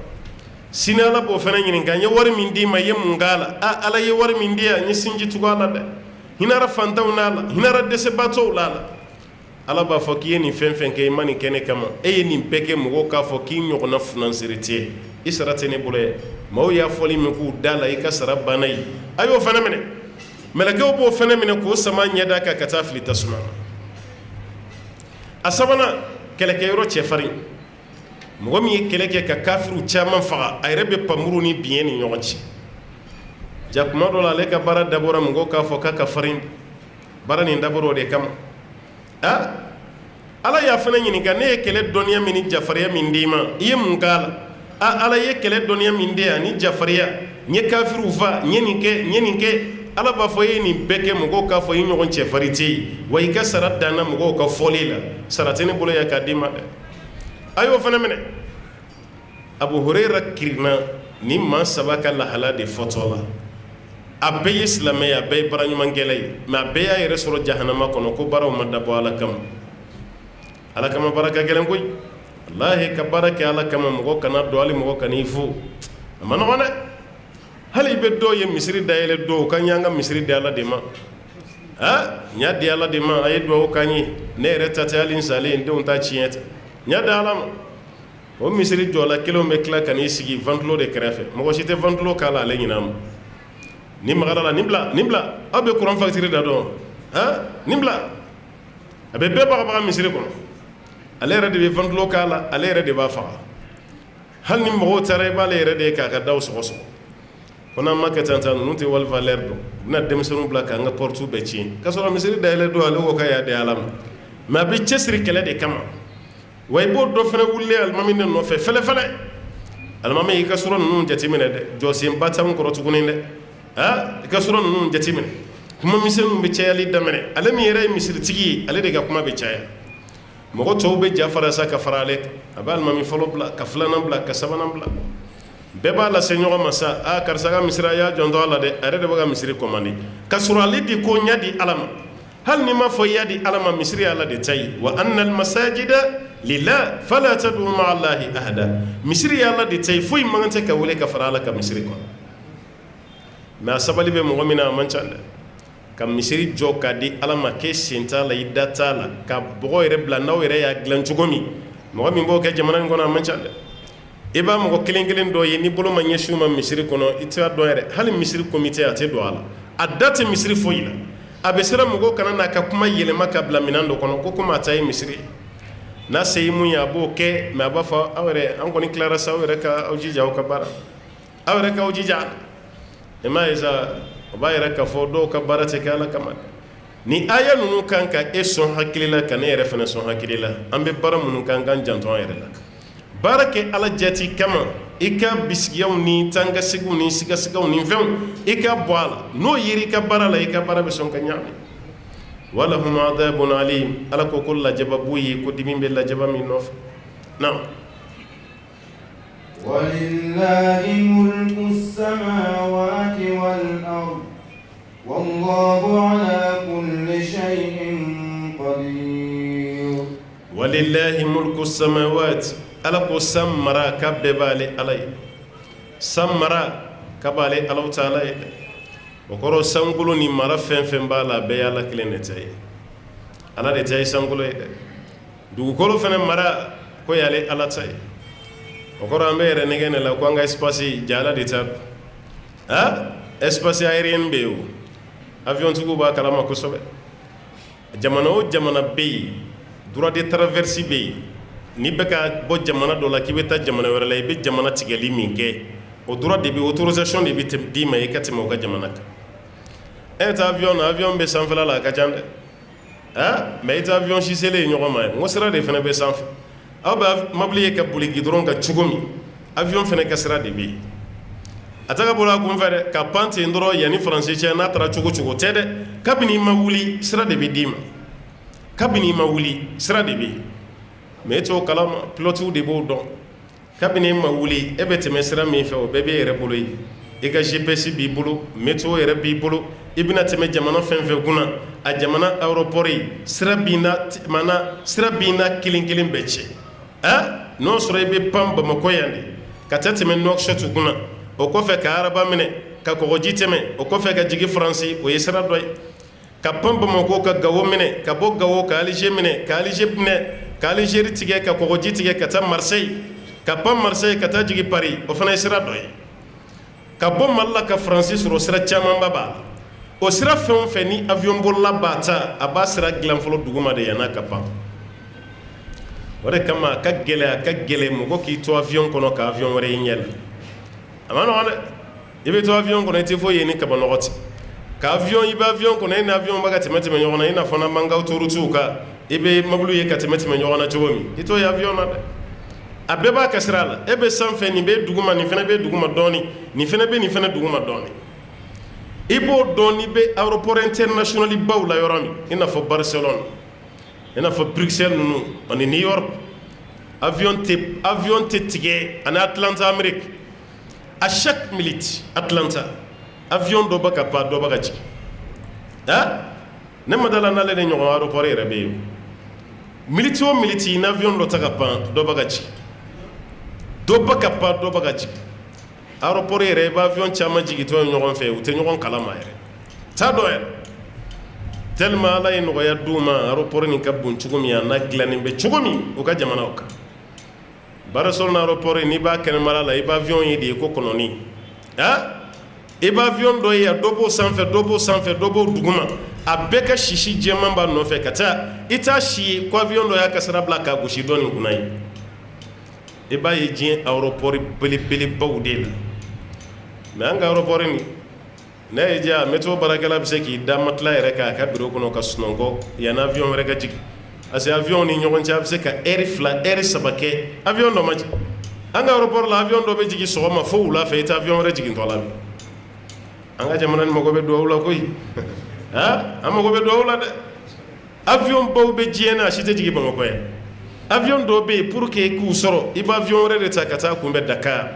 sini ala b'o fɛnɛ ɲininka n ye wari min d'i ma i ye mun k'a la ala ye wari min di yan n ye sinji tugu a la dɛ hinɛra fantanw n'a la hinɛra dɛsɛbaatɔw n'a la ala b'a fɔ k'i ye nin fɛn fɛn kɛ i ma nin kɛ ne kama e ye nin bɛɛ kɛ mɔgɔw k'a fɔ k'i ɲɔgɔnna funanseri tɛ i sara tɛ ne bolo yɛ maaw y'a fɔli min k'u da la i ka sara banna ye a y'o fɛnɛ minɛ mɛlɛkɛw b'o fɛnɛ minɛ k'o sama ɲɛda kan ka taa fili tasuma na a 3nan kɛlɛkɛyɔrɔ cɛfarin mɔgɔ min ye kɛlɛ kɛ ka kafiriw caman faga a yɛrɛ bɛ panmuru ni biɲɛ ni ɲɔgɔn cɛ ja kuma dɔ la ale ka baara dabɔra mɔgɔw k'a fɔ k'a ka farin baara nin dabɔra o de kama ala y'a fana ɲininka ne ye kɛlɛ dɔnniya min ni jafariya min d'i ma i ye mun k'a la ala ye kɛlɛ dɔnniya min di yan ni jafariya n ye kafiriw fa n ye nin kɛ ala b'a fɔ e ye nin bɛɛ kɛ mɔgɔw k'a fɔ i ɲɔgɔn cɛfari tɛ yen wa i ka sara danna mɔgɔw ka fɔli la sara tɛ ne bolo yan k'a d'i ma dɛ a y'o fana minɛ Abu Hurayra kirinna ni maa 3 ka lahala de fɔtɔ la a bɛɛ ye silamɛ ye a bɛɛ ye baara ɲuman kɛla ye mais a bɛɛ y'a yɛrɛ sɔrɔ jahanama kɔnɔ ko baaraw ma dabɔ ala kama baara ka gɛlɛn koyi wallahi ka baara kɛ ala kama mɔgɔ kana dɔn hali mɔgɔ kan'i fo a ma nɔgɔn dɛ hali i bɛ dɔw ye misiri dayɛlɛ dɔw kan y'an ka misiri di ala de ma n y'a di ala de ma a ye duwawu k'an ye ne yɛrɛ ta tɛ hali n salen n denw ta tiɲɛ tɛ n y'a di ala ma o misiri jɔla kelenw bɛ tila ka n'i sigi ventilo de kɛrɛfɛ mɔgɔ si tɛ ventilo k'a la ale ɲin'a ma ni magara la nin bila aw bɛ courant facture da dɔn nin bila a bɛ bɛɛ bagabaga misiri kɔnɔ ale yɛrɛ de bɛ ventilo k'a la ale yɛrɛ de b'a faga hali ni mɔgɔw taara i b'ale yɛrɛ de ye k'a ka daw sɔgɔsɔgɔ ko n'an ma kɛ tan ninnu tɛ wali valeur dɔn u bɛna denmisɛnninw bila k'an ka portes bɛɛ tiɲɛ k'a sɔrɔ misiri dayɛlɛ don ale ko k'a y'a di ala ma mais a bɛ cɛsiri kɛlɛ de kama wa i b'o dɔ fana wulilen alimami de nɔfɛ fɛlɛfɛlɛ alimami i ka sura ninnu jateminɛ dɛ jɔsenba t'anw kɔrɔ tuguni dɛ i ka sura ninnu jateminɛ kuma misɛnninw bɛ cayali daminɛ ale min yɛrɛ ye misiritigi ye ale de ka kuma bɛ caya mɔgɔ tɔw bɛ ja fara sa ka fara ale kan a bɛ alimami fɔlɔ bila ka filanan bila ka sabanan bila bɛɛ b'a lase ɲɔgɔn ma sa karisa ka misiri a y'a jɔntɔ a la dɛ a yɛrɛ de bɛ ka misiri commandé ka sɔrɔ ale de ko n y'a di ala ma hali n'i m'a fɔ i y'a di ala ma misiri ye ala de ta ye wa anna al-masajida lillah fala tad'u ma'a allahi ahada misiri ye ala de ta ye foyi man tɛ ka wele ka fara ala ka misiri kɔnɔ mais a sabali bɛ mɔgɔ min na a man ca dɛ ka misiri jɔ k'a di ala ma k'e sen t'a la i da t'a la ka bɔgɔ yɛrɛ bila n'aw yɛrɛ y'a dilan cogo min mɔgɔ min b'o kɛ jamana in kɔnɔ a man ca dɛ i b'a mɔgɔ kelen kelen dɔ ye ni bolo ma ɲɛsin ma misiri kɔnɔ i t'a dɔn yɛrɛ hali misiri comité a tɛ don a la a da tɛ misiri foyi la a bɛ siran mɔgɔw kana n'a ka kuma yɛlɛma ka bila minɛn dɔ kɔnɔ ko komi a ta ye misiri ye n'a se ye mun ye a b'o kɛ mais a b'a fɔ aw yɛrɛ an kɔni tilara sa aw yɛrɛ ka aw jija aw ka baara aw yɛrɛ k'aw jija i m'a ye sa o b'a yɛrɛ k'a fɔ dɔw ka baara tɛ kɛ ala kama ni aya ninnu kan ka e sɔn hakili la ka ne yɛrɛ fana sɔn hakili la an bɛ baara minnu kan k'an janto an yɛrɛ la baara kɛ ala jati kama i ka bisigiyaw ni tangasegiw ni sigasigaw ni fɛnw i ka bɔ a la n'o yeri i ka baara la i ka baara bɛ sɔn ka ɲaami walahum adabun alim ala ko ko lajaba b'u ye ko dimi bɛ lajaba min nɔfɛ na ولله ملك السماوات والأرض والله على كل شيء قدير ولله ملك السماوات ala ko san mara ka bɛɛ b'ale ala ye san mara ka b'ale alaw taala ye o kɔrɔ sankolo ni mara fɛn fɛn b'a la a bɛɛ ye ala kelen de ta ye ala de ta ye sankolo ye dɛ dugukolo fɛnɛ mara ko y'ale ala ta ye o kɔrɔ an bɛ yɛrɛ nɛgɛ ne la ko an ka espace ja ala de ta don espace aérien bɛ yen o avion tigiw b'a kalama kosɛbɛ jamana o jamana bɛ yen droit de traversée bɛ yen n'i bɛ ka bɔ jamana dɔ la k'i bɛ taa jamana wɛrɛ la i bɛ jamana tigɛli min kɛ o droit de bɛ autorisation de bɛ d'i ma i ka tɛmɛ o ka jamana kan e ta avion na avion bɛ sanfɛla la a ka ca dɛ mais i ta avion siselen ye ɲɔgɔn ma ye n ko sira de fana bɛ sanfɛ aw bɛ mobili ye ka boli gidɔrɔn kan cogo min avion fana ka sira de bɛ yen a ta ka bolo a kun fɛ dɛ ka pan ten dɔrɔn yanni faransi cɛ n'a taara cogo cogo tɛ dɛ kabini i ma wuli sira de bɛ d'i ma kabini i ma wuli sira de bɛ yen mais e t'o kalama pilotiw de b'o dɔn kabini e ma wuli e bɛ tɛmɛ sira min fɛ o bɛɛ b'e yɛrɛ bolo ye i ka GPS b'i bolo météo yɛrɛ b'i bolo i bɛna tɛmɛ jamana fɛn fɛn kunna a jamana aéroport ye sira b'i na kelen kelen bɛɛ cɛ n'o sɔrɔ i bɛ pan Bamakɔ yan de ka taa tɛmɛ Nouakchott kunna o kɔfɛ ka araba minɛ ka kɔgɔji tɛmɛ o kɔfɛ ka jigin Faransi o ye sira dɔ ye ka pan Bamakɔ ka Gawo minɛ ka bɔ Gawo ka Alger minɛ ka Alger minɛ ka Algérie tigɛ ka kɔgɔji tigɛ ka taa Marseille ka pan Marseille ka taa jigin Paris o fana ye sira dɔ ye ka bɔ Mali la ka Faransi sɔrɔ sira camanba b'a la o sira fɛn o fɛn ni avion bolila b'a ta a b'a sira dilan fɔlɔ duguma de yan'a ka pan o de kama a ka gɛlɛn mɔgɔ k'i to avion kɔnɔ ka avion wɛrɛ y'i ɲɛ la a ma nɔgɔn dɛ i bɛ to avion kɔnɔ i tɛ foyi ye ni kabanɔgɔ tɛ ka avion i bɛ avion kɔnɔ e ni avion bɛ ka tɛmɛ ɲɔgɔn na i n'a fɔ n'an b'an ka autoroutes kan i bɛ mobile ye ka tɛmɛ ɲɔgɔn na cogo min i t'o ye avion na dɛ a bɛɛ b'a ka sira la e bɛ sanfɛ nin bɛ duguma nin fana bɛ duguma dɔɔni nin fana bɛ nin fana duguma dɔɔni i b'o dɔn n'i bɛ aéroport international baw la yɔrɔ min i n'a fɔ Barcelone i n'a fɔ Bruxelles ninnu ani New York avion tɛ tigɛ ani Atlanta Amérique à chaque minute Atlanta avion dɔ bɛ ka pan dɔ bɛ ka jigin ne ma dala n'ale de ɲɔgɔn aéroport yɛrɛ bɛ yen minute o minute ni avion dɔ ta ka pan dɔ bɛ ka jigin dɔ bɛ ka pan dɔ bɛ ka jigin aéroport yɛrɛ i bɛ avion caman jigintɔ ye ɲɔgɔn fɛ u tɛ ɲɔgɔn kalama yɛrɛ t'a dɔn yɛrɛ tellement ala ye nɔgɔya d'u ma aéroport nin ka bon cogo min a n'a dilannen bɛ cogo min u ka jamanaw kan Barcelone aéroport n'i b'a kɛnɛmala la i bɛ avion ye de ye ko kɔnɔni i bɛ avion dɔ ye a dɔ b'o sanfɛ dɔ b'o sanfɛ dɔ b'o duguma a bɛɛ ka sisi jɛman b'a nɔfɛ ka taa i t'a si ye ko avion dɔ y'a ka sira bila k'a gosi dɔ nin kunna ye i b'a ye diɲɛ aéroport belebelebaw de la mais an ka aéroport nin n'a ye diya météo baarakɛla bɛ se k'i da matelas yɛrɛ k'a ka bureau kɔnɔ ka sunɔgɔ yanni avion wɛrɛ ka jigin parce que avion ni ɲɔgɔn cɛ a bɛ se ka heure 2 heure 3 kɛ avion dɔ ma jigin an ka aéroport la avion dɔ bɛ jigin sɔgɔma fo wula fɛ i tɛ avion wɛrɛ jigin tɔ la bi an ka jamana ni mago bɛ duwawu la koyi an mago bɛ duwawu la dɛ avion baw bɛ diɲɛ na a si tɛ jigin Bamakɔ yan avion dɔ bɛ yen pour que k'u sɔrɔ i bɛ avion wɛrɛ de ta ka taa kunbɛn Dakar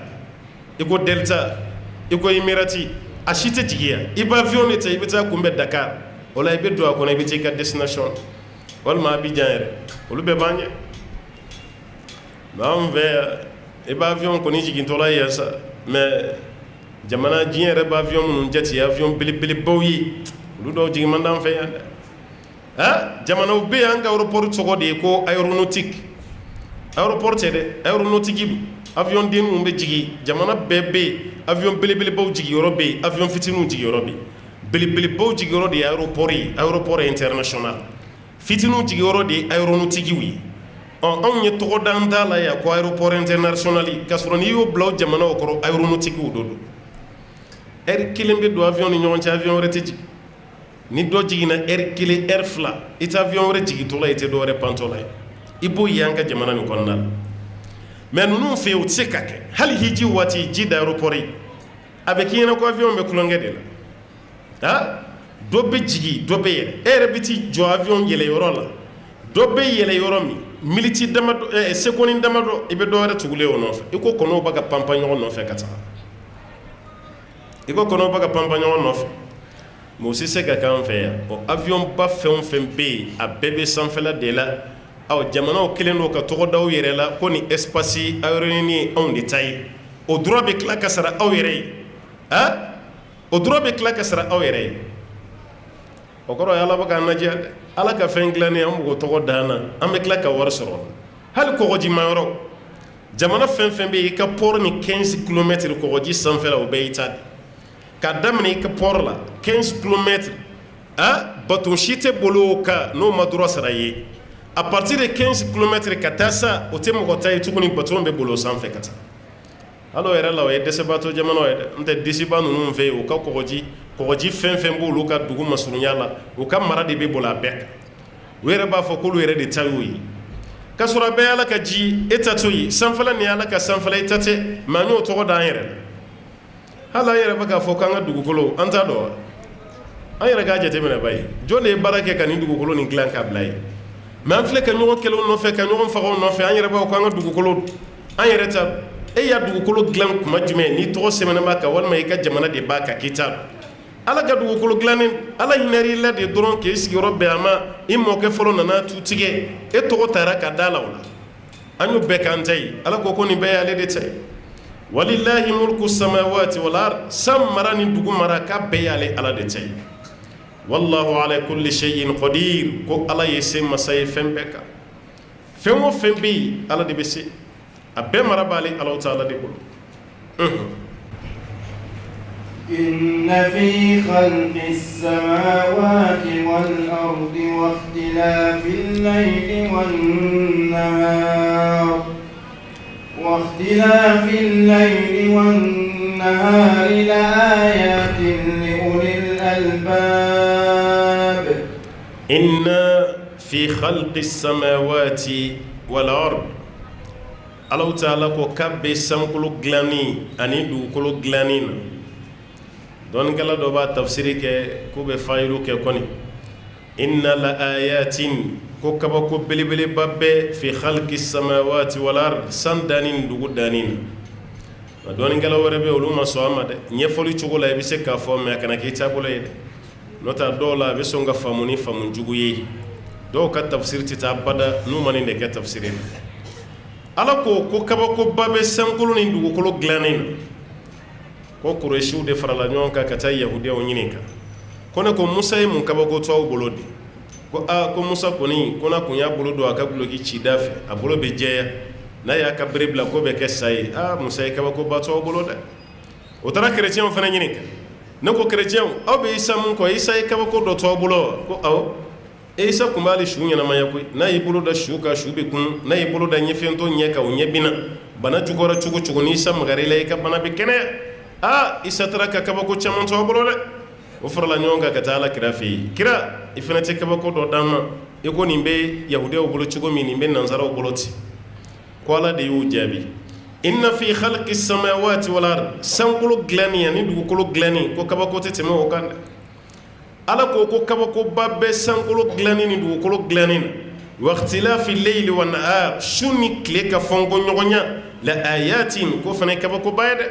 i ko Delta i ko Emirati a si tɛ jigin yan i bɛ avion de ta i bɛ taa kunbɛn Dakar o la i bɛ don a kɔnɔ i bɛ taa i ka destination walima Abidjan yɛrɛ olu bɛɛ b'an ɲɛ mais anw fɛ yan i bɛ avion kɔni jigintɔla yan sa mais jamana diɲɛ yɛrɛ bɛ avion minnu jate avion belebelebaw ye olu dɔw jigin man d'an fɛ yan dɛ jamanaw bɛ yan an ka aéroport tɔgɔ de ye ko aéronautique aéroport tɛ dɛ aéronautique avion den minnu bɛ jigin jamana bɛɛ bɛ yen avion belebelebaw jigiyɔrɔ bɛ yen avion fitininw jigiyɔrɔ bɛ yen belebelebaw jigiyɔrɔ de ye aéroport ye aéroport international fitininw jigiyɔrɔ de ye aéronautique ye anw ye tɔgɔ d'an da la yan ko aéroport international k'a sɔrɔ n'i y'o bila o jamanaw kɔrɔ aéronautique o do heure kelen bɛ don avion ni ɲɔgɔn cɛ avion wɛrɛ tɛ jigin ni dɔ jiginna heure kelen heure fila i tɛ avion wɛrɛ jigintɔ la i tɛ dɔ wɛrɛ pantɔ la i b'o ye an ka jamana nin kɔnɔna la mais ninnu fɛ yen o tɛ se ka kɛ hali hiji waati ji da aéroport ye a bɛ k'i ɲɛna ko avion bɛ kulonkɛ de la dɔ bɛ jigin dɔ bɛ yɛlɛ e yɛrɛ bɛ t'i jɔ avion yɛlɛyɔrɔ la dɔ bɛ yɛlɛ yɔrɔ min miniti damadɔ sekondi damadɔ i bɛ dɔ wɛrɛ tugulen o nɔfɛ i ko kɔnɔw bɛ ka panpan ɲɔgɔn nɔfɛ ka taga i ko kɔnɔw bɛ ka panpan ɲɔgɔn nɔfɛ mais o si se ka k'an fɛ yan avion ba fɛn o fɛn bɛ yen a bɛɛ bɛ sanfɛla de la jamanaw kelen don ka tɔgɔ da aw yɛrɛ la ko nin espace aérienne ye anw de ta ye o droit bɛ tila ka sara aw yɛrɛ ye o droit bɛ tila ka sara aw yɛrɛ ye o kɔrɔ ye ala bɛ k'an lajɛ dɛ ala ka fɛn dilannen an b'o tɔgɔ da an na an bɛ tila ka wari sɔrɔ hali kɔgɔjimayɔrɔ jamana fɛn fɛn bɛ yen i ka port ni 15 kilomètres kɔgɔji sanfɛla o bɛɛ y'i ta de k'a daminɛ i ka port la 15 kilomètres baton si tɛ bolo o kan n'o ma droit sara i ye à partir de 15 kilomètres ka taa sa o tɛ mɔgɔ ta ye tuguni baton bɛ bolo o sanfɛ ka taa hali o yɛrɛ la o ye dɛsɛbaatɔ jamanaw ye dɛ n tɛ disiba ninnu fɛ yen o ka kɔgɔji fɛn fɛn b'olu ka dugu masurunya la u ka mara de bɛ bolo a bɛɛ kan u yɛrɛ b'a fɔ k'olu yɛrɛ de ta y'o ye k'a sɔrɔ a bɛɛ ye ala ka ji e ta t'o ye sanfɛla nin ye ala ka sanfɛla e ta tɛ mais an y'o tɔgɔ da an yɛrɛ la hali an yɛrɛ bɛ k'a fɔ k'an ka dugukolo an t'a dɔn wa an yɛrɛ k'a jateminɛ ba ye jɔn de ye baara kɛ ka nin dugukolo nin dilan k'a bila ye mais an filɛ ka ɲɔgɔn kɛlɛw nɔfɛ ka ɲɔgɔn fagaw nɔfɛ an yɛrɛ b'a fɔ k'an ka dugukolo an yɛrɛ ta e y'a dugukolo dilan kuma jumɛn n'i tɔgɔ sɛbɛnnen b'a kan walima i ka jamana de b'a kan k'i t'a dɔn ala ka dugukolo dilannen ala hinɛr'i la de dɔrɔn k'i sigiyɔrɔ bɛn a ma i mɔkɛ fɔlɔ nana tu tigɛ e tɔgɔ taara ka da la o la an y'o bɛɛ k'an ta ye ala ko nin bɛɛ ye ale de ta ye walilahi mulku samawati wal ard san mara ni dugu mara k'a bɛɛ y'ale ala de ta ye wallahu ala kulli shay'in qadir ko ala ye se masa ye fɛn bɛɛ kan fɛn o fɛn bɛ yen ala de bɛ se a bɛɛ mara b'ale ala ta'ala de bolo إن في خلق السماوات والأرض واختلاف الليل والنهار لآيات لأولي الألباب إن في خلق السماوات والأرض الله تعالى كبّ سمكلو غلاني أني دوكلو غلانين don kala do ba tafsiri ke ko be fayru ke koni inna la ayatin ko kaba ko belebele babbe fi khalqi samawati wal ard sandanin dugu danin don kala wore be uluma so amade nyefoli cugola e be se ka fo me kana ke tabulo yede nota dola be so nga famuni famun jugu yi do ka tafsir ti ta bada nu mani de ke tafsirin ala ko kaba ko babbe sankulu ni dugu kolo glanin ko Qurayshiw de farala ɲɔgɔn kan ka taa yahudiyaw ɲininka ko ne ko Musa ye mun kabako to aw bolo de ko ko Musa kɔni ko na kun y'a bolo don a ka guloki cida fɛ a bolo bɛ jɛya n'a y'a ka bere bila ko bɛ kɛ sa ye Musa ye kabako ba to aw bolo dɛ o taara chrétienw fana ɲininka ne ko chrétienw aw bɛ Isa mun kɔ Isa ye kabako dɔ to aw bolo ko awɔ Isa kun b'ale su ɲɛnamaya koyi n'a y'i bolo da su kan su bɛ kun n'a y'i bolo da ɲɛfɛntɔ ɲɛ kan o ɲɛ binna bana jugɔra cogo cogo ni Isa magar'i la i ka bana bɛ kɛnɛya Isa taara ka kabako caman to a bolo dɛ o farala ɲɔgɔn kan ka taa ala kira fɛ yen kira i fana tɛ kabako dɔ d'an ma i ko nin bɛ yahudiyaw bolo cogo min nin bɛ nansaraw bolo ten ko ala de y'o jaabi inna fi khalqi samawati wal ard sankolo glani ani dugukolo glani ko kabako te teme o kan ala ko kabako babbe sankolo glani ni dugukolo glani wa ikhtilafi al-layli wan nahar shuni kle ka fongo nyogonya la ayatin ko fane kabako bayde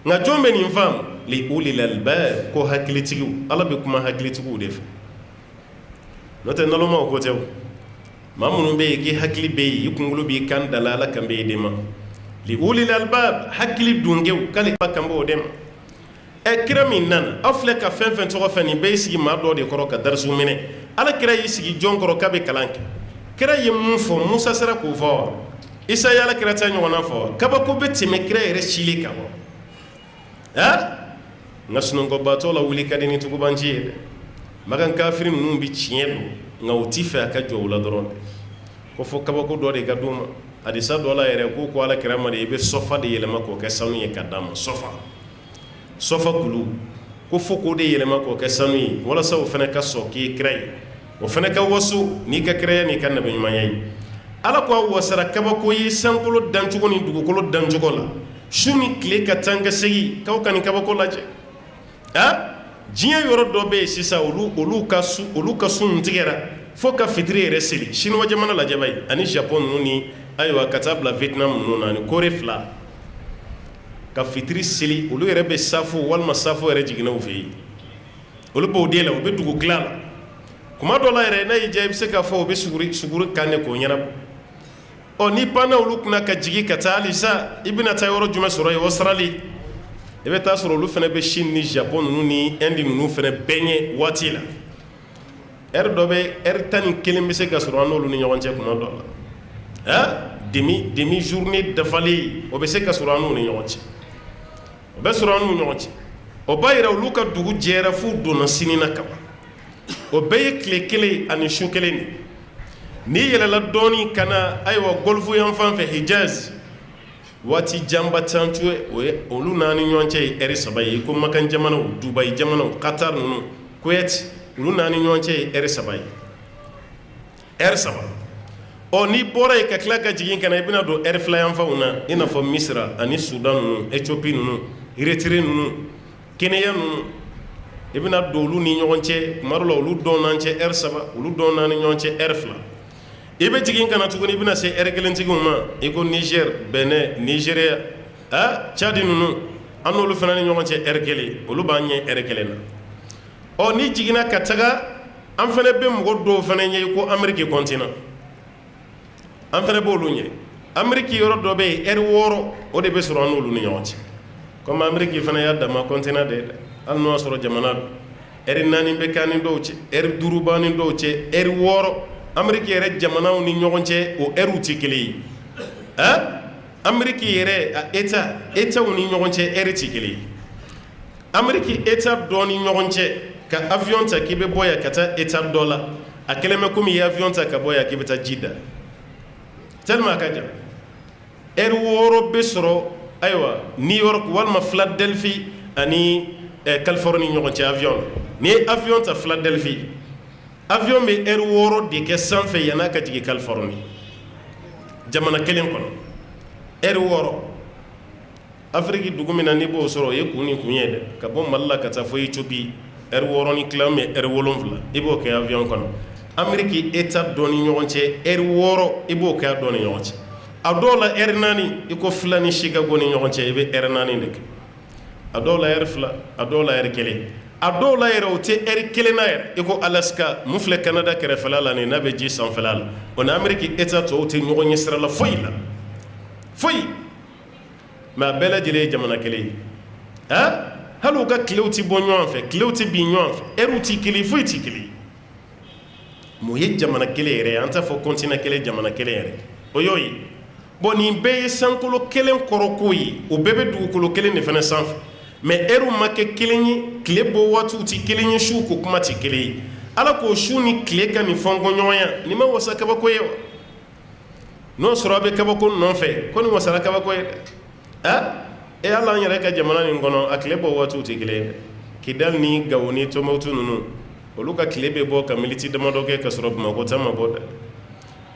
nga jombe ni fam li ulil albab ko haklitigu ala be kuma haklitigu def note naloma ko tew mamunu be ki hakli be yikungulu bi kan dalala kambe dema li ulil albab hakli dungew kale bakambo dem ekramin nan afleka fen to fani be sigi ma do de koro ka darsu mene ala kira yi sigi jonkoro kabe kalanke kira yi mufo musa sara ko fo isa yala kira tanyo wana fo kabako be time kira ere chili kabo ngasunu ngo batola wuli kadini tukubanji magan kafirin num bi cielo ngawti fa ka jowla doron ko fo kabako do de gaduma hadisa dola yere ko ala kirama de be sofa de yelema ko ke sanu ye kadam sofa kulu ko fo ko de yelema ko ke sanu yi wala saw fene ka soki kray o fene ka wasu ni ka kray ni kan nabi mayay ala ko wasara kabako yi sankolo danjugo ni dugukolo danjugo la shuni kle ka tanga segi kaw kan kabako laje jiya yoro do be sisa olu ka sun tigera fo ka fitri reseli shinwa jamana la jabay ani japon nuni aywa katabla vietnam nuna ni kore fla ka fitri seli olu yere be safu walma safu yere jigina u fi olu bo de la o be dugu klala kuma do la yere na yije se ka fo be suguri kanne ko nyara o ni pana olu kuna ka jigi ka talisa ibina tayoro juma soro e australie e be ta soro olu fene be Chine ni Japon nuni Inde nunu fene benye watila do be tan kelim be se ka soro anolu ni nyonche kuma do la demi journée de fali o be se ka soro anu ni nyonche o be soro anu nyonche o bayira olu ka dugu jera fu dona sinina kaba o be kle ani shukele ni yela la doni kana aywa golfu yan fanfe Hijaz wati jamba tantue o olu nani nyonche eri sabayi ko makan jamana Dubai jamana Qatar nunu Kuwait olu nani nyonche eri sabayi o ni bora ka klaka jigin kana ibina do eri flyam fauna ina fo Misra ani Sudan nunu Ethiopie nunu Eritrea nunu Kenya nunu ibina do olu ni nyonche marulo olu donanche eri saba olu donani nyonche eri fla ibe jigin kana tuguni ibina se ergelen tiguma iko Niger Benin Nigeria Chad nunu anolu fana ni nyonche ergele olu banye ergelena o ni jigina kataga am fana be mugo do fana nye ko Amerique continent am fana bo lu nye Amerique yoro do be woro o de be soro anolu ni nyonche comme Amerique fana ya dama continent de alno soro jamana nani be kanin do ci durubani do ci woro Amerique yere jamanaw ni ñogonce o eruti kili Amerique yere eta ni ñogonce eriti kili Amerique eta do ni ñogonce ka avion ta kibe boya kata eta dola akeleme kumi ya avion ta ka boya kibe ta Jidda tellement ka jam woro besoro aywa New York walma Philadelphia ani Californie ñogonce avion ni avion ta Philadelphia avion be woro de ke sanfe yana ka jigi Californie jamana kelen kono woro Afrique dugumina ni bo soro ye kuni kunyede ka bo malla ka ta fo Ethiopie woro ni clame wolonfla ibo ke avion kono Amerique état doni ñonche woro ibo ke doni ñonche adola nani iko flani Chicago ni ñonche ibe nani nek adola fla adola kele adola o te kele na iko Alaska mufle Canada kere falala ni nabe ji san falala on Amerique état to te ñogo sira la foyi ma bela jile jamana kele halu ka kleuti bonyon fe kleuti binyon fe eruti kele foyi ti kele mo ye jamana kele anta fo continent kele jamana kele oyoyi boni be sankolo kele korokoyi o bebe dugukolo kele ne fana sanf mais make kelenyi kle bo watu ti kelenyi shu ko kuma ti kele ala ko shu ni kle kan ni fongo nyoya ni ma wasa kaba ko yewa no soro be kaba ko non fe ko ni wasa kaba ko e ala nyere ka jamana ni ngono akle bo watu ti kele kidal ni gawoni to mawtu nunu oluka kle be bo ka militi de modoke ka soro ma ko tama boda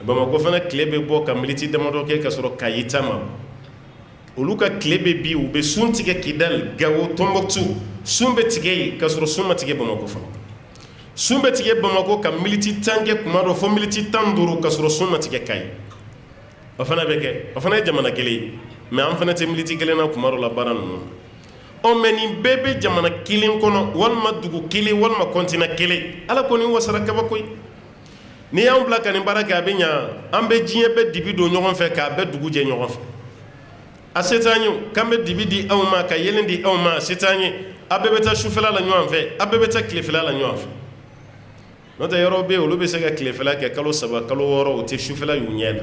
bama ko fana kle be bo ka militi de modoke ka soro kayita ma olu ka tile bɛ bi u bɛ sun tigɛ Kidal Gawo Tombouctou sun bɛ tigɛ yen ka sɔrɔ sun ma tigɛ Bamako fɔlɔ sun bɛ tigɛ Bamako ka miniti 10 kɛ kuma dɔ fɔ miniti 15 ka sɔrɔ sun ma tigɛ Kayi o fana bɛ kɛ o fana ye jamana kelen ye mais an fana tɛ miniti kelen na kuma dɔ la baara ninnu mais nin bɛɛ bɛ jamana kelen kɔnɔ walima dugu kelen walima continent kelen Ala kɔni wasara kabako ye ni y'anw bila ka nin baara kɛ a bɛ ɲa an bɛ diɲɛ bɛɛ dibi don ɲɔgɔn fɛ k'a bɛɛ dugu jɛ ɲɔgɔn fɛ a se t'an ye k'an bɛ dibi di aw ma ka yelen di aw ma a se t'an ye a bɛɛ bɛ taa sufɛla la ɲɔgɔn fɛ a bɛɛ bɛ taa tilefɛla la ɲɔgɔn fɛ n'o tɛ yɔrɔ bɛ yen olu bɛ se ka tilefɛla kɛ kalo 3 kalo 6 o tɛ sufɛla y'u ɲɛ la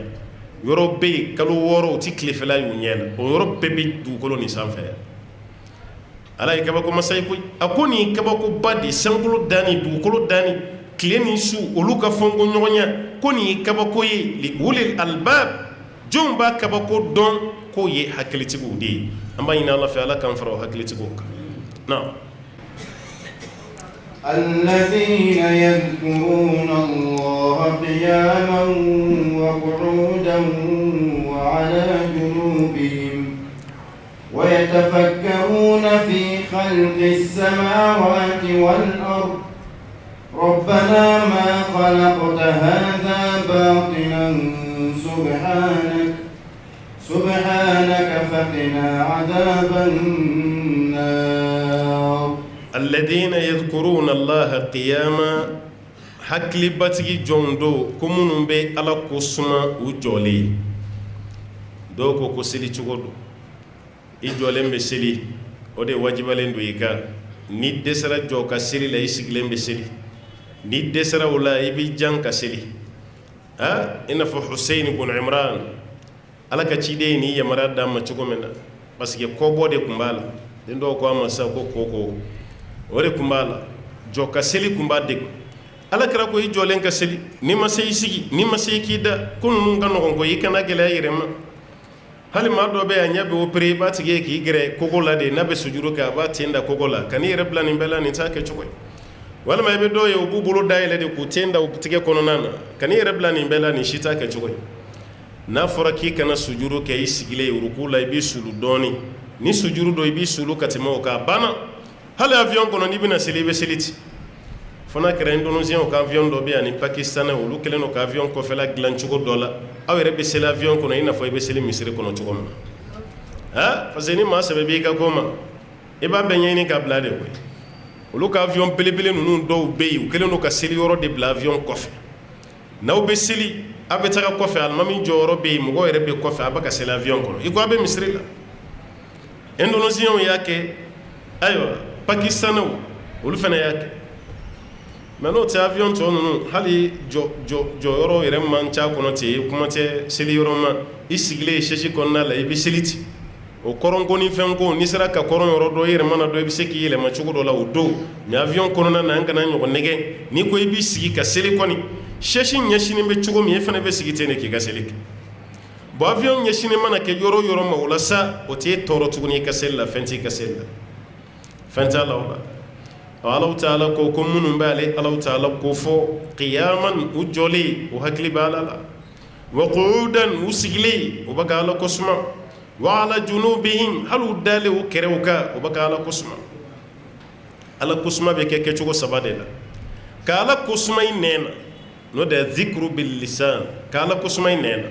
yɔrɔ bɛ yen kalo 6 o tɛ tilefɛla y'u ɲɛ la o yɔrɔ bɛɛ bɛ dugukolo nin sanfɛ Ala ye kabako masa ye koyi a ko nin kabako ba de sankolo dani dugukolo dani tile ni su olu ka fɔnko ɲɔgɔnya ko nin ye kabako ye li ulil albab jɔnw b'a kabako dɔn k'o ye hakilitigiw de ye an b'a ɲini Ala fɛ Ala k'an fara o hakilitigiw kan na الذين يذكرون الله قياما وقعودا وعلى جنوبهم ويتفكرون في خلق السماوات والأرض ربنا ما خلقت هذا باطلا سبحانك فقنا عذاب النار الذين يذكرون الله قياما hakili batigi jɔn do ko minnu bɛ Ala ko suma u jɔlen dɔw ko seli cogo do i jɔlen bɛ seli o de wajibalen do i kan ni dɛsɛra jɔ ka seli la i sigilen bɛ seli ni dɛsɛra o la i bɛ jan ka seli i n'a fɔ Husayn ibn Imran Ala ka ciden ni yamaruya d'a ma cogo min na parce que kɔbɔ de tun b'a la den dɔw ko a ma sa ko koko o de tun b'a la jɔ ka seli tun b'a degun Ala kɛra ko i jɔlen ka seli ni ma se i sigi ni ma se i k'i da ko ninnu ka nɔgɔn ko i kana gɛlɛya i yɛrɛ ma hali maa dɔ bɛ yan ɲɛ bɛ opéré i b'a tigi ye k'i gɛrɛ kogo la de n'a bɛ sujuru kɛ a b'a ten da kogo la ka n'i yɛrɛ bila nin bɛɛ la nin t'a kɛ cogo ye walima i bɛ dɔw ye u b'u bolo dayɛlɛ de k'u ten da u tigɛ kɔnɔna na ka n'i yɛrɛ bila nin bɛɛ la nin si t'a kɛ cogo ye n'a fɔra k'i kana sujuru kɛ i sigilen ruku la i b'i sulu dɔɔni ni sujuru do i b'i sulu ka tɛmɛ o kan a banna hali avion kɔnɔ n'i bɛna seli i bɛ seli ten fana kɛra indonésien ka avion dɔ bɛ yan ni pakistanais olu kɛlen do ka avion kɔfɛla dilan cogo dɔ la aw yɛrɛ bɛ seli avion kɔnɔ i n'a fɔ i bɛ seli misiri kɔnɔ cogo min na parce que ni maa sɛbɛ b'i ka ko ma i b'a bɛɛ ɲɛɲini ka bila de koyi olu ka avion belebele ninnu dɔw bɛ yen u kɛlen do ka seli yɔrɔ de bila avion kɔfɛ n'aw bɛ seli a bɛ taga kɔfɛ alimami jɔyɔrɔ bɛ yen mɔgɔw yɛrɛ bɛ kɔfɛ a bɛ ka seli avion kɔnɔ i ko a bɛ misiri la indonésien y'a kɛ ayiwa pakistanais olu fana y'a kɛ mais n'o tɛ avion tɔ ninnu hali jɔyɔrɔ yɛrɛ man ca kɔnɔ ten kuma tɛ seli yɔrɔ ma i sigilen chaise kɔnɔna la i bɛ seli ten o kɔrɔnko ni fɛnko n'i sera ka kɔrɔn yɔrɔ dɔ i yɛrɛ mana dɔ i bɛ se k'i yɛlɛma cogo dɔ la o don mais avion kɔnɔna na an kana ɲɔgɔn nɛgɛ n'i ko i b'i sigi ka seli kɔni chaise ɲɛsinen bɛ cogo min e fana bɛ sigi ten de k'i ka seli kɛ bon avion ɲɛsinen mana kɛ yɔrɔ o yɔrɔ ma o la sa o t'e tɔɔrɔ tuguni i ka seli la fɛn t'i ka seli la fɛn t'a la o la Allahu Ta'ala ko minnu bɛ ale Allahu Ta'ala ko fɔ qiyaman u jɔlen u hakili bɛ Ala la wa qu'udan u sigilen u bɛ ka Ala ko suma wa ala junubihim hali u dalen u kɛrɛw kan u bɛ ka Ala ko suma Ala ko suma bɛ kɛ kɛcogo 3 de la ka Ala ko suma i nɛn na n'o de ye zikru bil lisan ka Ala ko suma i nɛn na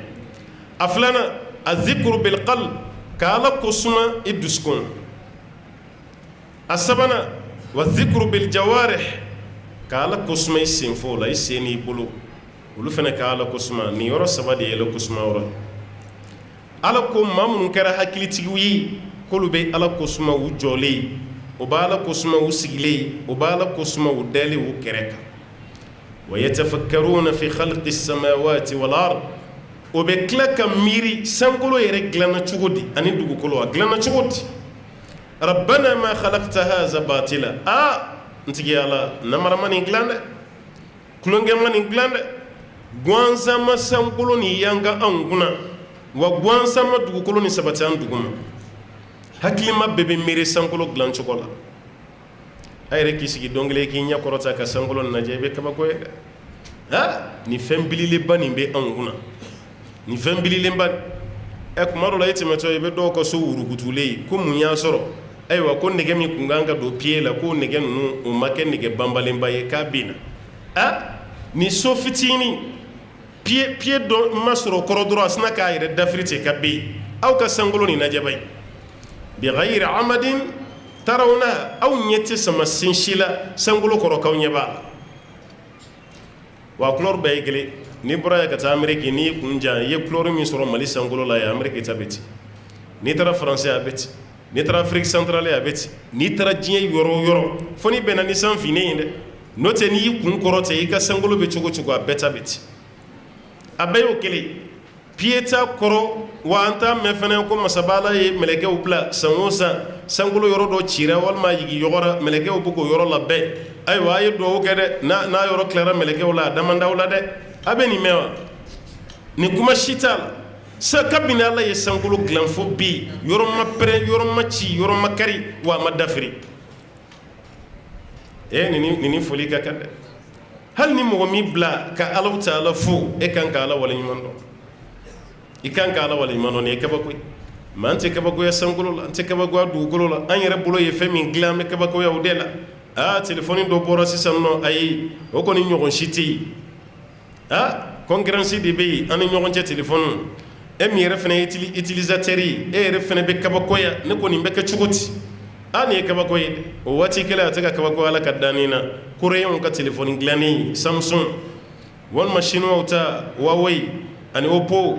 a filanan a zikru bil qalb ka Ala ko suma i dusukun a sabanan wa zikru bil jawarih ka Ala ko suma i senfo la i sen n'i bolo olu fana ka Ala ko suma nin yɔrɔ 3 de ye Ala ko suma yɔrɔ Ala ko maa minnu kɛra hakilitigiw ye k'olu bɛ Ala ko suma u jɔlen u bɛ Ala ko suma u sigilen u bɛ Ala ko suma u dalen u kɛrɛ kan wa yatafakkaruna fi khalqi samawati wal ard o bɛ tila ka miiri sankolo yɛrɛ dilanna cogo di ani dugukolo a dilanna cogo di rabbana ma khalaqta hadha batila ntigi Ala namara ma nin dilan dɛ kulonkɛ ma nin dilan dɛ gansan ma sankolo ni yanga anw kunna wa gansan ma dugukolo ni sabati an dugu ma hakili ma bɛɛ bɛ miiri sankolo dilan cogo la a yɛrɛ k'i sigi don kelen k'i ɲɛ kɔrɔta ka sankolo lajɛ i bɛ kabako ye dɛ nin fɛn bililenba nin bɛ anw kunna nin fɛn bililenba kuma dɔ la i tɛmɛtɔ i bɛ dɔw ka so wurukutulen ko mun y'a sɔrɔ ayiwa ko nɛgɛ min kun kan ka don pied la ko nɛgɛ ninnu o ma kɛ nɛgɛ banbalenba ye k'a binna ni so fitinin pied dɔ ma sɔrɔ kɔrɔ dɔrɔn a sina k'a yɛrɛ dafiri ten ka ben aw ka sankolo nin lajɛ bayi bi ghayri amadin tarawna aw ɲɛ tɛ sama sen si la sankolo kɔrɔ k'aw ɲɛ b'a la wa couleur bɛɛ ye kelen n'i bɔra yan ka taa Amérique n'i y'i kun jan i ye couleur min sɔrɔ Mali sankolo la yan Amérique ta bɛ ten n'i taara France a bɛ ten n'i taara Afrique centrale a bɛ ten n'i taara diɲɛ yɔrɔ o yɔrɔ fo n'i bɛnna ni san finnen ye dɛ n'o tɛ n'i y'i kun kɔrɔ ten i ka sankolo bɛ cogo cogo a bɛɛ ta bɛ ten a bɛɛ y'o kelen pied t'a kɔrɔ wa an t'a mɛn fɛnɛ ko masabala ye mɛlɛkɛw bila san o san sankolo yɔrɔ dɔ cira walima a yigi yɔgɔra mɛlɛkɛw bɛ k'o yɔrɔ labɛn ayiwa a ye duwawu kɛ dɛ n'a yɔrɔ tilara mɛlɛkɛw la a damandaw la dɛ a bɛ nin mɛn wa nin kuma si t'a la sa kabini Ala ye sankolo dilan fo bi yɔrɔ ma pɛrɛn yɔrɔ ma ci yɔrɔ ma kari wa a ma dafiri nin foli ka kan dɛ hali ni mɔgɔ min bila ka Alahu Taala fo e kan ka Ala waleɲuman dɔn i kan ka Ala waleɲuman dɔn nin ye kabako ye mais an tɛ kabakoya sankolo la an tɛ kabakoya dugukolo la an yɛrɛ bolo ye fɛn min dilan an bɛ kabakoya o de la téléphone dɔ bɔra sisan nɔ ayi o kɔni ɲɔgɔn si tɛ yen concurrence de bɛ yen an ni ɲɔgɔn cɛ téléphone e min yɛrɛ fana ye utilisateur ye e yɛrɛ fana bɛ kabakoya ne kɔni bɛ kɛ cogo di nin ye kabako ye o waati kelen a tɛ ka kabako Ala ka danni na Coréens ka téléphone dilanni Samsung walima chinois ta Huawei ani Oppo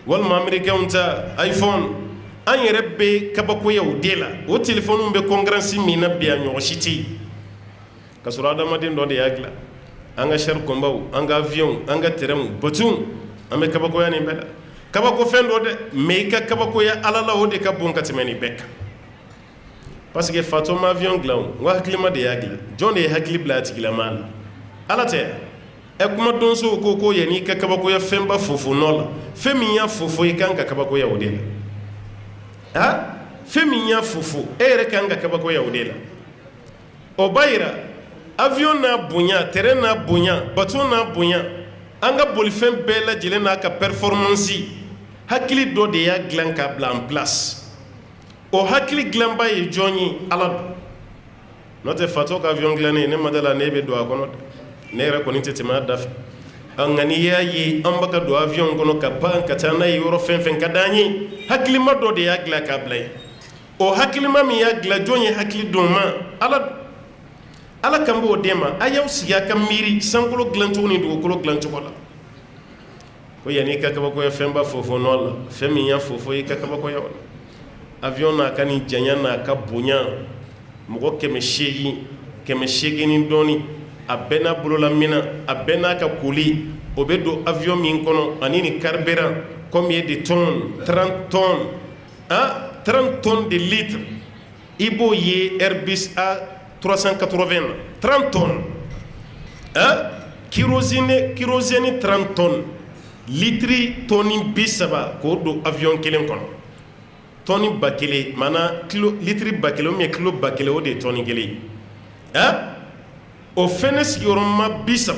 walima américains ta iPhone an yɛrɛ bɛ kabakoya o de la o téléphone bɛ concurrence min na bi a ɲɔgɔn si tɛ yen ka sɔrɔ adamaden dɔ de y'a dilan an ka char combat an ka avion an ka terrain bateau an bɛ kabakoya nin bɛɛ la kabako fɛn dɔ dɛ mais i ka kabakoya Ala la o de ka bon ka tɛmɛ nin bɛɛ kan parce que fatɔ ma avion dilan o n ko hakilima de y'a dilan jɔn de ye hakili bila a tigilama la Ala tɛ kuma donso ko yanni i ka kabakoya fɛnba fofo nɔ la fɛn min y'a fofo i kan ka kabakoya o de la fɛn min y'a fofo e yɛrɛ kan ka kabakoya o de la o b'a yira avion n'a bonya terrain n'a bonya bateau n'a bonya an ka bolifɛn bɛɛ lajɛlen n'a ka performance hakili dɔ de y'a dilan k'a bila en place o hakili dilanba ye jɔn ye Ala don n'o tɛ fatɔ ka avion dilannen ne ma da la ne bɛ don a kɔnɔ ne yɛrɛ kɔni tɛ tɛmɛ a da fɛ nka n'i y'a ye an bɛ ka don avion kɔnɔ ka pan ka taa n'a ye yɔrɔ fɛn fɛn ka d'an ye hakilima dɔ de y'a dilan k'a bila yen o hakilima min y'a dilan jɔn ye hakili don ma Ala don Ala kan b'o d'e ma a y'aw sigi a ka miiri sankolo dilancogo ni dugukolo dilancogo la ko yanni i ka kabakoya fɛnba fofo nɔ la fɛn min y'a fofo i ka kabakoya o la avion n'a ka nin janya n'a ka bonya mɔgɔ 800 ni dɔɔni a bɛɛ n'a bololamina a bɛɛ n'a ka koli o bɛ don avion min kɔnɔ ani ni carburant combien de tonnes 30 tonnes 30 tonnes de litres i b'o ye Airbus A380 30 tonnes kérosène 30 tonnes litri tonni 30 k'o don avion kelen kɔnɔ tonni 1000 maana litri 1000 ou bien kilo 1000 o de ye tonni kelen o fɛnɛ sigiyɔrɔma 30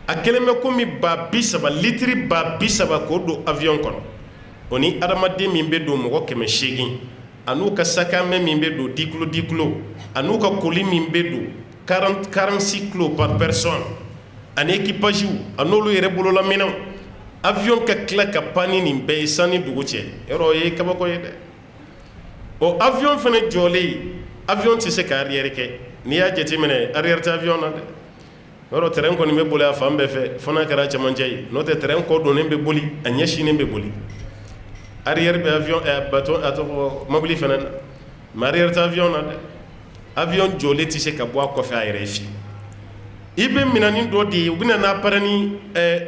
a kelen bɛ komi 30,000 litri 30,000 k'o don avion kɔnɔ o ni adamaden min bɛ don mɔgɔ 800 a n'u ka sakamɛ min bɛ don 10 kilo a n'u ka koli min bɛ don 46 kilos par personne ani équipage a n'olu yɛrɛ bololaminɛw avion ka tila ka panni nin bɛɛ ye sanni dugu cɛ yɔrɔ o ye kabako ye dɛ o avion fɛnɛ jɔlen avion tɛ se ka arrière kɛ n'i y'a jateminɛ arrière tɛ avion na dɛ yɔrɔ terrain kɔni bɛ boli a fan bɛɛ fɛ fo n'a kɛra cɛmancɛ ye n'o tɛ terrain kɔ donnen bɛ boli a ɲɛsinnen bɛ boli arrière bɛ avion bateau a tɔgɔ mobili fɛnɛ na mais arrière tɛ avion na dɛ avion jɔlen tɛ se ka bɔ a kɔfɛ a yɛrɛ ye fiyewu i bɛ minɛnin dɔ de ye u bɛna n'a pɛrɛn ni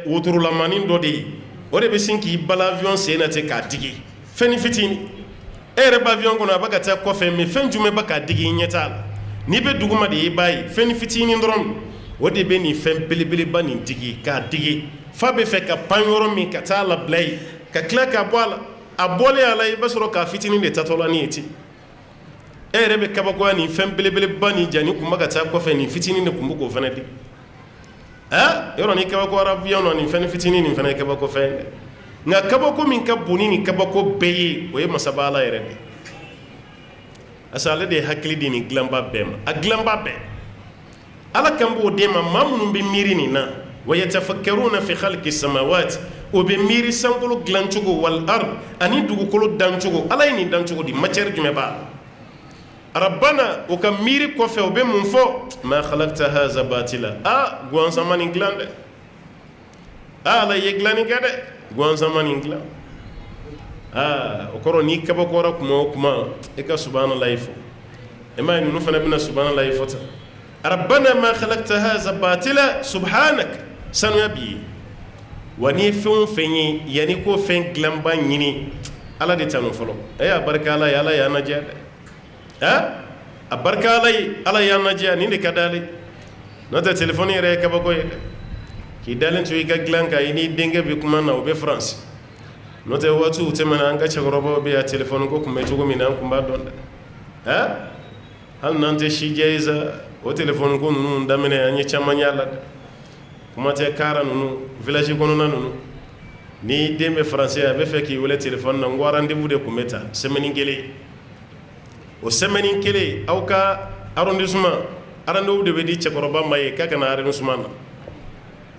wotorolamanin dɔ de ye o de bɛ sin k'i bala avion sen na ten k'a digi fɛn fitinin e yɛrɛ bɛ avion kɔnɔ a bɛ ka taa kɔfɛ mais fɛn jumɛn bɛ k'a digi i ɲɛ t'a la n'i bɛ duguma de i b'a ye fɛn fitinin dɔrɔn o de bɛ nin fɛn belebeleba nin digi k'a digi fa bɛ fɛ ka pan yɔrɔ min ka taa labila yen ka tila k'a bɔ a la a bɔlen a la i b'a sɔrɔ k'a fitinin de tatɔla ni ye ten e yɛrɛ bɛ kabakoya nin fɛn belebeleba nin jani kun bɛ ka taa kɔfɛ nin fitinin de kun bɛ k'o fɛnɛ di yɔrɔ ni kabakoyara avion na nin fɛn fitinin nin fɛnɛ ye kabako fɛn dɛ nga kabako min ka boni ni kabako beye o ye masaba ala yɛrɛ de asa ale de ye hakili di ni dilanba bɛɛ ma a dilanba bɛɛ ala kan b'o den ma maa minnu bɛ miiri nin na wa yatafakkaruna fi khalqi samawati o bɛ miiri sankolo dilancogo wal ard ani dugukolo dancogo ala ye nin dancogo di matière jumɛn b'a la rabbana o ka miiri kɔfɛ o bɛ mun fɔ ma khalaqta haza batila guansama nin dilan dɛ ala ye dilanni kɛ dɛ guansama nin dilan o kɔrɔ n'i kabakɔra kuma o kuma i ka subhanallahi fɔ e ma ye ninnu fana bɛna subhanallahi fɔ tan rabbana ma khalaqta haza batila subhanak sanuya b'i ye wa n'i ye fɛn o fɛn ye yanni ko fɛn dilanba ɲini ala de tanu fɔlɔ a barika ala ye ala y'an lajɛ dɛ a barika ala ye ala y'an lajɛ nin de ka d'ale n'o tɛ telefɔni yɛrɛ ye kabako ye dɛ k'i dalen to i ka dilan kan i n'i denkɛ bɛ kuma na o bɛ faransi n'o tɛ waatiw tɛmɛna an ka cɛkɔrɔbaw bɛ yan telefɔni ko tun bɛ cogo min na an tun b'a dɔn dɛ hali n'an tɛ si jɛ sa o telefɔni ko ninnu daminɛ an ye caman y'a la dɛ kuma tɛ kaara ninnu village kɔnɔna ninnu ni den bɛ faransi a bɛ fɛ k'i wele telefɔni na n ko rendez-vous de tun bɛ ta semaine kelen o semaine kelen aw ka arrondissement rendez-vous de bɛ di cɛkɔrɔba ma ye k'a ka na arrondissement na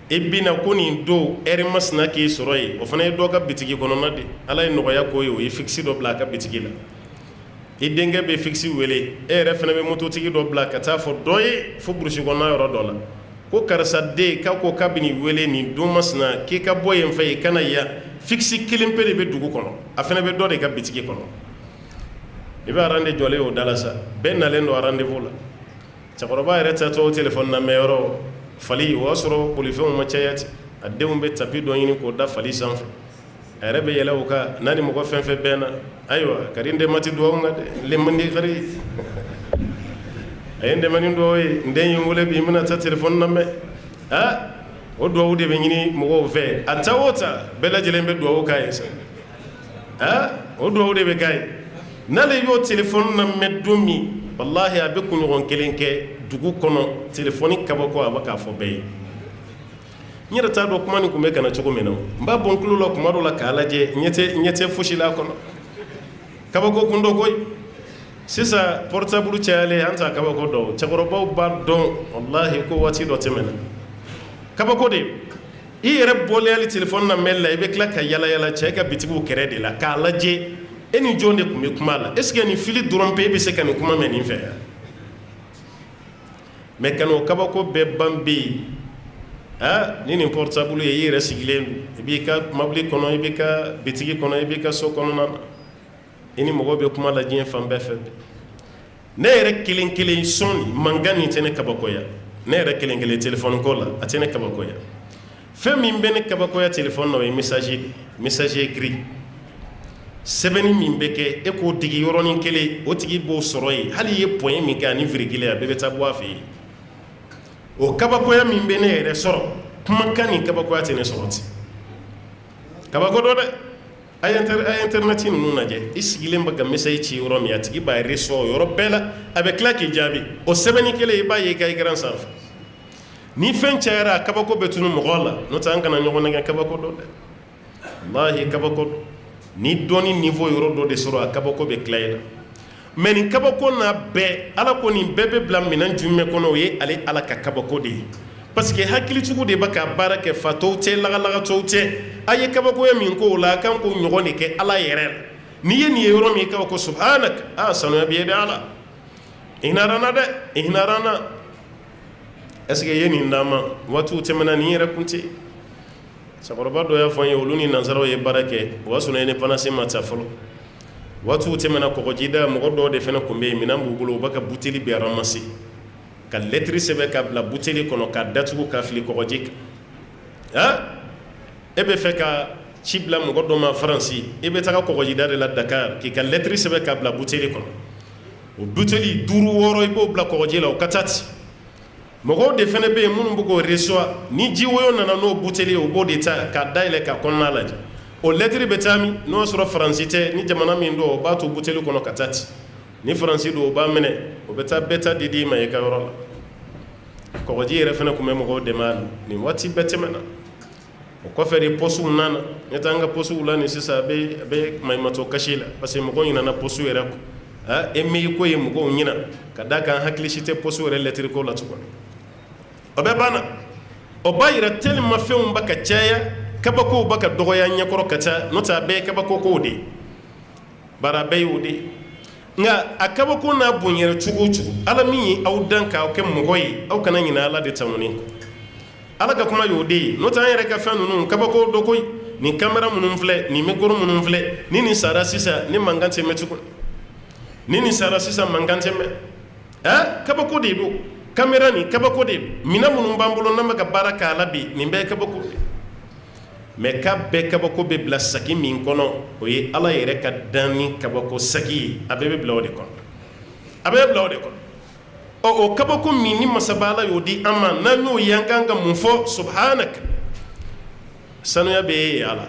e bina ko nin don heure masina k'i sɔrɔ yen o fana ye dɔ ka bitigi kɔnɔna de ala ye nɔgɔya k'o ye o ye fixe dɔ bila a ka bitigi la i denkɛ bɛ fixe wele e yɛrɛ fana bɛ mototigi dɔ bila ka taa fɔ dɔ ye fo burusi kɔnɔna yɔrɔ dɔ la ko karisa den k'a ko k'a bɛ nin wele nin don masina k'i ka bɔ yen fɛ i kana yan fixe kelen pe de bɛ dugu kɔnɔ a fana bɛ dɔ de ka bitigi kɔnɔ i bɛ arande jɔlen o da la sa bɛɛ nalen don rendez-vous la cɛkɔrɔba yɛrɛ tatɔ o téléphone lamɛn yɔrɔ fali o y'a sɔrɔ bolifɛnw ma caya ten a denw bɛ tapi dɔ ɲini k'o da fali sanfɛ a yɛrɛ bɛ yɛlɛ o kan n'a ni mɔgɔ fɛn fɛn bɛnna ayiwa ka di n den ma ti dugawu kan dɛ lemandi kari a ye n dɛmɛ ni dugawu ye n den ye n wele bi n bɛna taa téléphone lamɛn o dugawu de bɛ ɲini mɔgɔw fɛ a ta o ta bɛɛ lajɛlen bɛ dugawu k'a ye sa o dugawu de bɛ k'a ye n'ale y'o téléphone lamɛn don min wallahi a bɛ kunɲɔgɔn kelen kɛ dugu kɔnɔ telefɔni kabako a bɛ k'a fɔ bɛɛ ye n yɛrɛ t'a dɔn kuma nin tun bɛ ka na cogo min na n b'a bɔ n tulo la kuma dɔ la k'a lajɛ ɲɛ tɛ fosi la a kɔnɔ kabako kun dɔ koyi sisan portable cayalen an t'a kabako dɔn cɛkɔrɔbaw b'a dɔn wallahi ko waati dɔ tɛmɛna kabako de i yɛrɛ bɔlen hali telefɔni na mɛli la i bɛ tila ka yala yala cɛ ka bitigiw kɛrɛ de la k'a lajɛ e ni jɔn de tun bɛ kuma la est ce que nin fili dɔrɔn pe e bɛ se ka nin kuma mɛn nin fɛ yan mais ka n'o kabako bɛɛ ban bɛ yen ni nin portable ye i yɛrɛ sigilen don i b'i ka mobili kɔnɔ i b'i ka bitigi kɔnɔ i b'i ka so kɔnɔna na i ni mɔgɔw bɛ kuma la diɲɛ fan bɛɛ fɛ ne yɛrɛ kelen kelen sɔn mankan nin tɛ ne kabakoya ne yɛrɛ kelen kelen téléphone ko la a tɛ ne kabakoya fɛn min bɛ ne kabakoya téléphone na o ye message écrit sɛbɛnni min bɛ kɛ e k'o digi yɔrɔnin kelen o tigi b'o sɔrɔ yen hali i ye point min kɛ ani virgule a bɛɛ bɛ taa bɔ a fɛ yen o kabakoya min bɛ ne yɛrɛ sɔrɔ kumakan ni kabakoya tɛ ne sɔrɔ ten kabako dɔ dɛ a ye internet ninnu lajɛ i sigilen bɛ ka message ci yɔrɔ min a tigi b'a reçu o yɔrɔ bɛɛ la a bɛ tila k'i jaabi o sɛbɛnni kelen i b'a ye i ka écran sanfɛ ni fɛn cayara a kabako bɛ tunu mɔgɔ la n'o tɛ an kana ɲɔgɔn nɛgɛ kabako dɔ dɛ wallahi kabako dɔ ni dɔnni niveau yɔrɔ dɔ de sɔrɔ a kabako bɛ tila i la mais nin kabako n'a bɛɛ ala ko nin bɛɛ bɛ bila minɛn jumɛn kɔnɔ o ye ale ala ka kabako de ye parce que hakilitigiw de bɛ ka baara kɛ fatɔw tɛ lagalagatɔw tɛ a ye kabakoya min k'o la a kan k'o ɲɔgɔn de kɛ ala yɛrɛ la n'i ye nin ye yɔrɔ min i k'a ko subhanak sanuya bɛ ye dɛ ala i hinɛra n na dɛ i hinɛra n na est ce que i ye nin d'an ma waatiw tɛmɛna nin yɛrɛ kun tɛ yen cɛkɔrɔba dɔ y'a fɔ n ye olu ni nanzaraw ye baara kɛ o y'a sɔrɔ indépendance ma ta fɔlɔ waatiw tɛmɛna kɔgɔjida mɔgɔ dɔw de fana tun bɛ yen minɛn b'u bolo u b'a ka buteli bɛɛ ramasser ka lettre sɛbɛn ka bila buteli kɔnɔ k'a datugu k'a fili kɔgɔji kan e bɛ fɛ ka ci bila mɔgɔ dɔ ma faransi e bɛ taga kɔgɔjida de la Dakar k'i ka lettre sɛbɛn ka bila buteli kɔnɔ o buteli 5 6 i b'o bila kɔgɔji la o ka taa ten mɔgɔw de fana bɛ yen minnu bɛ k'o reçoit ni ji woyo nana n'o buteli o b'o de ta k'a dayɛlɛ k'a kɔnɔna lajɛ o lettre bɛ taa min n'o y'a sɔrɔ faransi tɛ ni jamana min don o b'a to buteli kɔnɔ ka taa ten ni faransi don o b'a minɛ o bɛ taa bɛɛ ta di i ma i ka yɔrɔ la kɔgɔji yɛrɛ fana tun bɛ mɔgɔw dɛmɛ a la nin waati bɛɛ tɛmɛna o kɔfɛ de posu nana ne taa an ka posu la ni sisan a bɛ maɲumatɔ kasi la parce que mɔgɔw ɲinana posu yɛrɛ kɔ e mi ko ye mɔgɔw ɲina ka d'a kan hakili si tɛ posu yɛrɛ lɛtiri ko la tuguni o bɛɛ banna o b'a yira tellement fɛnw ba ka caya kabakow ba ka dɔgɔya ɲɛkɔrɔ ka ca n'o tɛ a bɛɛ ye kabako kow de ye bari a bɛɛ y'o de ye nka a kabako n'a bonyɛra cogo o cogo ala min ye aw dan k'aw kɛ mɔgɔ ye aw kana ɲinɛ ala de tanuni kɔ ala ka kuma y'o de ye n'o tɛ an yɛrɛ ka fɛn ninnu kabako dɔ koyi nin kamera minnu filɛ nin mikoro minnu filɛ ni nin sara sisan ni mankan tɛ mɛn tuguni ni nin sara sisan mankan tɛ mɛn kabako de don kamera nin kabako de don minɛn minnu b'an bolo n'an bɛ ka baara k'a la bi nin bɛɛ ye kabako de mais k'a bɛɛ kabako bɛ bila sagi min kɔnɔ o ye ala yɛrɛ ka dan ni kabako sagi ye a bɛɛ bɛ bila o de kɔnɔ a bɛɛ bɛ bila o de kɔnɔ o kabako min ni masaba ala y'o di an ma n'an y'o ye an kan ka mun fɔ subhanaka sanuya bɛ ye ala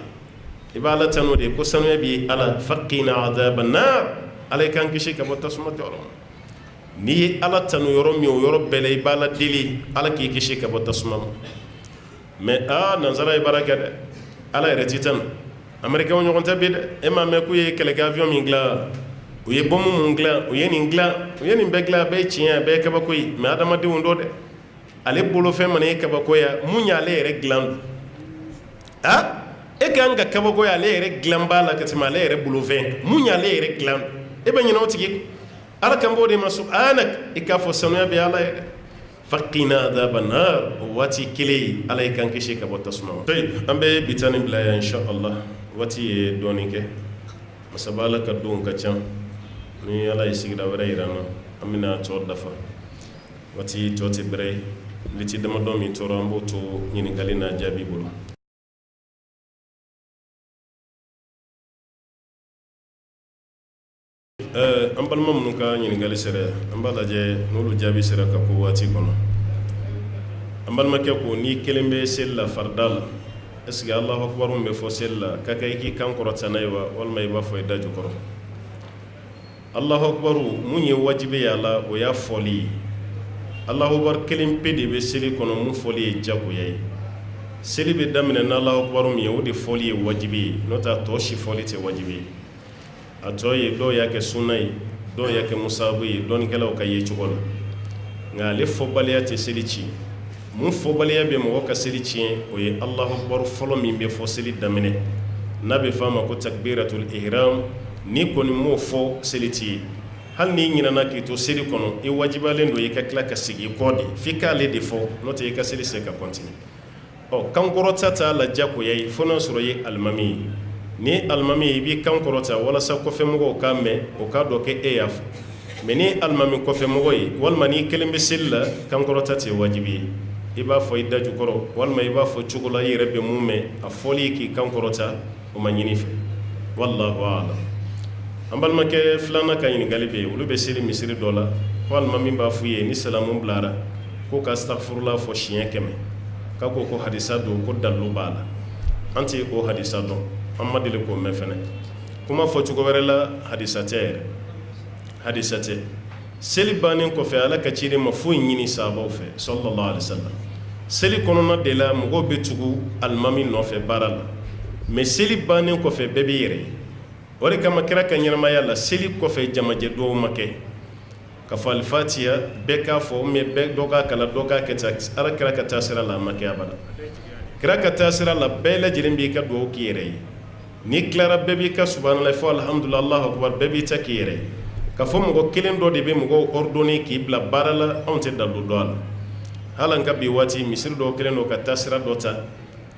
i bɛ ala tanu de ko sanuya bɛ ye ala faqina adhaban nar ala kan kisi ka bɔ tasuma jɔyɔrɔ ma n'i ye ala tanu yɔrɔ min o yɔrɔ bɛɛ la i b'a la deli ala k'i kisi ka bɔ tasuma ma mais nansara ye baara kɛ dɛ ala yɛrɛ ti tan américain ɲɔgɔn tɛ bi dɛ e m'a mɛn k'u ye kɛlɛkɛ avion min dilan u ye bombe mun dilan u ye nin dilan u ye nin bɛɛ dilan a bɛɛ ye tiɲɛ a bɛɛ ye kabako ye mais adamadenw don dɛ ale bolofɛn mana ye kabako ya mun y'ale yɛrɛ dilan don e kan ka kabako ye ale yɛrɛ dilan b'a la ka tɛmɛ ale yɛrɛ bolofɛn mun y'ale yɛrɛ dilan don e bɛ ɲinɛ o tigi ala kan b'o de ma subhanak i k'a fɔ sanuya bɛ ala ye dɛ faqina adhaban nar o waati kelen ala ye kan kisi ka bɔ tasuma ma an bɛ bitani bila yan inshallah waati ye dɔɔnin kɛ masaba ala ka don ka ca ni ala ye sigida wɛrɛ yira na an bɛna tɔ dafa waati tɔ tɛ bɛrɛ ye liti damadɔ min tora an b'o to ɲininkali n'a jaabi bolo an balima minnu ka ɲininkali sera an b'a lajɛ n'olu jaabi sera ka ko waati kɔnɔ an balimakɛ ko n'i kelen bɛ seli la farida la est-ce que Allahu akbar bɛ fɔ seli la ka kɛ i k'i kan kɔrɔta n'a ye wa walima i b'a fɔ i da jukɔrɔ Allahu akbar mun ye wajibi ye a la o y'a fɔli ye Allahu akbar kelen pe de bɛ seli kɔnɔ mun fɔli ye jagoya ye seli bɛ daminɛ n'Allahu akbar min ye o de fɔli ye wajibi ye n'o tɛ a tɔ si fɔli tɛ wajibi ye a tɔ ye dɔw y'a kɛ sunna ye dɔw y'a kɛ musahabu ye dɔnnikɛlaw ka ye cogo la nka ale fɔbaliya tɛ seli ci mun fɔbaliya bɛ mɔgɔ ka seli tiɲɛ o ye Allahu akbar fɔlɔ min bɛ fɔ seli daminɛ n'a bɛ fɔ a ma ko takbiratul ihram ni kɔni m'o fɔ seli ti ye hali n'i ɲinɛna k'i to seli kɔnɔ i wajibalen don i ka tila ka segin kɔ de f'i k'ale de fɔ n'o tɛ i ka seli se ka kɔntine kan kɔrɔta t'a la jagoya ye fo n'a sɔrɔ i ye alimami ye ni alimami i b'i kan kɔrɔta walasa kɔfɛmɔgɔw k'a mɛn o k'a dɔn k'e y'a fɔ mais ni alimami kɔfɛmɔgɔ ye walima n'i kelen bɛ seli la kan kɔrɔta tɛ wajibi ye i b'a fɔ i da jukɔrɔ walima i b'a fɔ cogo la i yɛrɛ bɛ mun mɛn a fɔli k'i kan kɔrɔta o ma ɲini fɛ wallahu a'lam an balimakɛ filanan ka ɲininkali bɛ yen olu bɛ seli misiri dɔ la ko alimami b'a f'u ye ni salamu bilara ko ka astaghfirullah fɔ siɲɛ 100 k'a ko hadisa don ko dalilu b'a la an tɛ o hadisa dɔn an ma deli k'o mɛn fɛnɛ kuma fɔ cogo wɛrɛ la hadisa tɛ yɛrɛ hadisa tɛ seli bannen kɔfɛ ala ka ciden ma foyi ɲini sahabaw fɛ sallallahu alaihi wasallam seli kɔnɔna de la mɔgɔw bɛ tugu alimami nɔfɛ baara la mais seli bannen kɔfɛ bɛɛ bɛ yɛrɛ ye o de kama kira ka ɲɛnamaya la seli kɔfɛ jamajɛ dɔw ma kɛ ka fɔ alifatiya bɛɛ k'a fɔ mais bɛɛ dɔ k'a kala dɔ k'a kɛ tan ala kira ka taa sira la a ma kɛ abada kira ka taa sira la bɛɛ lajɛlen b'i ka dugawu k'i yɛrɛ ye n'i tilara bɛɛ b'i ka subhanallah fɔ alhamdulillah Allahu akbar bɛɛ b'i ta k'i yɛrɛ ye ka fɔ mɔgɔ kelen dɔ de bɛ mɔgɔw ordonné k'i bila baara la anw tɛ dalu dɔn a la hali an ka bi waati misiri dɔw kelen don ka taa sira dɔ ta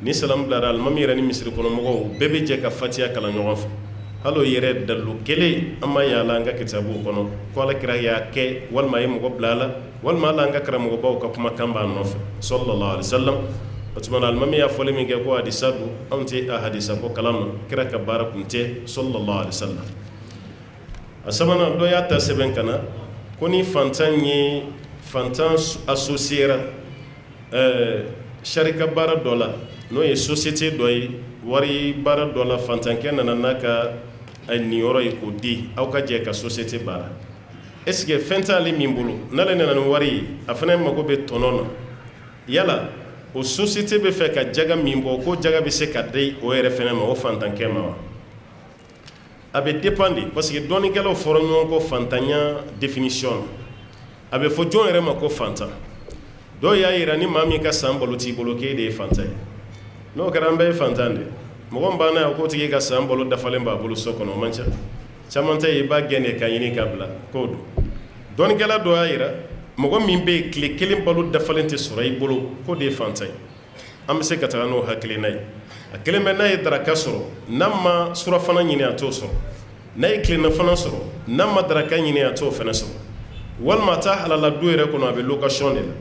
ni salamu bilara alimami yɛrɛ ni misiri kɔnɔ mɔgɔw bɛɛ bɛ jɛ ka fatiya kalan ɲɔgɔn fɛ hali o yɛrɛ dalu kelen an ma yala an ka kitabuw kɔnɔ ko ala kira y'a kɛ walima a ye mɔgɔ bila a la walima ala an ka karamɔgɔbaw ka kumakan b'a nɔfɛ sallallahu alaihi wasallam o tuma na alimami y'a fɔli min kɛ ko hadisa don anw tɛ a hadisa ko kalama kira ka baara kun tɛ sallallahu alaihi wasallam a sabanan dɔ y'a ta sɛbɛn ka na ko ni fantan ye fantan associera sharika baara dɔ la n'o ye société dɔ ye wari baara dɔ la fantankɛ nana n'a ka niyɔrɔ ye k'o di aw ka jɛ ka société baara est ce que fɛn t'ale min bolo n'ale nana ni wari ye a fana mago bɛ tɔnɔ na yala o société bɛ fɛ ka jaga min bɔ ko jaga bɛ se ka di o yɛrɛ fɛnɛ ma o fantankɛ ma wa a bɛ dépendre parce que dɔɔnikɛlaw fɔra ɲɔgɔn kɔ fantanya définition a bɛ fɔ jɔn yɛrɛ ma ko fantan dɔw y'a yira ni maa min ka san balo t'i bolo k'e de ye fantan ye n'o kɛra an bɛɛ ye fantan de mɔgɔ min banna yan k'o tigi ka san balo dafalen b'a bolo so kɔnɔ o man ca caman tɛ yen i b'a gɛn de ka ɲini k'a bila k'o don dɔɔnikɛla dɔ y'a yira mɔgɔ min bɛ yen tile kelen balo dafalen tɛ sɔrɔ i bolo k'o de ye fantan ye an bɛ se ka taga n'o hakilina ye a kelen bɛ n'a ye daraka sɔrɔ n'a ma surafana ɲini a t'o sɔrɔ n'a ye tilennafana sɔrɔ n'a ma daraka ɲini a t'o fana sɔrɔ walima a t'a halala du yɛrɛ kɔnɔ a bɛ location de la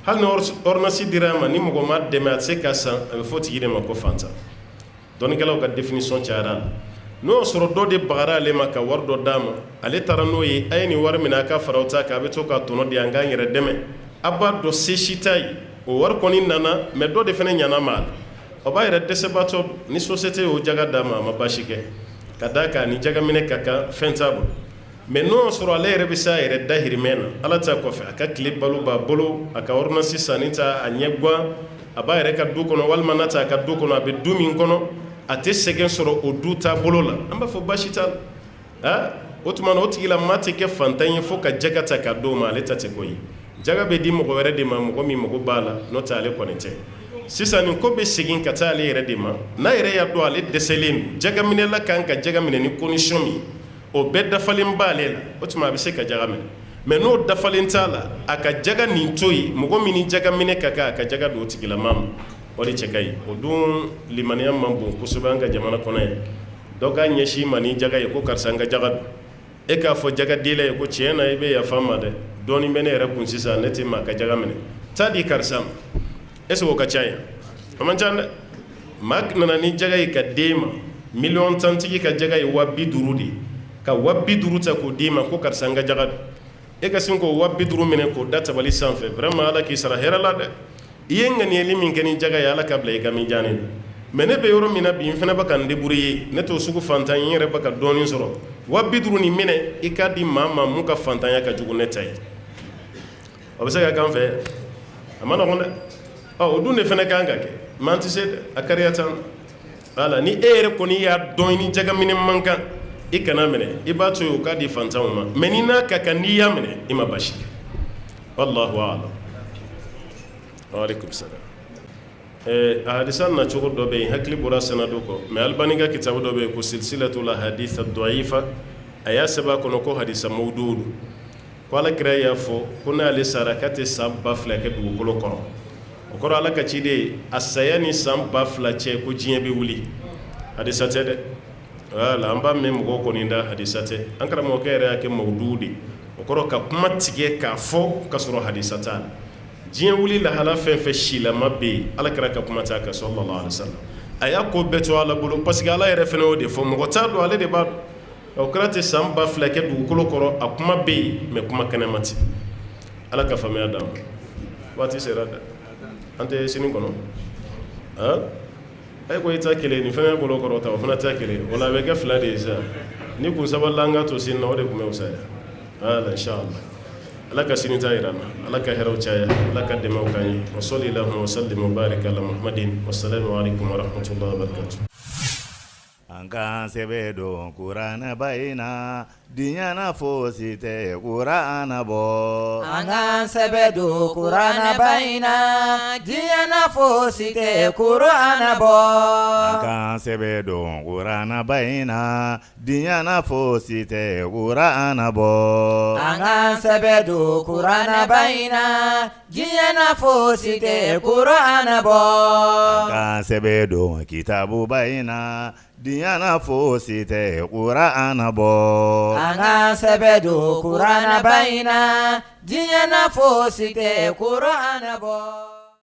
hali ni ordonnance dira a ma ni mɔgɔ ma dɛmɛ a tɛ se ka san a bɛ fɔ tigi de ma ko fantan dɔɔnikɛlaw ka définition cayara la n'o y'a sɔrɔ dɔ de bagara ale ma ka wari dɔ d'a ma ale taara n'o ye a ye nin wari minɛ a ka fara o ta kan a bɛ to ka tɔnɔ di an k'an yɛrɛ dɛmɛ a b'a dɔn se si t'a ye o wari kɔni nana mais dɔ de fana ɲana ma a la o b'a yɛrɛ dɛsɛbaatɔ ni société y'o jaga d'a ma a ma baasi kɛ ka d'a kan ni jaga minɛ ka kan fɛn t'a bolo mais n'o y'a sɔrɔ ale yɛrɛ bɛ se a yɛrɛ dahirimɛ na ala ta kɔfɛ a ka tile balo b'a bolo a ka ordonnance sanni ta a ɲɛ guwan a b'a yɛrɛ ka du kɔnɔ walima n'a ta a ka du kɔnɔ a bɛ du min kɔnɔ a tɛ sɛgɛn sɔrɔ o du taabolo la an b'a fɔ baasi t'a la o tuma na o tigila maa tɛ kɛ fantan ye fo ka jaga ta ka d'o ma ale ta tɛ ko ye jaga bɛ di mɔgɔ wɛrɛ de ma mɔgɔ min mago b'a la n'o tɛ ale kɔni tɛ sisan nin ko bɛ segin ka taa ale yɛrɛ de ma n'a yɛrɛ y'a dɔn ale dɛsɛlen don jaga minɛla kan ka jaga minɛ ni condition min o bɛɛ dafalen b'ale la o tuma a bɛ se ka jaga minɛ mais n'o dafalen t'a la a ka jaga nin to yen mɔgɔ min ni jaga minɛ ka kan a ka jaga don o tigilamaa ma o de cɛ ka ɲi o dun limaniya man bon kosɛbɛ an ka jamana kɔnɔ yan dɔ k'a ɲɛsin ma ni jaga ye ko karisa n ka jaga don e k'a fɔ jaga dila ye ko tiɲɛ na i bɛ yafa ma dɛ dɔɔnin bɛ ne yɛrɛ kun sisan ne tɛ maa ka jaga minɛ taa di karisa ma est-ce que o ka ca yan a man ca dɛ maa nana ni jaga ye ka d'e ma miliyɔn tantigi ka jaga ye 50,000 de ye ka 50,000 ta k'o d'e ma ko karisa n ka jaga don e ka sin k'o 50,000 minɛ k'o da tabali sanfɛ vraiment ala k'i sara hɛrɛ la dɛ i ye ŋaniyɛli min kɛ ni jaga ye ala ka bila i ka mijaani na mais ne bɛ yɔrɔ min na bi n fana bɛ ka n débrouiller ne t'o sugu fantan ye n yɛrɛ bɛ ka dɔɔnin sɔrɔ 50,000 nin minɛ i k'a di maa ma mun ka fantanya ka jugu ne ta ye o bɛ se ka k'an fɛ a ma nɔgɔn dɛ o dun de fana kan ka kɛ mais an tɛ se dɛ a kariya t'an na voilà ni e yɛrɛ kɔni y'a dɔn ni jaga minɛ man kan i kana minɛ i b'a to yen o k'a di fantanw ma mais ni n'a ka kan n'i y'a minɛ i ma basi kɛ wallahu a'lam waaleykum salaam a hadisa nacogo dɔ bɛ yen hakili bɔra sanadu kɔ mais Albani ka kitabu dɔ bɛ yen ko silsilatul ahadith ad-da'ifa a y'a sɛbɛn a kɔnɔ ko hadisa mawdu don ko alakira y'a fɔ ko n'ale sara k'a tɛ san 2000 kɛ dugukolo kɔrɔ o kɔrɔ ala ka ciden a saya ni san 2000 cɛ ko diɲɛ bɛ wuli hadisa tɛ dɛ wala an b'a mɛn mɔgɔw kɔni da hadisa tɛ an karamɔgɔkɛ yɛrɛ y'a kɛ mawdu de o kɔrɔ ka kuma tigɛ k'a fɔ ka sɔrɔ hadisa t'a la diɲɛ wuli lahala fɛn fɛn silama bɛ yen ala kɛra ka kuma t'a kan sallallahu alaihi wasallam a y'a ko bɛɛ to ala bolo parce que ala yɛrɛ fɛnɛ y'o de fɔ mɔgɔ t'a dɔn ale de b'a dɔn o kɛra tɛ san 2000 kɛ dugukolo kɔrɔ a kuma bɛ yen mais kuma kɛnɛma tɛ ala ka faamuya d'an ma waati sera dɛ an tɛ sini kɔnɔ a ko i ta kelen nin fɛnɛ bolo kɔrɔ ta o fana ta kelen o la a bɛ kɛ 2 de ye sisan ni kun sabalila an ka to sini na o de tun bɛ fisaya ala inshallah ala ka sini ta yira na ala ka hɛrɛw caya ala ka dɛmɛw k'an ye wa sallallahu wa sallim wa barik ala muhammadin wassalamu alaikum wa rahmatullahi wa barakatuh an k'an sɛbɛ don kuranɛ ba in na diɲɛna fosi tɛ kuranɛ bɔ. An k'an sɛbɛ don kuranɛ ba in na diɲɛna fosi tɛ kuranɛ bɔ. An k'an sɛbɛ don kuranɛ ba in na diɲɛna fosi tɛ kuranɛ bɔ. An k'an sɛbɛ don kuranɛ ba in na diɲɛna fosi tɛ kuranɛ bɔ. An k'an sɛbɛ don kitabu ba in na diɲɛna fosi tɛ kuranɛ bɔ. An k'an sɛbɛ don kuranɛ ba in na diɲɛna fosi tɛ kuranɛ bɔ.